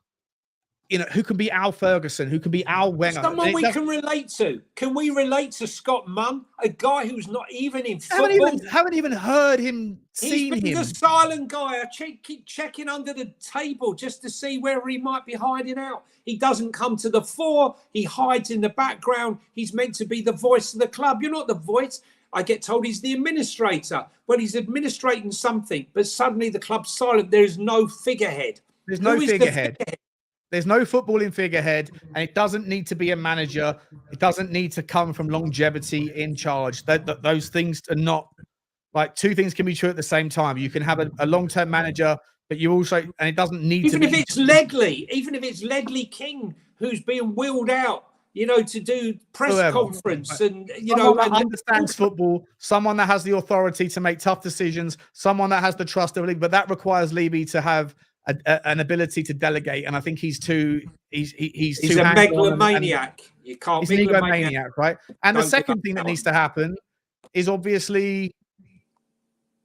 Who can be Al Ferguson, who can be Al Wenger. Someone we can relate to. Can we relate to Scott Munn, a guy who's not even in football? Haven't even heard him, seen him. He's the silent guy. I keep checking under the table just to see where he might be hiding out. He doesn't come to the fore. He hides in the background. He's meant to be the voice of the club. You're not the voice. I get told he's the administrator. Well, he's administrating something, but suddenly the club's silent. There is no figurehead. There's no figurehead. There's no footballing figurehead, and it doesn't need to be a manager. It doesn't need to come from longevity in charge. Those things are not like two things can be true at the same time. You can have a long-term manager, but you also, and it doesn't need even to if it's Ledley King who's being wheeled out, to do press conference and understands football, someone that has the authority to make tough decisions, someone that has the trust of the league, but that requires Levy to have an ability to delegate, and I think he's a megalomaniac. You can't be an egomaniac, right? And the second thing that needs to happen is obviously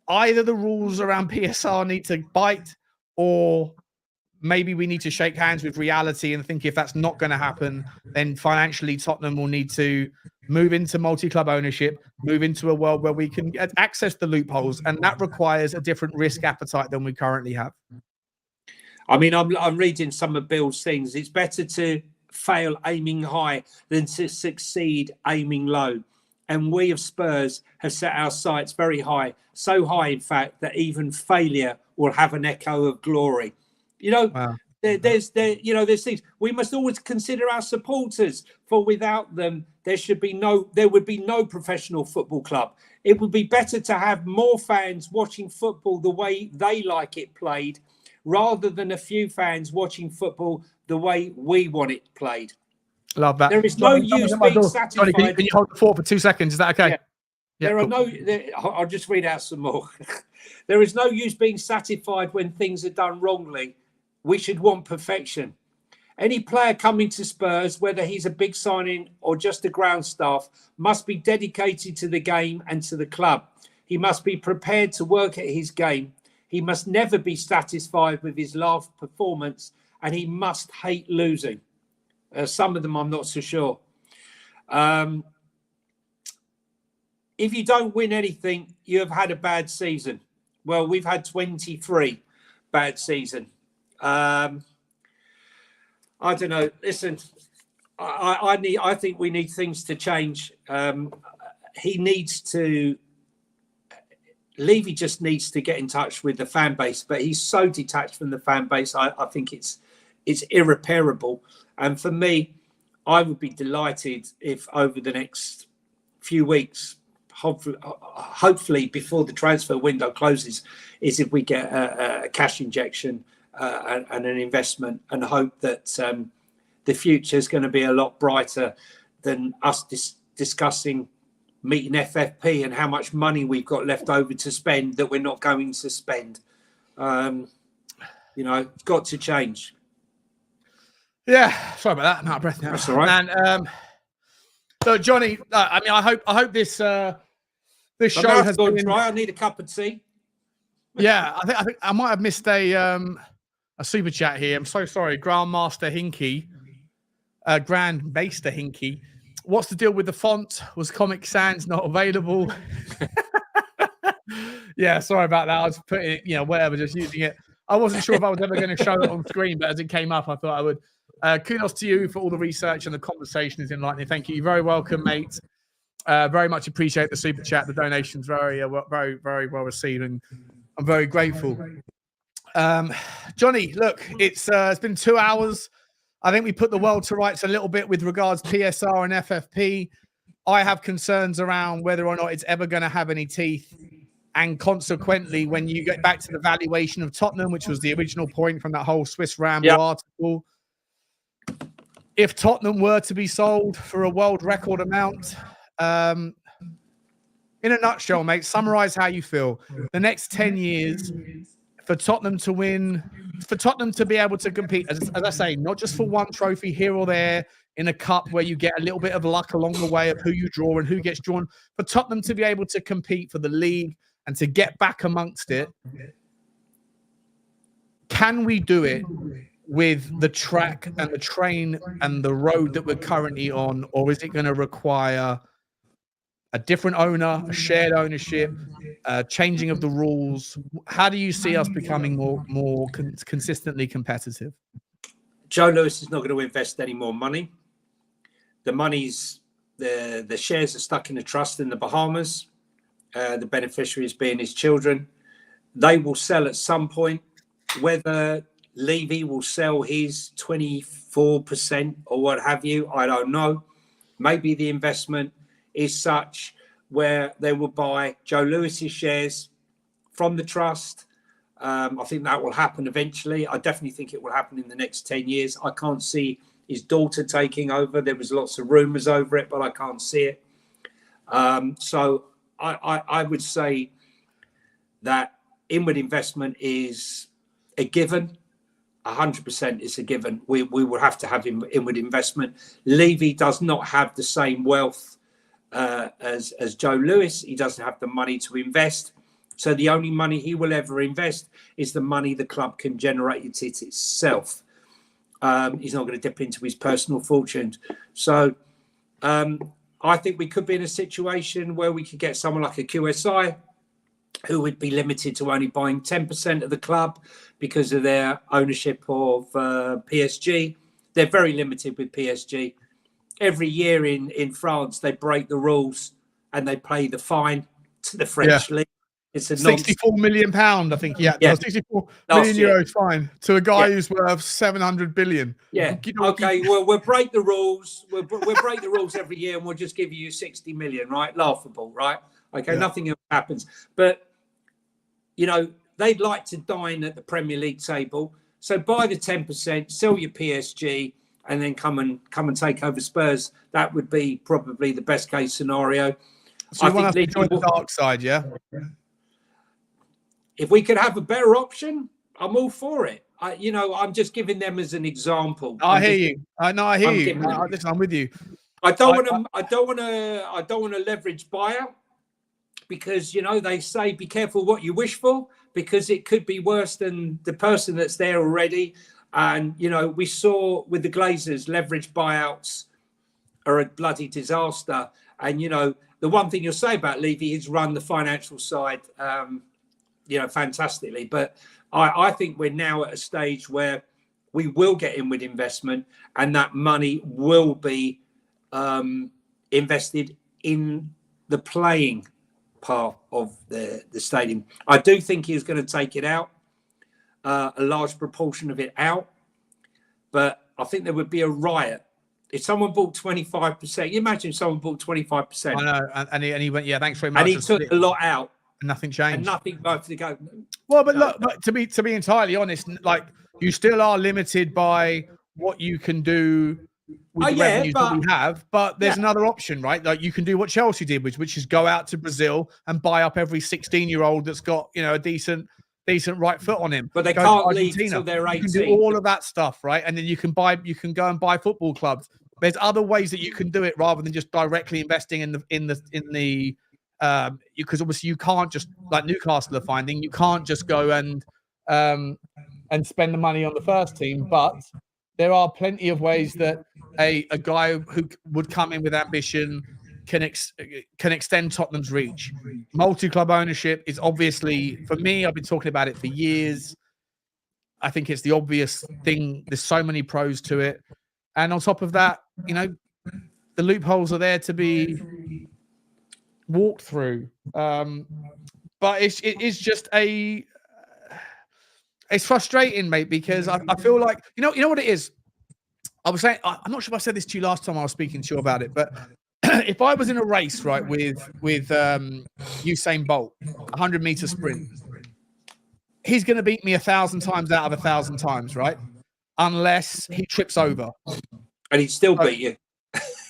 either the rules around PSR need to bite, or maybe we need to shake hands with reality and think if that's not going to happen, then financially Tottenham will need to move into multi-club ownership, move into a world where we can access the loopholes, and that requires a different risk appetite than we currently have. I mean, I'm reading some of Bill's things. It's better to fail aiming high than to succeed aiming low. And we of Spurs have set our sights very high, so high, in fact, that even failure will have an echo of glory. Wow. There's things. We must always consider our supporters, for without them, there would be no professional football club. It would be better to have more fans watching football the way they like it played, rather than a few fans watching football the way we want it played. Love that. There is no use being satisfied. Can you hold the fort for 2 seconds? Is that okay? I'll just read out some more. There is no use being satisfied when things are done wrongly. we should want perfection. Any player coming to Spurs, whether he's a big signing or just a ground staff, must be dedicated to the game and to the club. He must be prepared to work at his game. He must never be satisfied with his last performance, and he must hate losing. Some of them I'm not so sure. If you don't win anything, you have had a bad season. Well, we've had 23 bad season. I don't know. Listen, I think we need things to change. He needs to. Levy just needs to get in touch with the fan base, but he's so detached from the fan base. I think it's irreparable. And for me, I would be delighted if over the next few weeks, hopefully before the transfer window closes, is if we get a cash injection and an investment, and hope that the future is going to be a lot brighter than us discussing meeting FFP and how much money we've got left over to spend that we're not going to spend. It's got to change. Yeah, sorry about that. I'm out of breath now. That's all right. And so Johnny, I hope this show has been. Try. I need a cup of tea. Yeah, I think I might have missed a super chat here. I'm so sorry, Grandmaster Hinky, Grandmaster Hinky. What's the deal with the font? Was Comic Sans not available? Yeah, sorry about that. I was putting it, whatever, just using it. I wasn't sure if I was ever going to show it on screen, but as it came up, I thought I would. Kudos to you for all the research and the conversation is enlightening. Thank you. You're very welcome, mate. Very much appreciate the super chat. The donations very, very well received, and I'm very grateful. Johnny, look, it's been 2 hours. I think we put the world to rights a little bit with regards to PSR and FFP. I have concerns around whether or not it's ever going to have any teeth. And consequently, when you get back to the valuation of Tottenham, which was the original point from that whole Swiss Ramble article, if Tottenham were to be sold for a world record amount, in a nutshell, mate, summarize how you feel. The next 10 years for Tottenham to win, for Tottenham to be able to compete, as I say, not just for one trophy here or there in a cup where you get a little bit of luck along the way of who you draw and who gets drawn, for Tottenham to be able to compete for the league and to get back amongst it. Can we do it with the track and the train and the road that we're currently on, or is it going to require a different owner, a shared ownership, changing of the rules? How do you see us becoming more consistently competitive? Joe Lewis is not going to invest any more money. The money's the shares are stuck in a trust in the Bahamas. The beneficiaries being his children. They will sell at some point. Whether Levy will sell his 24% or what have you, I don't know. Maybe the investment is such where they will buy Joe Lewis's shares from the trust. I think that will happen eventually. I definitely think it will happen in the next 10 years. I can't see his daughter taking over. There was lots of rumours over it, but I can't see it. So I would say that inward investment is a given. 100% is a given. We will have to have inward investment. Levy does not have the same wealth as Joe Lewis. He doesn't have the money to invest. So the only money he will ever invest is the money the club can generate it itself. He's not going to dip into his personal fortunes. So I think we could be in a situation where we could get someone like a QSI who would be limited to only buying 10% of the club because of their ownership of PSG. They're very limited with PSG. Every year in France, they break the rules and they pay the fine to the French league. It's a £64 million, I think. Yeah. 64 million euros fine to a guy who's worth 700 billion. Yeah. Okay. Well, we'll break the rules. We'll break the rules every year, and we'll just give you 60 million. Right? Laughable. Right? Okay. Yeah. Nothing else happens. But they'd like to dine at the Premier League table. So buy the 10%, sell your PSG, and then come and take over Spurs. That would be probably the best case scenario. So you want us to join the dark side, yeah? If we could have a better option, I'm all for it. I'm just giving them as an example. I hear you. I hear you. Listen, I'm with you. I don't want to leverage buyout because they say be careful what you wish for because it could be worse than the person that's there already. And we saw with the Glazers, leverage buyouts are a bloody disaster. And the one thing you'll say about Levy is run the financial side, fantastically. But I think we're now at a stage where we will get in with investment, and that money will be invested in the playing part of the stadium. I do think he's going to take it out, a large proportion of it out, but I think there would be a riot if someone bought 25%. You imagine someone bought 25%. I know, and he went, yeah, thanks very much. And he took a lot out. Nothing changed. And nothing both to go. Well, but look, but to be entirely honest, like you still are limited by what you can do with the revenues that we have. But there's another option, right? Like you can do what Chelsea did, which is go out to Brazil and buy up every 16-year-old that's got a decent right foot on him. But they can't leave until they're 18. You can do all of that stuff, right? And then you can go and buy football clubs. There's other ways that you can do it rather than just directly investing in the because obviously you can't just, like Newcastle are finding, you can't just go and spend the money on the first team. But there are plenty of ways that a guy who would come in with ambition can extend Tottenham's reach. Multi-club ownership is obviously, for me, I've been talking about it for years. I think it's the obvious thing. There's so many pros to it. And on top of that, the loopholes are there to be walked through. But it is just it's frustrating, mate, because I feel like, you know what it is? I was saying, I'm not sure if I said this to you last time I was speaking to you about it, but if I was in a race, right, with Usain Bolt, 100-meter sprint, he's going to beat me 1,000 times out of 1,000 times, right? Unless he trips over. And he'd still beat you.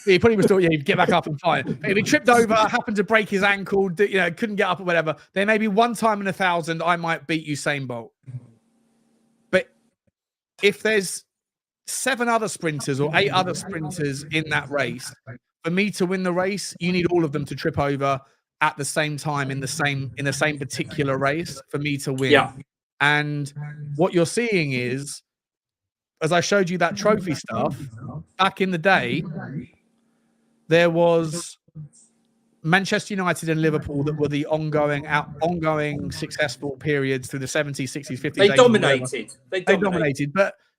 He probably was still, he'd get back up and fight. If he tripped over, happened to break his ankle, couldn't get up or whatever, then maybe one time in 1,000, I might beat Usain Bolt. But if there's 7 other sprinters or 8 other sprinters in that race, for me to win the race, you need all of them to trip over at the same time in the same particular race for me to win. Yeah. And what you're seeing is, as I showed you that trophy stuff, back in the day, there was Manchester United and Liverpool that were the ongoing successful periods through the 70s, 60s, 50s. They dominated. They dominated.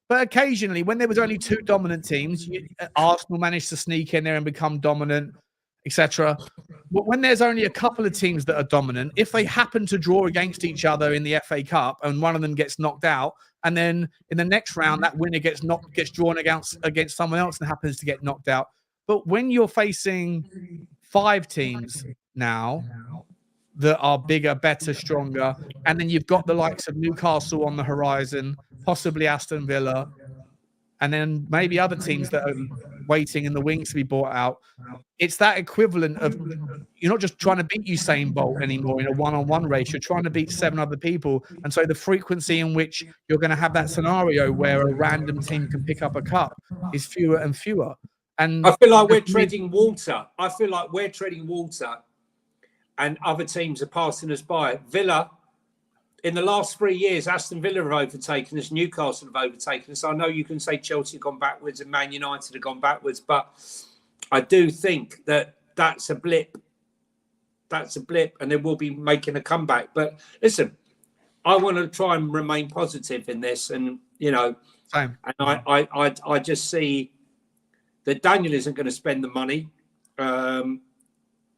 But occasionally, when there was only 2 dominant teams, Arsenal managed to sneak in there and become dominant, etc. But when there's only a couple of teams that are dominant, if they happen to draw against each other in the FA Cup and one of them gets knocked out, and then in the next round that winner gets drawn against someone else and happens to get knocked out. But when you're facing 5 teams now that are bigger, better, stronger, and then you've got the likes of Newcastle on the horizon, possibly Aston Villa, and then maybe other teams that are waiting in the wings to be bought out. It's that equivalent of, you're not just trying to beat Usain Bolt anymore in a one-on-one race. You're trying to beat 7 other people. And so the frequency in which you're going to have that scenario where a random team can pick up a cup is fewer and fewer. And I feel like we're treading water. And other teams are passing us by. Villa, in the last 3 years, Aston Villa have overtaken us, Newcastle have overtaken us. I know you can say Chelsea have gone backwards and Man United have gone backwards, but I do think that that's a blip. That's a blip, and they will be making a comeback. But listen, I want to try and remain positive in this, and Same. And I just see that Daniel isn't going to spend the money.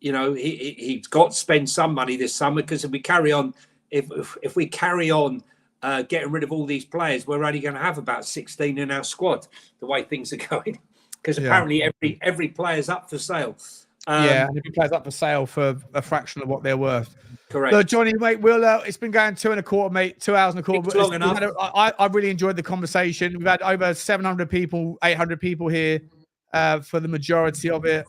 He's got to spend some money this summer, because if we carry on. If we carry on getting rid of all these players, we're only going to have about 16 in our squad, the way things are going. Because apparently every player's up for sale. And every player's up for sale for a fraction of what they're worth. Correct. So, Johnny, mate, it's been going 2 1/4, mate, 2 hours and a quarter. It's long enough. I really enjoyed the conversation. We've had over 700 people, 800 people here for the majority of it.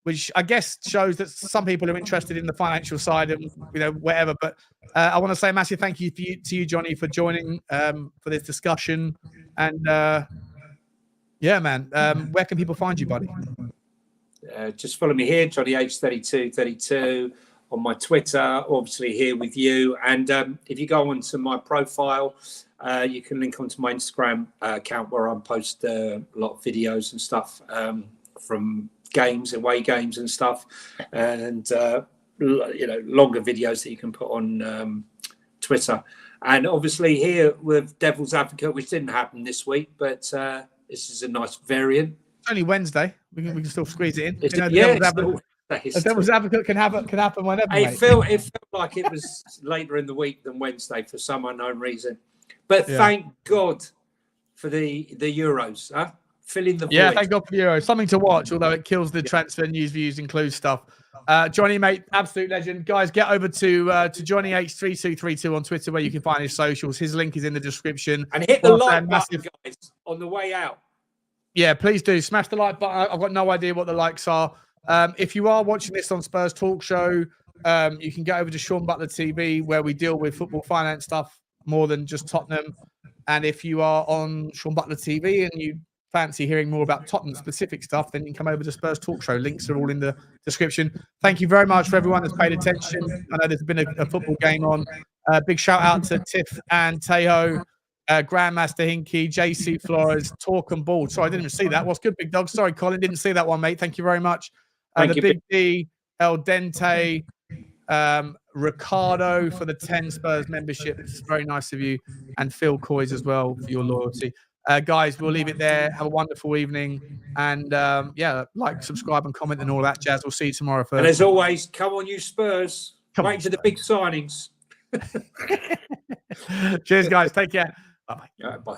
which I guess shows that some people are interested in the financial side and whatever. But I want to say a massive thank you to you, Johnny, for joining for this discussion. And yeah, man, where can people find you, buddy? Just follow me here, Johnny H3232 on my Twitter, obviously here with you. And if you go onto my profile, you can link onto my Instagram account where I post a lot of videos and stuff from games, away games and stuff, and longer videos that you can put on Twitter. And obviously here with Devil's Advocate, which didn't happen this week, but this is a nice variant. It's only Wednesday. We can still squeeze it in. The Devil's Advocate can happen whenever. It felt like it was later in the week than Wednesday for some unknown reason. But thank God for the Euros, huh? Filling the void. Yeah, thank God for the Euros. Something to watch, although it kills the transfer news views include stuff. Johnny, mate, absolute legend. Guys, get over to Johnny H3232 on Twitter where you can find his socials. His link is in the description. And hit the like button, guys, on the way out. Yeah, please do. Smash the like button. I've got no idea what the likes are. If you are watching this on Spurs Talk Show, you can get over to Sean Butler TV where we deal with football finance stuff more than just Tottenham. And if you are on Sean Butler TV and you fancy hearing more about Tottenham specific stuff, then you can come over to Spurs Talk Show. Links are all in the description. Thank you very much for everyone that's paid attention. I know there's been a football game on. Big shout out to Tiff and Tejo, Grandmaster Hinky, JC Flores, Talk and Ball. Sorry, I didn't even see that. What's good, big dog? Sorry, Colin, didn't see that one, mate. Thank you very much. The Big D, El Dente, Ricardo for the 10 Spurs membership. It's very nice of you. And Phil Coys as well for your loyalty. Guys, we'll leave it there. Have a wonderful evening. And like, subscribe and comment and all that jazz. We'll see you tomorrow. First. And as always, come on, you Spurs. Wait for the big signings. Cheers, guys. Take care. Bye-bye. Bye.